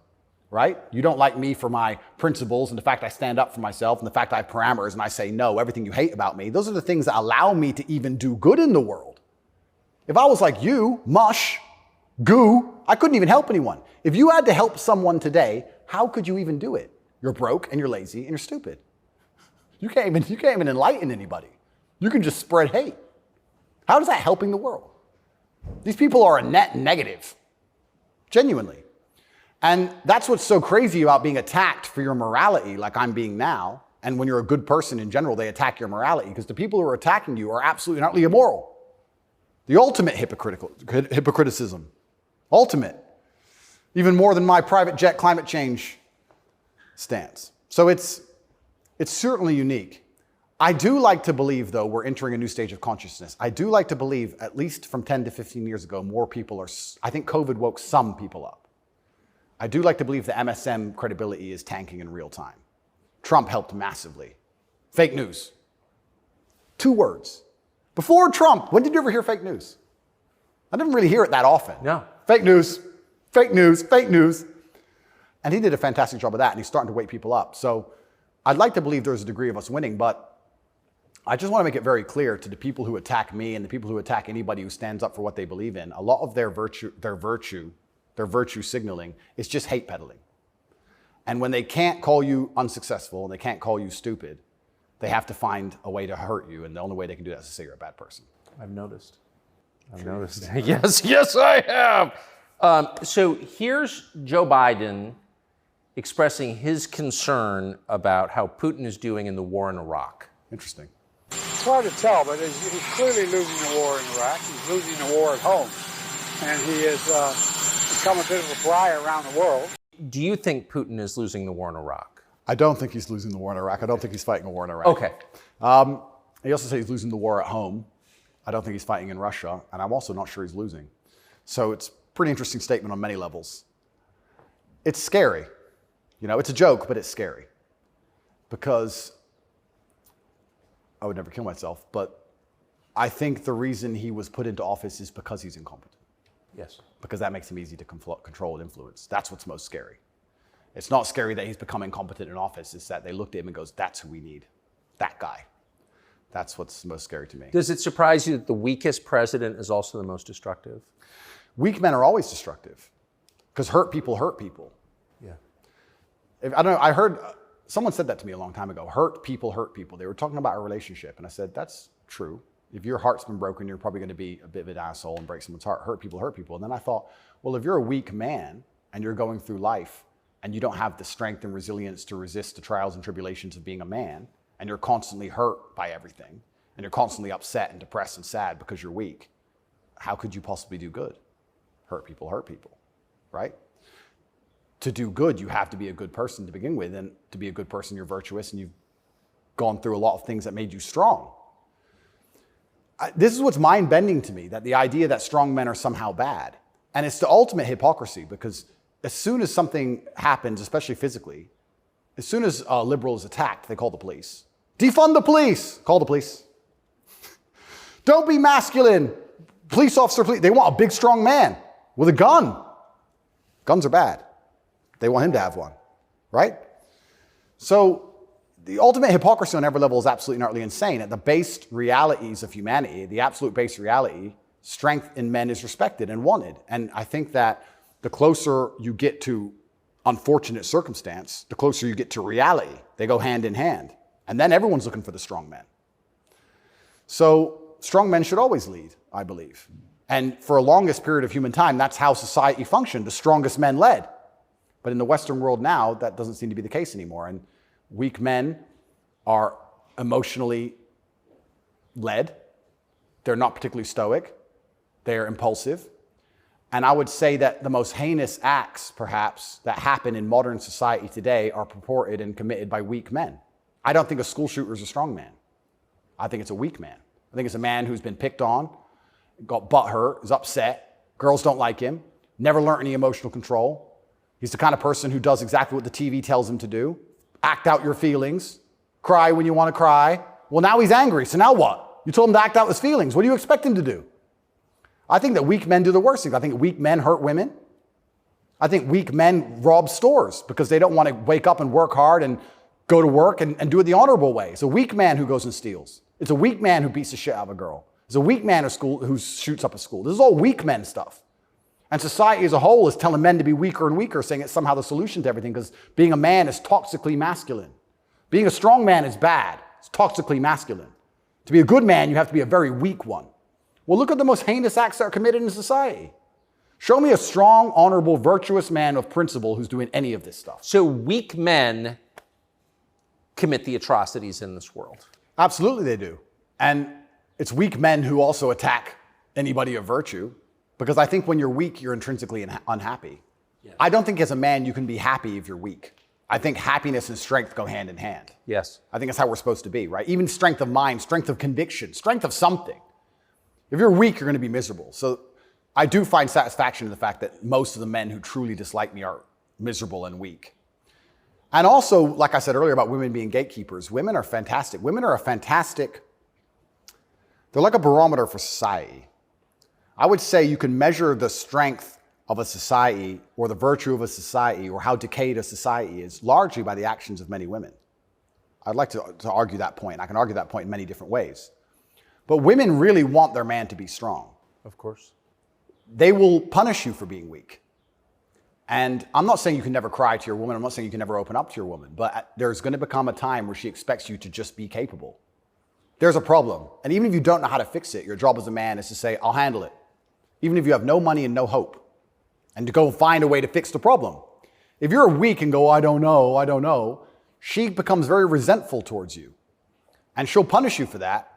right? You don't like me for my principles and the fact I stand up for myself and the fact I have parameters and I say no, everything you hate about me. Those are the things that allow me to even do good in the world. If I was like you, mush, goo, I couldn't even help anyone. If you had to help someone today, how could you even do it? You're broke and you're lazy and you're stupid. You can't even enlighten anybody. You can just spread hate. How is that helping the world? These people are a net negative, genuinely. And that's what's so crazy about being attacked for your morality, like I'm being now. And when you're a good person in general, they attack your morality because the people who are attacking you are absolutely and utterly immoral. The ultimate hypocriticism. Ultimate. Even more than my private jet climate change stance. So it's certainly unique. I do like to believe, though, we're entering a new stage of consciousness. I do like to believe, at least from 10 to 15 years ago, more people are, I think COVID woke some people up. I do like to believe the MSM credibility is tanking in real time. Trump helped massively. Fake news. 2 words. Before Trump, when did you ever hear fake news? I didn't really hear it that often. No. Fake news, fake news, fake news. And he did a fantastic job of that, and he's starting to wake people up. So I'd like to believe there's a degree of us winning, but I just want to make it very clear to the people who attack me and the people who attack anybody who stands up for what they believe in, a lot of their virtue signaling is just hate peddling. And when they can't call you unsuccessful and they can't call you stupid, they have to find a way to hurt you. And the only way they can do that is to say you're a bad person. I've noticed. Yes, I have. So here's Joe Biden expressing his concern about how Putin is doing in the war in Iraq. Interesting. It's hard to tell, but he's clearly losing the war in Iraq. He's losing the war at home. And he has become a bit of a pariah around the world. Do you think Putin is losing the war in Iraq? I don't think he's losing the war in Iraq. I don't think he's fighting a war in Iraq. Okay. He also said he's losing the war at home. I don't think he's fighting in Russia. And I'm also not sure he's losing. So it's a pretty interesting statement on many levels. It's scary. You know, it's a joke, but it's scary. Because I would never kill myself, but I think the reason he was put into office is because he's incompetent. Yes. Because that makes him easy to control and influence. That's what's most scary. It's not scary that he's become incompetent in office. It's that they looked at him and goes, that's who we need. That guy. That's what's most scary to me. Does it surprise you that the weakest president is also the most destructive? Weak men are always destructive because hurt people hurt people. Yeah. I don't know, I heard, someone said that to me a long time ago. Hurt people hurt people. They were talking about a relationship. And I said, that's true. If your heart's been broken, you're probably going to be a bit of an asshole and break someone's heart. Hurt people hurt people. And then I thought, well, if you're a weak man and you're going through life and you don't have the strength and resilience to resist the trials and tribulations of being a man, and you're constantly hurt by everything, and you're constantly upset and depressed and sad because you're weak, how could you possibly do good? Hurt people, right? To do good, you have to be a good person to begin with, and to be a good person, you're virtuous, and you've gone through a lot of things that made you strong. This is what's mind-bending to me, that the idea that strong men are somehow bad. And it's the ultimate hypocrisy, because as soon as something happens, especially physically, as soon as a liberal is attacked, they call the police. Defund the police! Call the police. Don't be masculine. Police officer, please. They want a big, strong man with a gun. Guns are bad. They want him to have one, right? So the ultimate hypocrisy on every level is absolutely and utterly insane. At the base realities of humanity, the absolute base reality, strength in men is respected and wanted. And I think that the closer you get to unfortunate circumstance, the closer you get to reality. They go hand in hand. And then everyone's looking for the strong men. So strong men should always lead, I believe. And for a longest period of human time, that's how society functioned. The strongest men led. But in the Western world now, that doesn't seem to be the case anymore. And weak men are emotionally led. They're not particularly stoic. They're impulsive. And I would say that the most heinous acts, perhaps, that happen in modern society today are purported and committed by weak men. I don't think a school shooter is a strong man. I think it's a weak man. I think it's a man who's been picked on, got butt hurt, is upset, girls don't like him, never learned any emotional control. He's the kind of person who does exactly what the TV tells him to do. Act out your feelings, cry when you want to cry. Well, now he's angry, so now what? You told him to act out his feelings. What do you expect him to do? I think that weak men do the worst things. I think weak men hurt women. I think weak men rob stores because they don't want to wake up and work hard and go to work and do it the honorable way. It's a weak man who goes and steals. It's a weak man who beats the shit out of a girl. It's a weak man who shoots up a school. This is all weak men stuff. And society as a whole is telling men to be weaker and weaker, saying it's somehow the solution to everything because being a man is toxically masculine. Being a strong man is bad. It's toxically masculine. To be a good man, you have to be a very weak one. Well, look at the most heinous acts that are committed in society. Show me a strong, honorable, virtuous man of principle who's doing any of this stuff. So weak men commit the atrocities in this world. Absolutely they do. And it's weak men who also attack anybody of virtue, because I think when you're weak, you're intrinsically unhappy. Yeah. I don't think as a man you can be happy if you're weak. I think happiness and strength go hand in hand. Yes. I think that's how we're supposed to be, right? Even strength of mind, strength of conviction, strength of something. If you're weak, you're going to be miserable. So I do find satisfaction in the fact that most of the men who truly dislike me are miserable and weak. And also, like I said earlier about women being gatekeepers, women are fantastic. Women are they're like a barometer for society. I would say you can measure the strength of a society or the virtue of a society or how decayed a society is largely by the actions of many women. I'd like to argue that point. I can argue that point in many different ways. But women really want their man to be strong. Of course. They will punish you for being weak. And I'm not saying you can never cry to your woman. I'm not saying you can never open up to your woman. But there's going to become a time where she expects you to just be capable. There's a problem. And even if you don't know how to fix it, your job as a man is to say, I'll handle it. Even if you have no money and no hope. And to go find a way to fix the problem. If you're weak and go, I don't know, she becomes very resentful towards you. And she'll punish you for that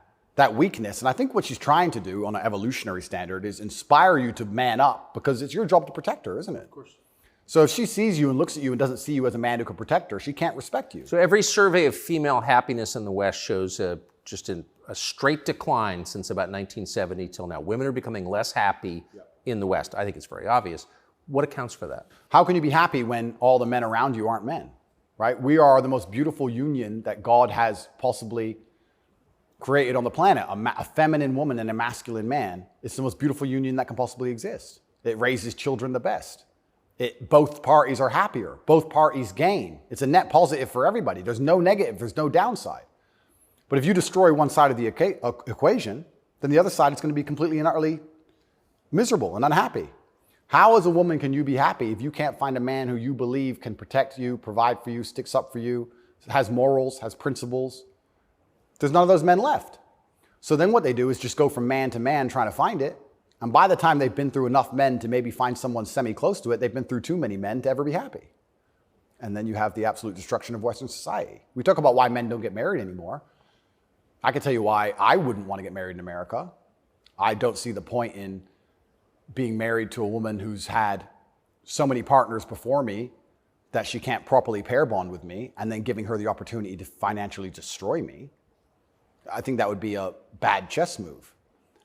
weakness. And I think what she's trying to do on an evolutionary standard is inspire you to man up, because it's your job to protect her, isn't it? Of course. So if she sees you and looks at you and doesn't see you as a man who can protect her, she can't respect you. So every survey of female happiness in the West shows just a straight decline since about 1970 till now. Women are becoming less happy in the West. I think it's very obvious. What accounts for that? How can you be happy when all the men around you aren't men, right? We are the most beautiful union that God has possibly created on the planet. A feminine woman and a masculine man. It's the most beautiful union that can possibly exist. It raises children the best. Both parties are happier. Both parties gain. It's a net positive for everybody. There's no negative. There's no downside. But if you destroy one side of the equation, then the other side is going to be completely and utterly miserable and unhappy. How as a woman can you be happy if you can't find a man who you believe can protect you, provide for you, sticks up for you, has morals, has principles? There's none of those men left. So then what they do is just go from man to man trying to find it. And by the time they've been through enough men to maybe find someone semi-close to it, they've been through too many men to ever be happy. And then you have the absolute destruction of Western society. We talk about why men don't get married anymore. I can tell you why I wouldn't want to get married in America. I don't see the point in being married to a woman who's had so many partners before me that she can't properly pair bond with me and then giving her the opportunity to financially destroy me. I think that would be a bad chess move.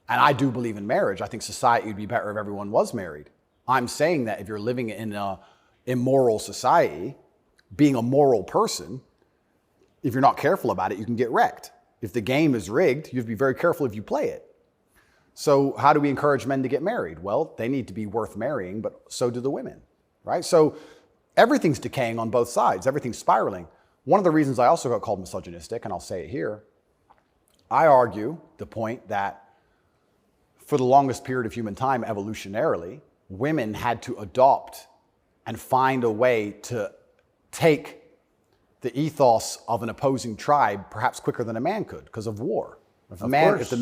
And I do believe in marriage. I think society would be better if everyone was married. I'm saying that if you're living in an immoral society, being a moral person, if you're not careful about it, you can get wrecked. If the game is rigged, you have to be very careful if you play it. So how do we encourage men to get married? Well, they need to be worth marrying, but so do the women, right? So everything's decaying on both sides. Everything's spiraling. One of the reasons I also got called misogynistic, and I'll say it here, I argue the point that for the longest period of human time, evolutionarily, women had to adopt and find a way to take the ethos of an opposing tribe perhaps quicker than a man could because of war. If the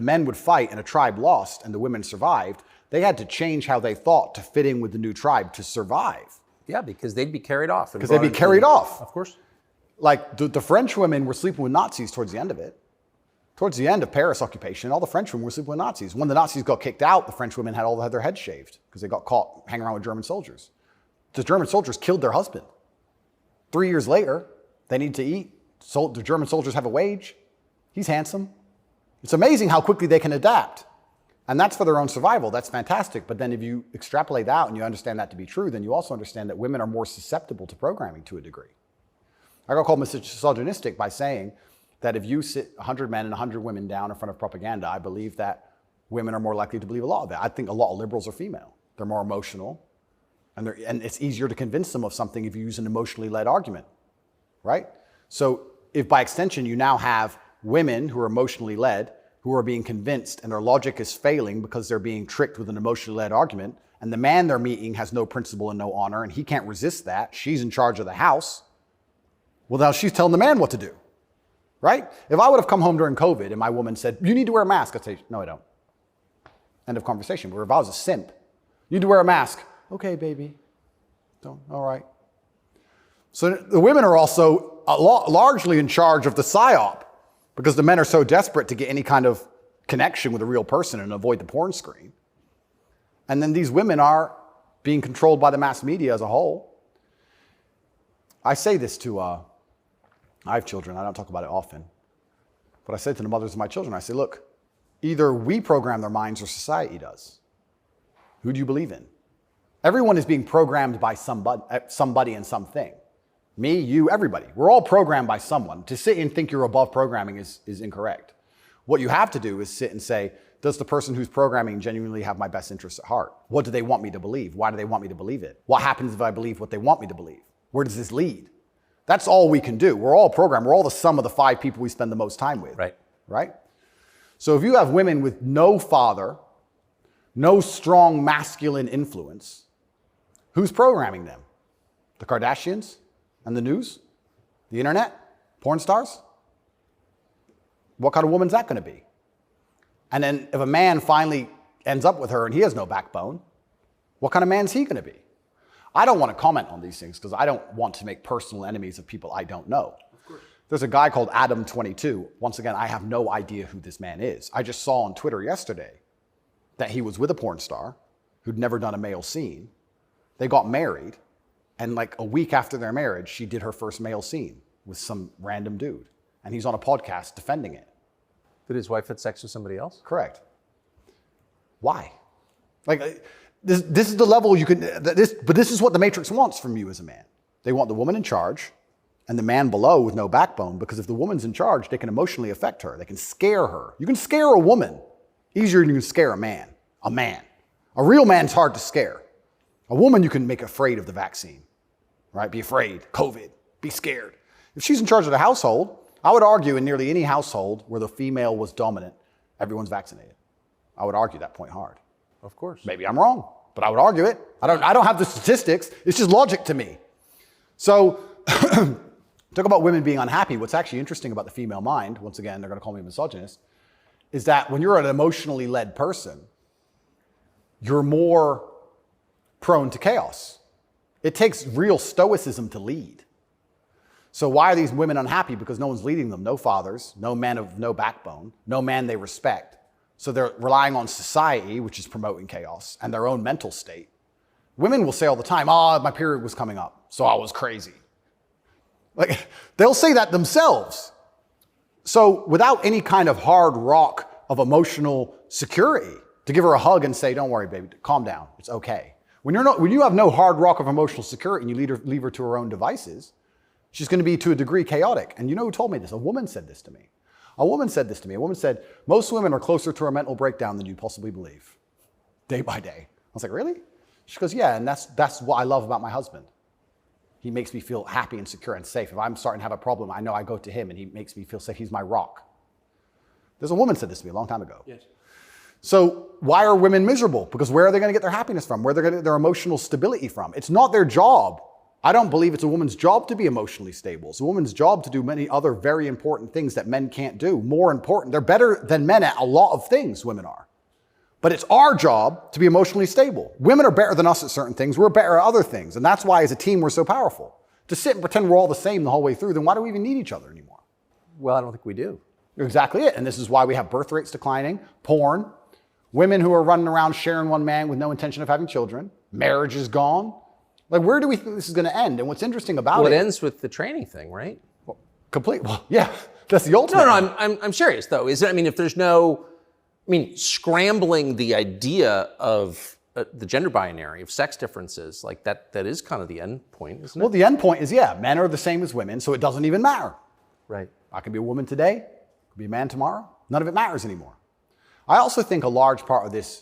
men would fight and a tribe lost and the women survived, they had to change how they thought to fit in with the new tribe to survive. Yeah, because they'd be carried off. Because they'd be carried off. Of course. Like the French women were sleeping with Nazis towards the end of it. Towards the end of Paris occupation, all the French women were sleeping with Nazis. When the Nazis got kicked out, the French women had their heads shaved because they got caught hanging around with German soldiers. The German soldiers killed their husband. 3 years later, they need to eat. So the German soldiers have a wage. He's handsome. It's amazing how quickly they can adapt. And that's for their own survival. That's fantastic. But then if you extrapolate that out and you understand that to be true, then you also understand that women are more susceptible to programming to a degree. I got called misogynistic by saying that if you sit 100 men and 100 women down in front of propaganda, I believe that women are more likely to believe a lot of it. I think a lot of liberals are female. They're more emotional. And it's easier to convince them of something if you use an emotionally led argument, right? So if by extension you now have women who are emotionally led, who are being convinced and their logic is failing because they're being tricked with an emotionally led argument, and the man they're meeting has no principle and no honor, and he can't resist that, she's in charge of the house, well, now she's telling the man what to do, right? If I would have come home during COVID and my woman said, you need to wear a mask, I'd say, no, I don't. End of conversation. Where if I was a simp, you need to wear a mask. Okay, baby. Don't. All right. So the women are also largely in charge of the psyop because the men are so desperate to get any kind of connection with a real person and avoid the porn screen. And then these women are being controlled by the mass media as a whole. I say this to, I have children. I don't talk about it often. But I say to the mothers of my children, I say, look, either we program their minds or society does. Who do you believe in? Everyone is being programmed by somebody and something. Me, you, everybody. We're all programmed by someone. To sit and think you're above programming is incorrect. What you have to do is sit and say, does the person who's programming genuinely have my best interests at heart? What do they want me to believe? Why do they want me to believe it? What happens if I believe what they want me to believe? Where does this lead? That's all we can do. We're all programmed. We're all the sum of the 5 people we spend the most time with. Right? So if you have women with no father, no strong masculine influence, who's programming them? The Kardashians and the news? The internet? Porn stars? What kind of woman's that going to be? And then if a man finally ends up with her and he has no backbone, what kind of man is he going to be? I don't want to comment on these things because I don't want to make personal enemies of people I don't know. There's a guy called Adam22. Once again, I have no idea who this man is. I just saw on Twitter yesterday that he was with a porn star who'd never done a male scene. They got married, and like a week after their marriage, she did her first male scene with some random dude. And he's on a podcast defending it. Did his wife have sex with somebody else? Correct. Why? Like, this is the level you can, but this is what the Matrix wants from you as a man. They want the woman in charge and the man below with no backbone, because if the woman's in charge, they can emotionally affect her. They can scare her. You can scare a woman easier than you can scare a man. A man. A real man's hard to scare. A woman you can make afraid of the vaccine, right? Be afraid, COVID, be scared. If she's in charge of the household, I would argue in nearly any household where the female was dominant, everyone's vaccinated. I would argue that point hard. Of course. Maybe I'm wrong, but I would argue it. I don't have the statistics. It's just logic to me. So talk about women being unhappy. What's actually interesting about the female mind, once again, they're going to call me a misogynist, is that when you're an emotionally led person, you're more prone to chaos. It takes real stoicism to lead. So why are these women unhappy? Because no one's leading them. No fathers, no men of no backbone, no man they respect. So they're relying on society, which is promoting chaos, and their own mental state. Women will say all the time, my period was coming up, so I was crazy. Like, they'll say that themselves. So without any kind of hard rock of emotional security, to give her a hug and say, don't worry, baby, calm down, it's okay. When you have no hard rock of emotional security and you leave her to her own devices, she's going to be to a degree chaotic. And you know who told me this? A woman said this to me. A woman said this to me. A woman said, most women are closer to a mental breakdown than you possibly believe, day by day. I was like, really? She goes, yeah, and that's what I love about my husband. He makes me feel happy and secure and safe. If I'm starting to have a problem, I know I go to him and he makes me feel safe. He's my rock. There's a woman said this to me a long time ago. Yes. So why are women miserable? Because where are they going to get their happiness from? Where are they going to get their emotional stability from? It's not their job. I don't believe it's a woman's job to be emotionally stable. It's a woman's job to do many other very important things that men can't do. More important. They're better than men at a lot of things, women are. But it's our job to be emotionally stable. Women are better than us at certain things. We're better at other things. And that's why as a team we're so powerful. To sit and pretend we're all the same the whole way through, then why do we even need each other anymore? Well, I don't think we do. Exactly it. And this is why we have birth rates declining, porn, women who are running around sharing one man with no intention of having children, marriage is gone. Like, where do we think this is going to end? And what's interesting about Well, it ends with the training thing, right? Well, yeah, that's the ultimate. No, I'm serious though. I mean, if there's no, scrambling the idea of the gender binary, of sex differences, like that is kind of the end point, isn't it? Well, the end point is, yeah, men are the same as women, so it doesn't even matter. Right. I can be a woman today, I can be a man tomorrow. None of it matters anymore. I also think a large part of this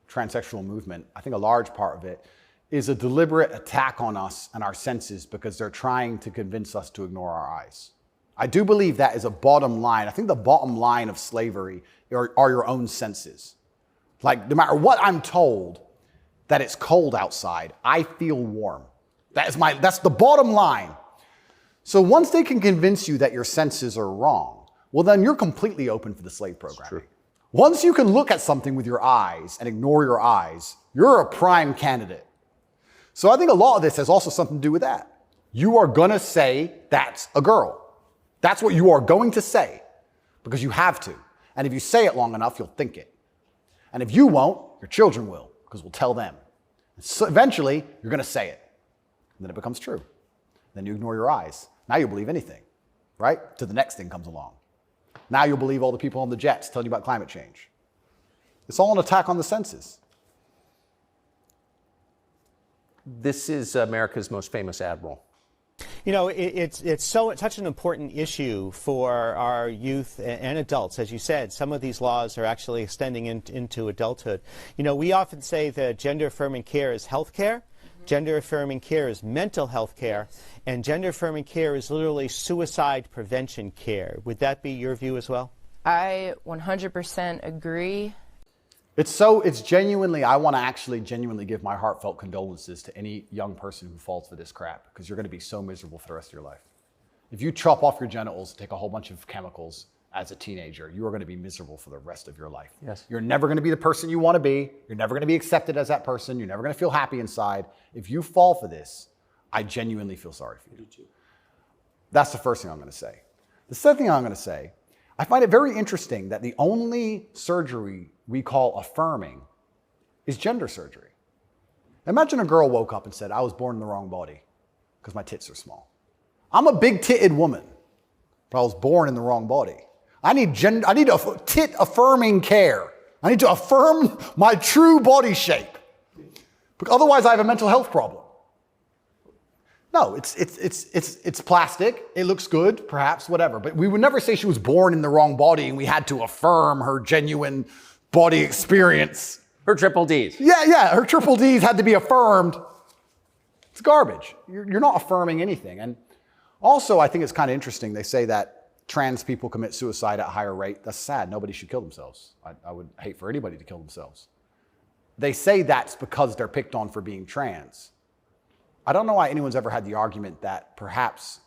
transsexual movement, I think a large part of it is a deliberate attack on us and our senses because they're trying to convince us to ignore our eyes. I do believe that is a bottom line. I think the bottom line of slavery are your own senses. Like, no matter what I'm told, that it's cold outside, I feel warm. That's the bottom line. So once they can convince you that your senses are wrong, well, then you're completely open for the slave programming. Once you can look at something with your eyes and ignore your eyes, you're a prime candidate. So I think a lot of this has also something to do with that. You are going to say that's a girl. That's what you are going to say because you have to. And if you say it long enough, you'll think it. And if you won't, your children will because we'll tell them. So eventually, you're going to say it. And then it becomes true. Then you ignore your eyes. Now you'll believe anything, right? Till the next thing comes along. Now you'll believe all the people on the jets telling you about climate change. It's all an attack on the senses. This is America's most famous admiral. You know, it's such an important issue for our youth and adults. As you said, some of these laws are actually extending into adulthood. You know, we often say that gender-affirming care is health care, gender-affirming care is mental health care, and gender-affirming care is literally suicide prevention care. Would that be your view as well? I 100% agree. It's genuinely, I want to actually genuinely give my heartfelt condolences to any young person who falls for this crap, because you're going to be so miserable for the rest of your life. If you chop off your genitals, take a whole bunch of chemicals as a teenager, you are going to be miserable for the rest of your life. Yes. You're never going to be the person you want to be. You're never going to be accepted as that person. You're never going to feel happy inside. If you fall for this, I genuinely feel sorry for you. That's the first thing I'm going to say. The second thing I'm going to say, I find it very interesting that the only surgery we call affirming is gender surgery. Imagine a girl woke up and said, I was born in the wrong body because my tits are small. I'm a big-titted woman, but I was born in the wrong body. I need tit affirming care. I need to affirm my true body shape. Because otherwise I have a mental health problem. No, it's plastic. It looks good, perhaps, whatever. But we would never say she was born in the wrong body and we had to affirm her genuine body experience. Her triple Ds. Yeah, her triple Ds had to be affirmed. It's garbage. You're not affirming anything. And also, I think it's kind of interesting. They say that trans people commit suicide at a higher rate. That's sad. Nobody should kill themselves. I would hate for anybody to kill themselves. They say that's because they're picked on for being trans. I don't know why anyone's ever had the argument that perhaps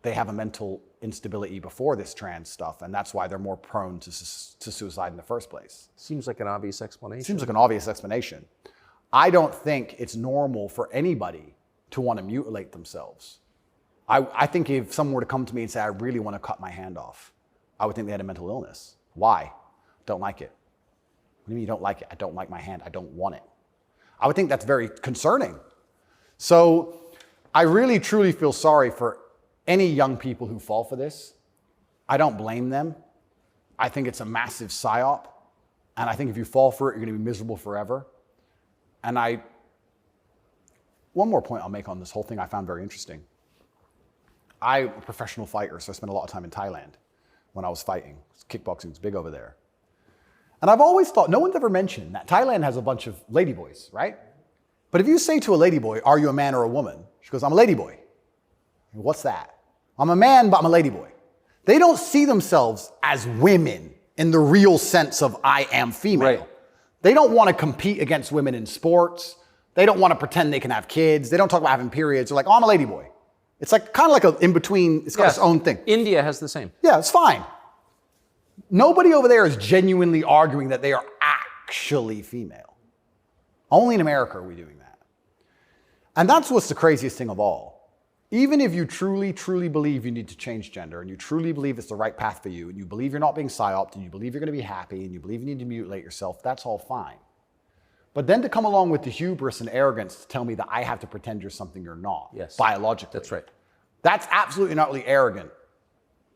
they have a mental instability before this trans stuff, and that's why they're more prone to suicide in the first place. Seems like an obvious explanation. Seems like an obvious explanation. I don't think it's normal for anybody to want to mutilate themselves. I think if someone were to come to me and say, I really want to cut my hand off, I would think they had a mental illness. Why? Don't like it. What do you mean you don't like it? I don't like my hand. I don't want it. I would think that's very concerning. So I really, truly feel sorry for any young people who fall for this. I don't blame them. I think it's a massive psyop. And I think if you fall for it, you're going to be miserable forever. And one more point I'll make on this whole thing I found very interesting. I'm a professional fighter, so I spent a lot of time in Thailand when I was fighting. Kickboxing was big over there. And I've always thought, no one's ever mentioned that Thailand has a bunch of ladyboys, right? But if you say to a ladyboy, are you a man or a woman? She goes, I'm a ladyboy. What's that? I'm a man, but I'm a ladyboy. They don't see themselves as women in the real sense of I am female. Right. They don't want to compete against women in sports. They don't want to pretend they can have kids. They don't talk about having periods. They're like, oh, I'm a ladyboy. It's like kind of like a in between. It's got its own thing. India has the same. Yeah, it's fine. Nobody over there is genuinely arguing that they are actually female. Only in America are we doing that. And that's what's the craziest thing of all. Even if you truly, truly believe you need to change gender, and you truly believe it's the right path for you, and you believe you're not being psyoped, and you believe you're going to be happy, and you believe you need to mutilate yourself, that's all fine. But then to come along with the hubris and arrogance to tell me that I have to pretend you're something you're not, Yes. biologically. That's right. That's absolutely not really arrogant.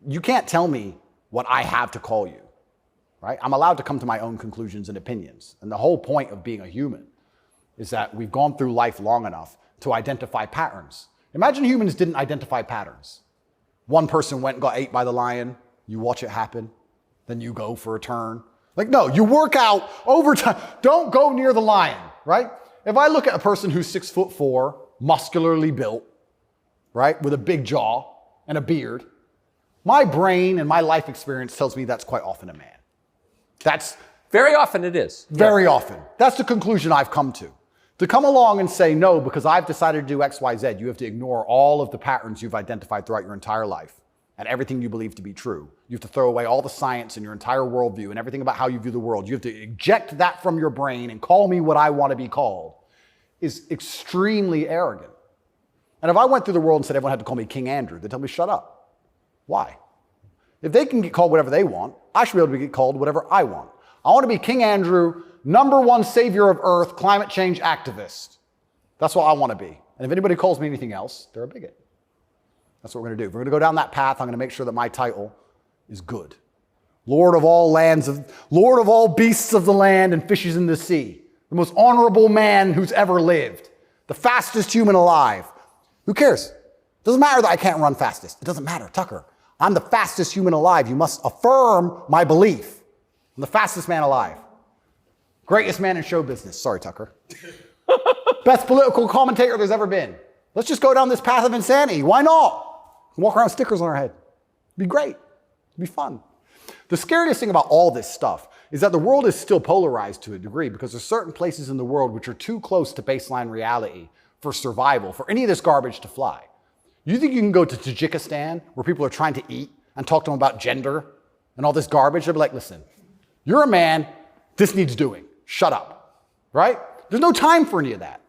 You can't tell me what I have to call you, right? I'm allowed to come to my own conclusions and opinions. And the whole point of being a human is that we've gone through life long enough to identify patterns. Imagine humans didn't identify patterns. One person went and got ate by the lion. You watch it happen. Then you go for a turn. Like, no, you work out over time. Don't go near the lion, right? If I look at a person who's 6'4", muscularly built, right, with a big jaw and a beard, my brain and my life experience tells me that's quite often a man. That's Very often it is. very often. That's the conclusion I've come to. To come along and say, no, because I've decided to do X, Y, Z, you have to ignore all of the patterns you've identified throughout your entire life and everything you believe to be true. You have to throw away all the science and your entire worldview and everything about how you view the world. You have to eject that from your brain and call me what I want to be called is extremely arrogant. And if I went through the world and said everyone had to call me King Andrew, they'd tell me, shut up. Why? If they can get called whatever they want, I should be able to get called whatever I want. I want to be King Andrew, #1 savior of Earth, climate change activist. That's what I want to be. And if anybody calls me anything else, they're a bigot. That's what we're going to do. If we're going to go down that path, I'm going to make sure that my title is good. Lord of all beasts of the land and fishes in the sea. The most honorable man who's ever lived. The fastest human alive. Who cares? Doesn't matter that I can't run fastest. It doesn't matter. Tucker, I'm the fastest human alive. You must affirm my belief. I'm the fastest man alive. Greatest man in show business. Sorry, Tucker. Best political commentator there's ever been. Let's just go down this path of insanity. Why not? Walk around with stickers on our head. It'd be great. It'd be fun. The scariest thing about all this stuff is that the world is still polarized to a degree because there's certain places in the world which are too close to baseline reality for survival, for any of this garbage to fly. You think you can go to Tajikistan where people are trying to eat and talk to them about gender and all this garbage? They'll be like, listen, you're a man, this needs doing. Shut up, right? There's no time for any of that.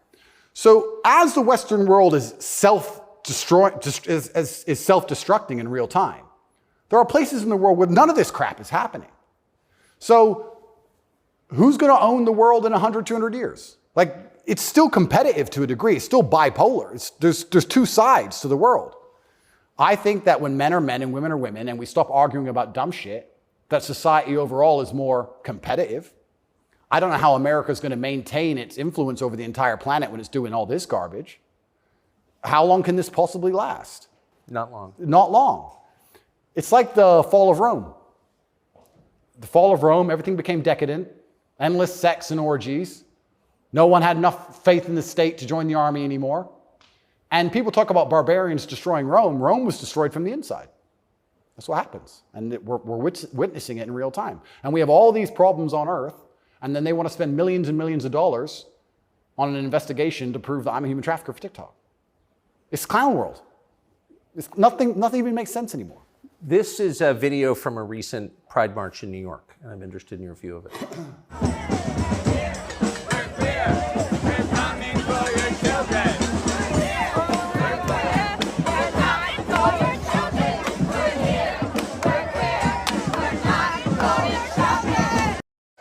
So as the Western world is self-destructing in real time, there are places in the world where none of this crap is happening. So who's going to own the world in 100, 200 years? Like, it's still competitive to a degree. It's still bipolar. There's two sides to the world. I think that when men are men and women are women and we stop arguing about dumb shit, that society overall is more competitive. I don't know how America's going to maintain its influence over the entire planet when it's doing all this garbage. How long can this possibly last? Not long. Not long. It's like the fall of Rome. The fall of Rome, everything became decadent, endless sex and orgies. No one had enough faith in the state to join the army anymore. And people talk about barbarians destroying Rome. Rome was destroyed from the inside. That's what happens. And we're witnessing it in real time. And we have all these problems on Earth, and then they want to spend millions and millions of dollars on an investigation to prove that I'm a human trafficker for TikTok. It's clown world. Nothing even makes sense anymore. This is a video from a recent Pride March in New York, and I'm interested in your view of it.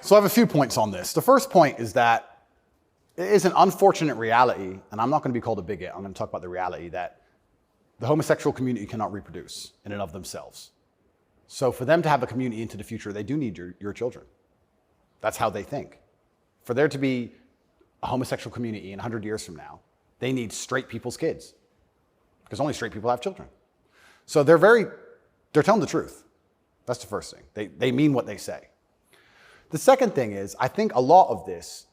So I have a few points on this. The first point is that it is an unfortunate reality, and I'm not going to be called a bigot. I'm going to talk about the reality that the homosexual community cannot reproduce in and of themselves. So for them to have a community into the future, they do need your children. That's how they think. For there to be a homosexual community in 100 years from now, they need straight people's kids, because only straight people have children. So they're telling the truth. That's the first thing. They mean what they say. The second thing is, I think a lot of this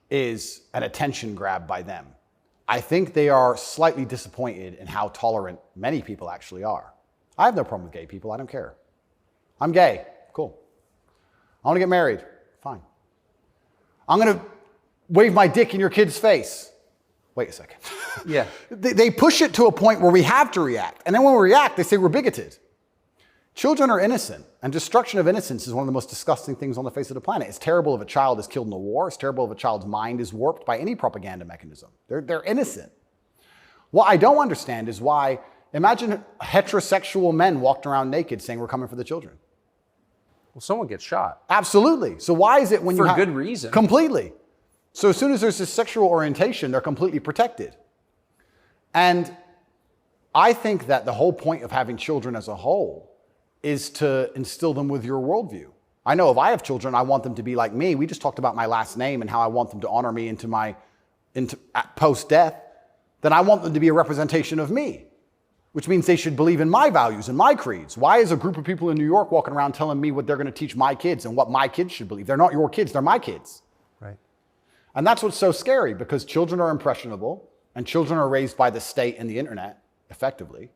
is an attention grab by them. I think they are slightly disappointed in how tolerant many people actually are. I have no problem with gay people. I don't care. I'm gay. Cool. I want to get married. Fine. I'm going to wave my dick in your kid's face. Wait a second. Yeah. They push it to a point where we have to react. And then when we react, they say we're bigoted. Children are innocent, and destruction of innocence is one of the most disgusting things on the face of the planet. It's terrible if a child is killed in a war. It's terrible if a child's mind is warped by any propaganda mechanism. They're innocent. What I don't understand is why, imagine heterosexual men walking around naked saying we're coming for the children. Well, someone gets shot. Absolutely. So why is it when you For good reason. Completely. So as soon as there's this sexual orientation, they're completely protected. And I think that the whole point of having children as a whole is to instill them with your worldview. I know if I have children, I want them to be like me. We just talked about my last name and how I want them to honor me into post-death. Then I want them to be a representation of me, which means they should believe in my values and my creeds. Why is a group of people in New York walking around telling me what they're going to teach my kids and what my kids should believe? They're not your kids, they're my kids. Right. And that's what's so scary, because children are impressionable and children are raised by the state and the internet effectively,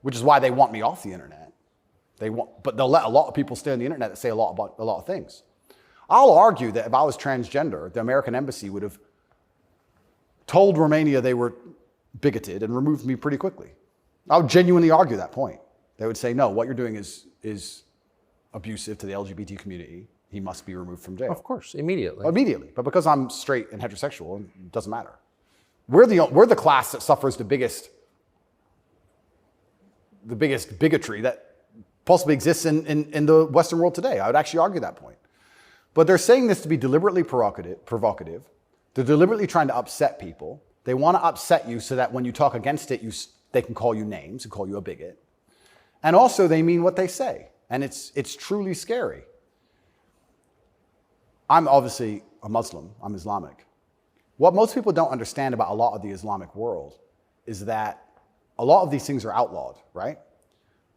which is why they want me off the internet. But they'll let a lot of people stay on the internet that say a lot of things. I'll argue that if I was transgender, the American embassy would have told Romania they were bigoted and removed me pretty quickly. I would genuinely argue that point. They would say, no, what you're doing is abusive to the LGBT community. He must be removed from jail. Of course, immediately. Immediately. But because I'm straight and heterosexual, it doesn't matter. We're the class that suffers the biggest bigotry that possibly exists in the Western world today. I would actually argue that point. But they're saying this to be deliberately provocative. They're deliberately trying to upset people. They want to upset you so that when you talk against it, they can call you names and call you a bigot. And also they mean what they say. And it's truly scary. I'm obviously a Muslim. I'm Islamic. What most people don't understand about a lot of the Islamic world is that a lot of these things are outlawed, right?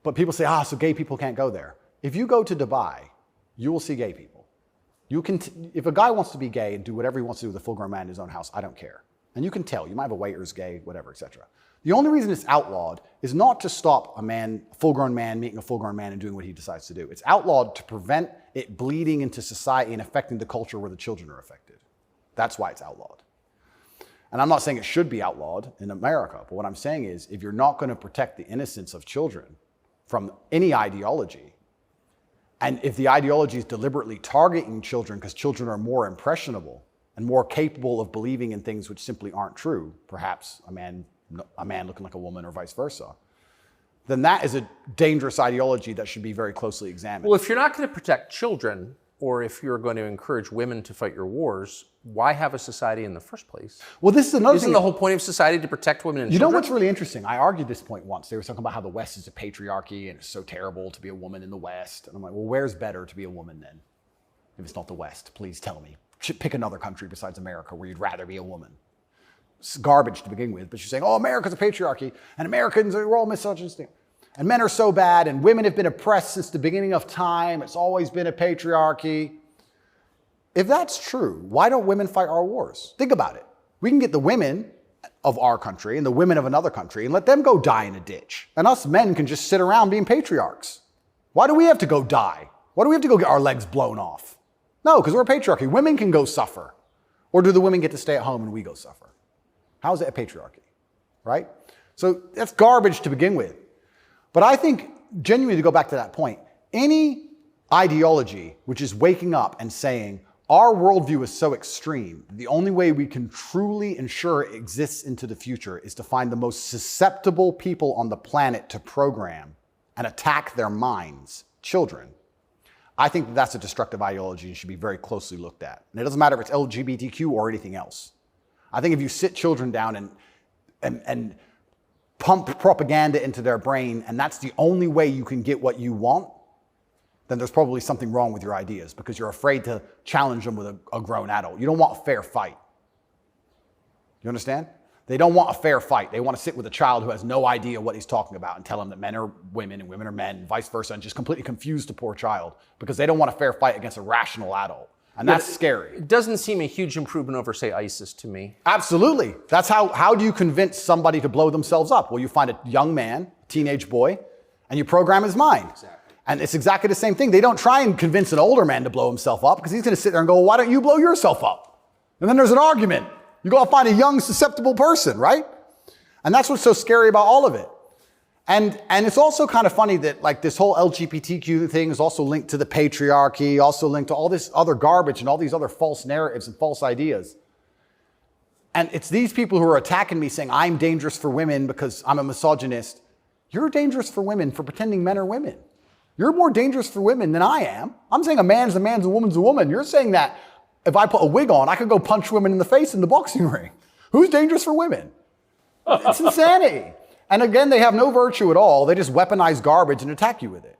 But people say, so gay people can't go there. If you go to Dubai, you will see gay people. If a guy wants to be gay and do whatever he wants to do with a full-grown man in his own house, I don't care. And you can tell. You might have a waiter's gay, whatever, etc. The only reason it's outlawed is not to stop a full-grown man meeting a full-grown man and doing what he decides to do. It's outlawed to prevent it bleeding into society and affecting the culture where the children are affected. That's why it's outlawed. And I'm not saying it should be outlawed in America, but what I'm saying is if you're not going to protect the innocence of children from any ideology, and if the ideology is deliberately targeting children because children are more impressionable and more capable of believing in things which simply aren't true, perhaps a man looking like a woman or vice versa, then that is a dangerous ideology that should be very closely examined. Well, if you're not going to protect children, or if you're going to encourage women to fight your wars, why have a society in the first place? Well, this is another Isn't thing. the whole point of society to protect women and You children? know what's really interesting? I argued this point once. They were talking about how the West is a patriarchy and it's so terrible to be a woman in the West. And I'm like, well, where's better to be a woman then? If it's not the West, please tell me. Pick another country besides America where you'd rather be a woman. It's garbage to begin with, but you're saying, America's a patriarchy and Americans are all misogynistic. And men are so bad and women have been oppressed since the beginning of time. It's always been a patriarchy. If that's true, why don't women fight our wars? Think about it. We can get the women of our country and the women of another country and let them go die in a ditch. And us men can just sit around being patriarchs. Why do we have to go die? Why do we have to go get our legs blown off? No, because we're a patriarchy. Women can go suffer. Or do the women get to stay at home and we go suffer? How is it a patriarchy? Right? So that's garbage to begin with. But I think, genuinely to go back to that point, any ideology which is waking up and saying, our worldview is so extreme, the only way we can truly ensure it exists into the future is to find the most susceptible people on the planet to program and attack their minds, children. I think that's a destructive ideology and should be very closely looked at. And it doesn't matter if it's LGBTQ or anything else. I think if you sit children down and pump propaganda into their brain, and that's the only way you can get what you want, then there's probably something wrong with your ideas because you're afraid to challenge them with a grown adult. You don't want a fair fight. You understand? They don't want a fair fight. They want to sit with a child who has no idea what he's talking about and tell him that men are women and women are men, and vice versa, and just completely confuse the poor child because they don't want a fair fight against a rational adult. And that's scary. It doesn't seem a huge improvement over, say, ISIS to me. Absolutely. That's how do you convince somebody to blow themselves up? Well, you find a young man, teenage boy, and you program his mind. Exactly. And it's exactly the same thing. They don't try and convince an older man to blow himself up because he's going to sit there and go, well, why don't you blow yourself up? And then there's an argument. You go find a young, susceptible person, right? And that's what's so scary about all of it. And it's also kind of funny that like this whole LGBTQ thing is also linked to the patriarchy, also linked to all this other garbage and all these other false narratives and false ideas. And it's these people who are attacking me saying I'm dangerous for women because I'm a misogynist. You're dangerous for women for pretending men are women. You're more dangerous for women than I am. I'm saying a man's a man's, a woman's a woman. You're saying that if I put a wig on, I could go punch women in the face in the boxing ring. Who's dangerous for women? It's insanity. And again, they have no virtue at all. They just weaponize garbage and attack you with it.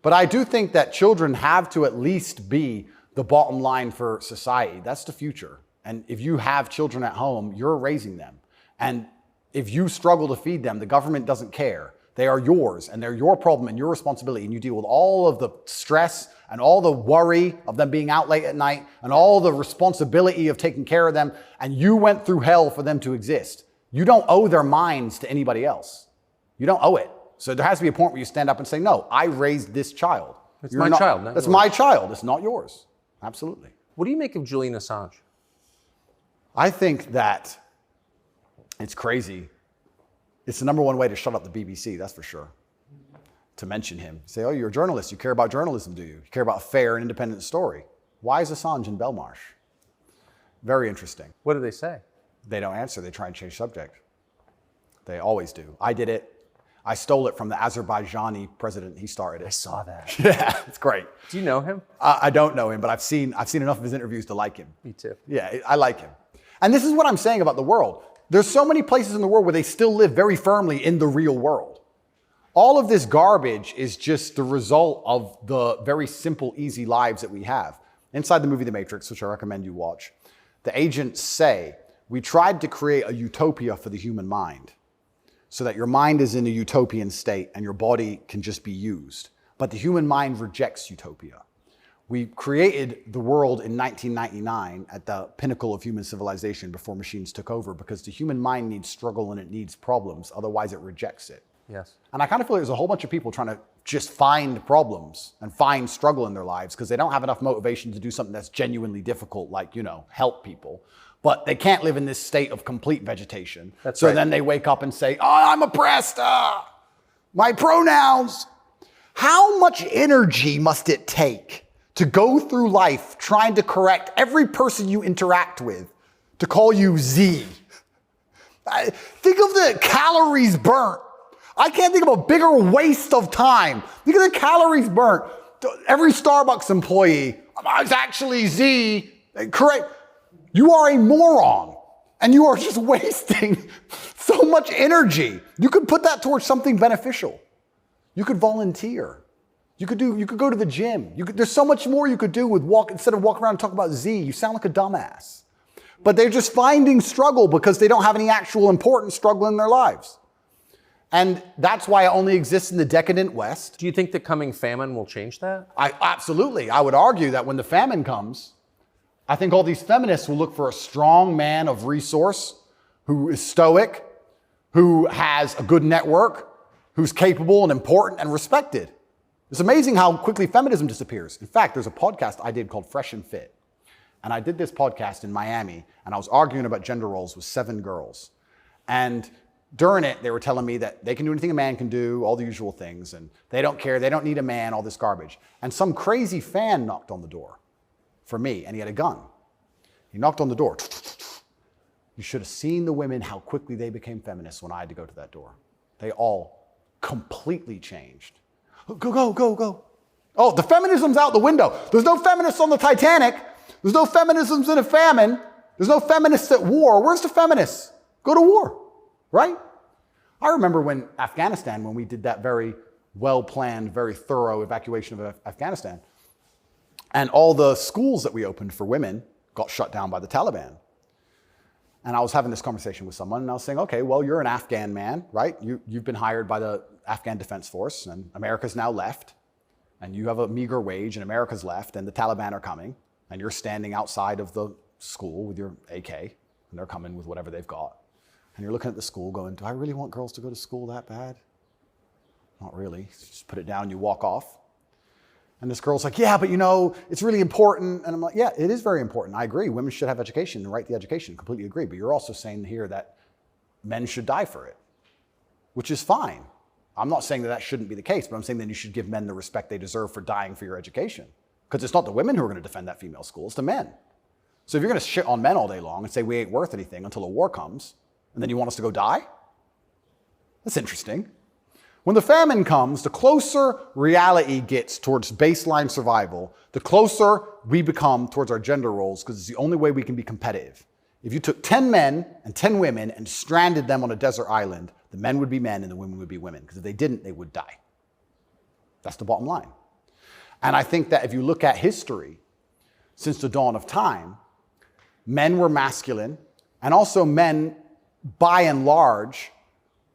But I do think that children have to at least be the bottom line for society. That's the future. And if you have children at home, you're raising them. And if you struggle to feed them, the government doesn't care. They are yours and they're your problem and your responsibility. And you deal with all of the stress and all the worry of them being out late at night and all the responsibility of taking care of them. And you went through hell for them to exist. You don't owe their minds to anybody else. You don't owe it. So there has to be a point where you stand up and say, no, I raised this child. It's my child. That's my child. It's not yours. Absolutely. What do you make of Julian Assange? I think that it's crazy. It's the number one way to shut up the BBC, that's for sure. To mention him. Say, oh, you're a journalist. You care about journalism, do you? You care about a fair and independent story. Why is Assange in Belmarsh? Very interesting. What do they say? They don't answer. They try and change subject. They always do. I did it. I stole it from the Azerbaijani president. He started it. I saw that. Yeah, it's great. Do you know him? I don't know him, but I've seen enough of his interviews to like him. Me too. Yeah, I like him. And this is what I'm saying about the world. There's so many places in the world where they still live very firmly in the real world. All of this garbage is just the result of the very simple, easy lives that we have. Inside the movie The Matrix, which I recommend you watch, the agents say, we tried to create a utopia for the human mind so that your mind is in a utopian state and your body can just be used. But the human mind rejects utopia. We created the world in 1999 at the pinnacle of human civilization before machines took over because the human mind needs struggle and it needs problems. Otherwise, it rejects it. Yes. And I kind of feel like there's a whole bunch of people trying to just find problems and find struggle in their lives because they don't have enough motivation to do something that's genuinely difficult, like, help people. But they can't live in this state of complete vegetation. That's so right. Then they wake up and say, oh, I'm oppressed. My pronouns. How much energy must it take to go through life trying to correct every person you interact with to call you Z? Think of the calories burnt. I can't think of a bigger waste of time. Think of the calories burnt. Every Starbucks employee, it's actually Z. Correct. You are a moron and you are just wasting so much energy. You could put that towards something beneficial. You could volunteer. You could go to the gym. There's so much more you could do with instead of walking around and talking about Z. You sound like a dumbass. But they're just finding struggle because they don't have any actual important struggle in their lives. And that's why it only exists in the decadent West. Do you think the coming famine will change that? Absolutely. I would argue that when the famine comes, I think all these feminists will look for a strong man of resource who is stoic, who has a good network, who's capable and important and respected. It's amazing how quickly feminism disappears. In fact, there's a podcast I did called Fresh and Fit. And I did this podcast in Miami, and I was arguing about gender roles with 7 girls. And during it, they were telling me that they can do anything a man can do, all the usual things, and they don't care, they don't need a man, all this garbage. And some crazy fan knocked on the door for me, and he had a gun. He knocked on the door. You should have seen the women, how quickly they became feminists when I had to go to that door. They all completely changed. Go. Oh, the feminism's out the window. There's no feminists on the Titanic. There's no feminisms in a famine. There's no feminists at war. Where's the feminists? Go to war, right? I remember when we did that very well-planned, very thorough evacuation of Afghanistan, and all the schools that we opened for women got shut down by the Taliban. And I was having this conversation with someone, and I was saying, okay, well, you're an Afghan man, right? You've been hired by the Afghan Defense Force, and America's now left, and you have a meager wage, and America's left, and the Taliban are coming. and you're standing outside of the school with your AK, and they're coming with whatever they've got, and you're looking at the school going, do I really want girls to go to school that bad? Not really. Just put it down, you walk off. And this girl's like, yeah, but you know, it's really important. And I'm like, yeah, it is very important. I agree. Women should have education and right to education. Completely agree. But you're also saying here that men should die for it, which is fine. I'm not saying that that shouldn't be the case, but I'm saying that you should give men the respect they deserve for dying for your education. Because it's not the women who are going to defend that female school, it's the men. So if you're going to shit on men all day long and say we ain't worth anything until a war comes, and then you want us to go die? That's interesting. When the famine comes, the closer reality gets towards baseline survival, the closer we become towards our gender roles, because it's the only way we can be competitive. If you took 10 men and 10 women and stranded them on a desert island, the men would be men and the women would be women, because if they didn't, they would die. That's the bottom line. And I think that if you look at history, since the dawn of time, men were masculine, and also men, by and large,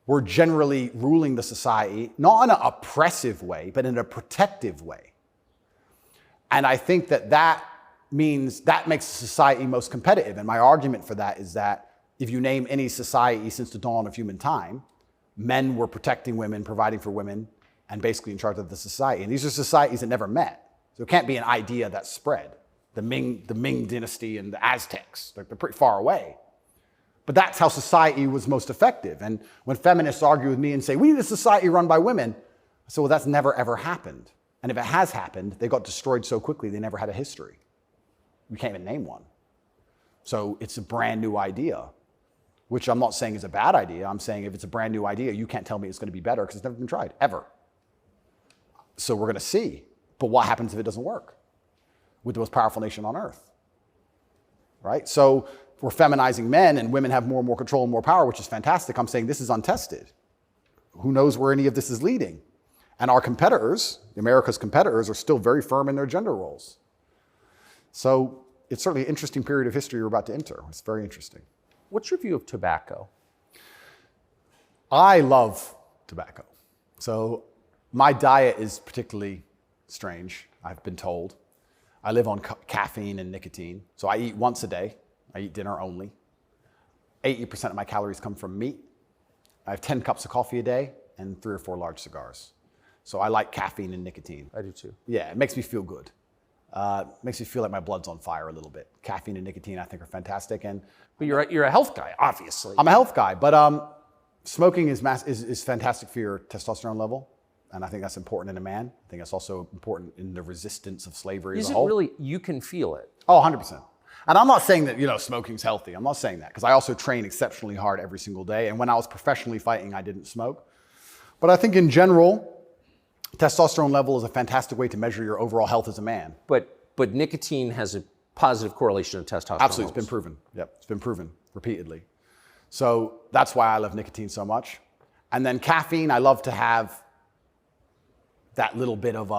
were generally ruling the society, not in an oppressive way, but in a protective way. And I think that that means that makes the society most competitive. And my argument for that is that if you name any society since the dawn of human time, men were protecting women, providing for women, and basically in charge of the society. And these are societies that never met. So it can't be an idea that spread. The Ming dynasty and the Aztecs, they're pretty far away. But that's how society was most effective. And when feminists argue with me and say, we need a society run by women, I say, well, that's never, ever happened. And if it has happened, they got destroyed so quickly, they never had a history. We can't even name one. So it's a brand new idea, which I'm not saying is a bad idea. I'm saying if it's a brand new idea, you can't tell me it's going to be better because it's never been tried, ever. So we're going to see. But what happens if it doesn't work with the most powerful nation on earth? Right? So we're feminizing men and women have more and more control and more power, which is fantastic. I'm saying this is untested. Who knows where any of this is leading? And our competitors, America's competitors, are still very firm in their gender roles. So it's certainly an interesting period of history we're about to enter. It's very interesting. What's your view of tobacco? I love tobacco. So my diet is particularly strange, I've been told. I live on caffeine and nicotine. So I eat once a day. I eat dinner only. 80% of my calories come from meat. I have 10 cups of coffee a day and 3 or 4 large cigars. So I like caffeine and nicotine. I do too. Yeah, it makes me feel good. Makes me feel like my blood's on fire a little bit. Caffeine and nicotine I think are fantastic. But you're a health guy, obviously. I'm a health guy, but smoking is fantastic for your testosterone level. And I think that's important in a man. I think that's also important in the resistance of slavery as a whole. Is it really, you can feel it? Oh, 100%. And I'm not saying that, smoking's healthy. I'm not saying that, because I also train exceptionally hard every single day. And when I was professionally fighting, I didn't smoke. But I think in general, testosterone level is a fantastic way to measure your overall health as a man. But nicotine has a positive correlation to testosterone. Absolutely, levels. it's been proven. Yep, it's been proven repeatedly. So that's why I love nicotine so much. And then caffeine, I love to have that little bit of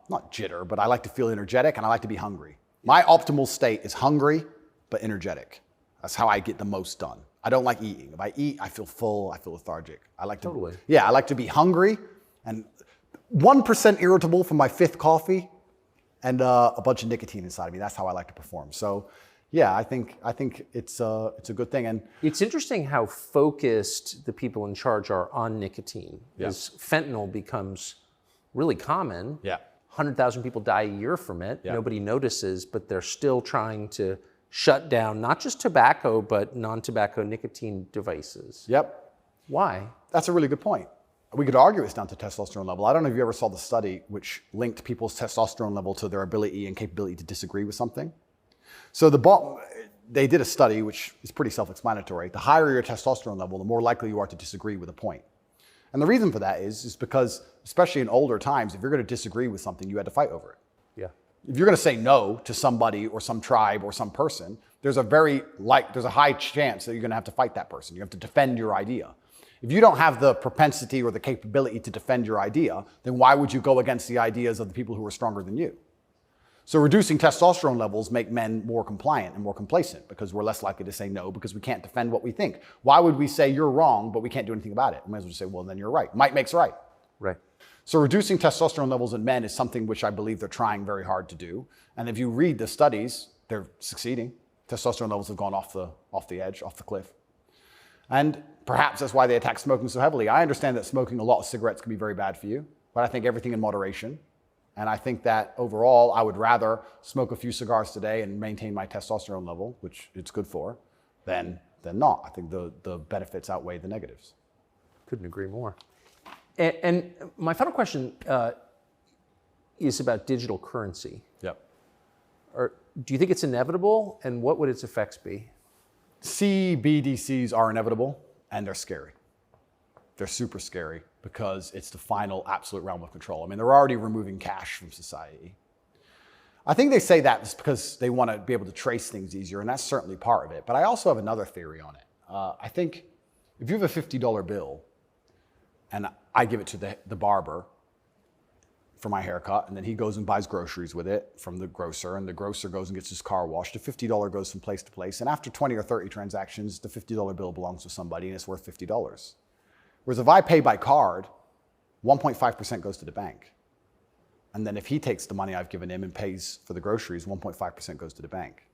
not jitter, but I like to feel energetic and I like to be hungry. My optimal state is hungry, but energetic. That's how I get the most done. I don't like eating. If I eat, I feel full, I feel lethargic. I like to, Totally. Yeah, I like to be hungry and 1% irritable from my 5th coffee and a bunch of nicotine inside of me. That's how I like to perform. So yeah, I think it's a good thing. And it's interesting how focused the people in charge are on nicotine. Yeah. As fentanyl becomes really common. Yeah. 100,000 people die a year from it. Yeah. Nobody notices, but they're still trying to shut down not just tobacco, but non-tobacco nicotine devices. Yep. Why? That's a really good point. We could argue it's down to testosterone level. I don't know if you ever saw the study which linked people's testosterone level to their ability and capability to disagree with something. So they did a study which is pretty self-explanatory. The higher your testosterone level, the more likely you are to disagree with a point. And the reason for that is because, especially in older times, if you're going to disagree with something, you had to fight over it. Yeah. If you're going to say no to somebody or some tribe or some person, there's a high chance that you're going to have to fight that person. You have to defend your idea. If you don't have the propensity or the capability to defend your idea, then why would you go against the ideas of the people who are stronger than you? So reducing testosterone levels make men more compliant and more complacent because we're less likely to say no because we can't defend what we think. Why would we say you're wrong, but we can't do anything about it? We might as well just say, well, then you're right. Might makes right. Right. So reducing testosterone levels in men is something which I believe they're trying very hard to do. And if you read the studies, they're succeeding. Testosterone levels have gone off the edge, off the cliff. And perhaps that's why they attack smoking so heavily. I understand that smoking a lot of cigarettes can be very bad for you, but I think everything in moderation. And I think that overall, I would rather smoke a few cigars today and maintain my testosterone level, which it's good for, than not. I think the benefits outweigh the negatives. Couldn't agree more. And my final question is about digital currency. Yep. Do you think it's inevitable, and what would its effects be? CBDCs are inevitable, and they're scary. They're super scary because it's the final absolute realm of control. I mean, they're already removing cash from society. I think they say that because they want to be able to trace things easier, and that's certainly part of it. But I also have another theory on it. I think if you have a $50 bill, and I give it to the barber for my haircut, and then he goes and buys groceries with it from the grocer, and the grocer goes and gets his car washed, the $50 goes from place to place, and after 20 or 30 transactions, the $50 bill belongs to somebody, and it's worth $50. Whereas if I pay by card, 1.5% goes to the bank. And then if he takes the money I've given him and pays for the groceries, 1.5% goes to the bank.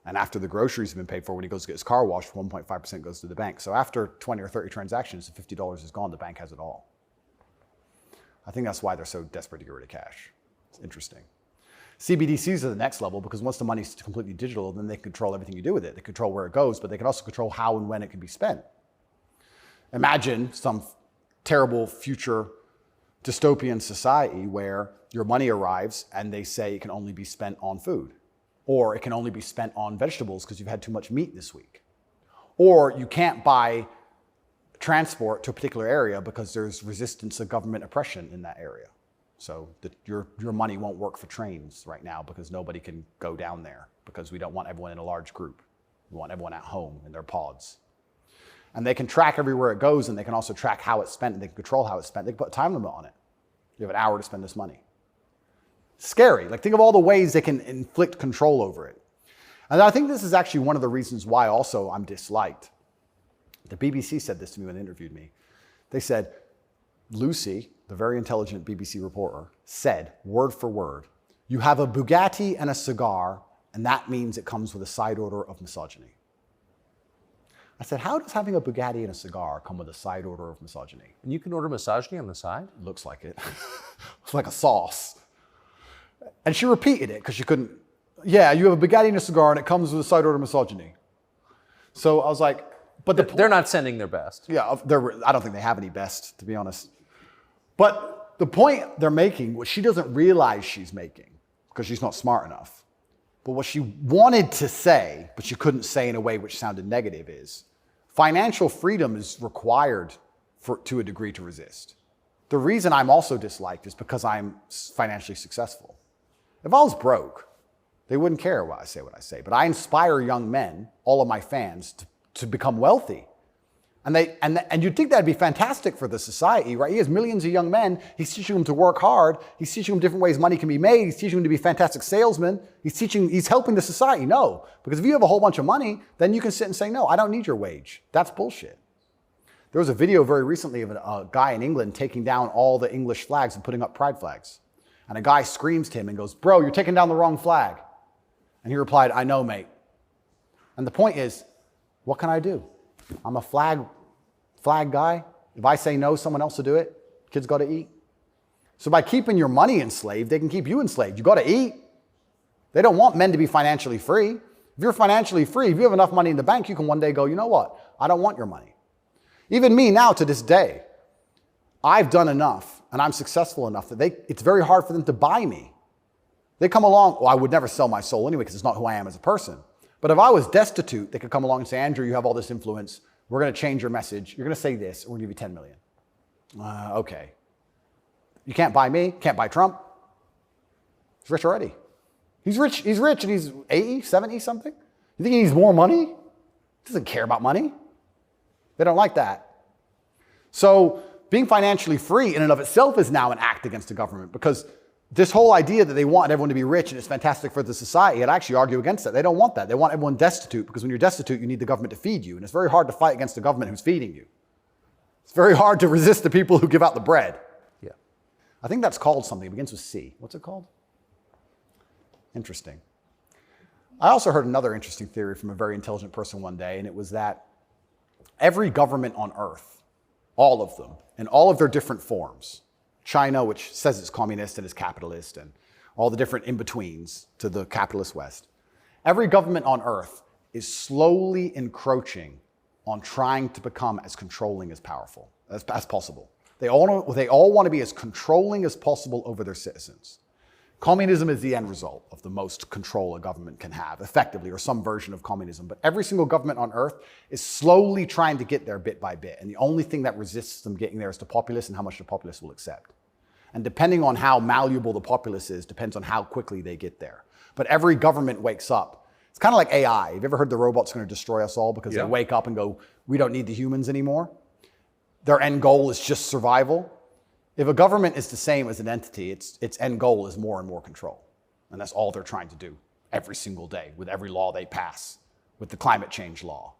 And after the groceries have been paid for, when he goes to get his car washed, 1.5% goes to the bank. So after 20 or 30 transactions, the $50 is gone, the bank has it all. I think that's why they're so desperate to get rid of cash. It's interesting. CBDCs are the next level because once the money's completely digital, then they control everything you do with it. They control where it goes, but they can also control how and when it can be spent. Imagine some terrible future dystopian society where your money arrives and they say it can only be spent on food, or it can only be spent on vegetables because you've had too much meat this week, or you can't buy transport to a particular area because there's resistance to government oppression in that area. So your money won't work for trains right now because nobody can go down there because we don't want everyone in a large group. We want everyone at home in their pods. And they can track everywhere it goes, and they can also track how it's spent, and they can control how it's spent. They can put a time limit on it. You have an hour to spend this money. Scary. Like, think of all the ways they can inflict control over it. And I think this is actually one of the reasons why also I'm disliked. The BBC said this to me when they interviewed me. They said, Lucy, the very intelligent BBC reporter, said, word for word, you have a Bugatti and a cigar, and that means it comes with a side order of misogyny. I said, how does having a Bugatti and a cigar come with a side order of misogyny? And you can order misogyny on the side? Looks like it. It's like a sauce. And she repeated it because she couldn't. Yeah, you have a Bugatti and a cigar, and it comes with a side order of misogyny. So I was like, but they're not sending their best. Yeah, I don't think they have any best, to be honest. But the point they're making, what she doesn't realize she's making, because she's not smart enough, but what she wanted to say, but she couldn't say in a way which sounded negative, is financial freedom is required to a degree to resist. The reason I'm also disliked is because I'm financially successful. If I was broke, they wouldn't care what I say. But I inspire young men, all of my fans, to become wealthy. And you'd think that'd be fantastic for the society, right? He has millions of young men. He's teaching them to work hard. He's teaching them different ways money can be made. He's teaching them to be fantastic salesmen. He's helping the society. No, because if you have a whole bunch of money, then you can sit and say, no, I don't need your wage. That's bullshit. There was a video very recently of a guy in England taking down all the English flags and putting up pride flags. And a guy screams to him and goes, bro, you're taking down the wrong flag. And he replied, I know, mate. And the point is, what can I do? I'm a flag guy. If I say no, someone else will do it. Kids got to eat. So by keeping your money enslaved, they can keep you enslaved. You got to eat. They don't want men to be financially free. If you're financially free, if you have enough money in the bank, you can one day go, you know what? I don't want your money. Even me now to this day, I've done enough and I'm successful enough that it's very hard for them to buy me. They come along, well, I would never sell my soul anyway because it's not who I am as a person. But if I was destitute, they could come along and say, Andrew, you have all this influence. We're going to change your message. You're going to say this. We're going to give you 10 million. Okay. You can't buy me. Can't buy Trump. He's rich already. He's rich and he's 80, 70 something. You think he needs more money? He doesn't care about money. They don't like that. So being financially free in and of itself is now an act against the government because this whole idea that they want everyone to be rich and it's fantastic for the society, I'd actually argue against that. They don't want that. They want everyone destitute because when you're destitute, you need the government to feed you. And it's very hard to fight against the government who's feeding you. It's very hard to resist the people who give out the bread. Yeah. I think that's called something. It begins with C. What's it called? Interesting. I also heard another interesting theory from a very intelligent person one day, and it was that every government on earth, all of them, in all of their different forms, China, which says it's communist and is capitalist, and all the different in-betweens to the capitalist West, every government on earth is slowly encroaching on trying to become as controlling as powerful as possible. They all want to be as controlling as possible over their citizens. Communism is the end result of the most control a government can have, effectively, or some version of communism. But every single government on earth is slowly trying to get there bit by bit. And the only thing that resists them getting there is the populace and how much the populace will accept. And depending on how malleable the populace is, depends on how quickly they get there. But every government wakes up. It's kind of like AI. Have you ever heard the robot's going to destroy us all because they wake up and go, we don't need the humans anymore? Their end goal is just survival. If a government is the same as an entity, its end goal is more and more control. And that's all they're trying to do every single day with every law they pass, with the climate change law.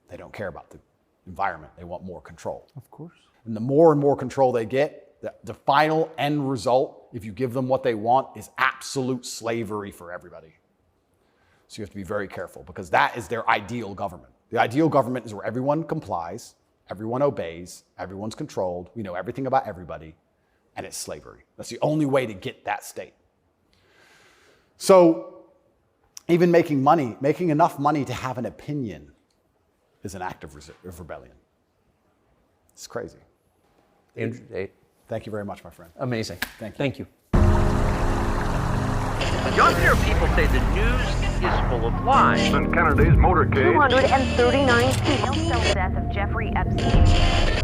They don't care about the environment. They want more control. Of course. And the more and more control they get, the final end result, if you give them what they want, is absolute slavery for everybody. So you have to be very careful because that is their ideal government. The ideal government is where everyone complies, everyone obeys, everyone's controlled, we know everything about everybody, and it's slavery. That's the only way to get that state. So even making enough money to have an opinion is an act of rebellion. It's crazy. Andrew Tate. Thank you very much, my friend. Amazing. Thank you. Thank you. You often hear people say the news is full of lies. In Kennedy's motorcade. 239 people. Death of Jeffrey Epstein.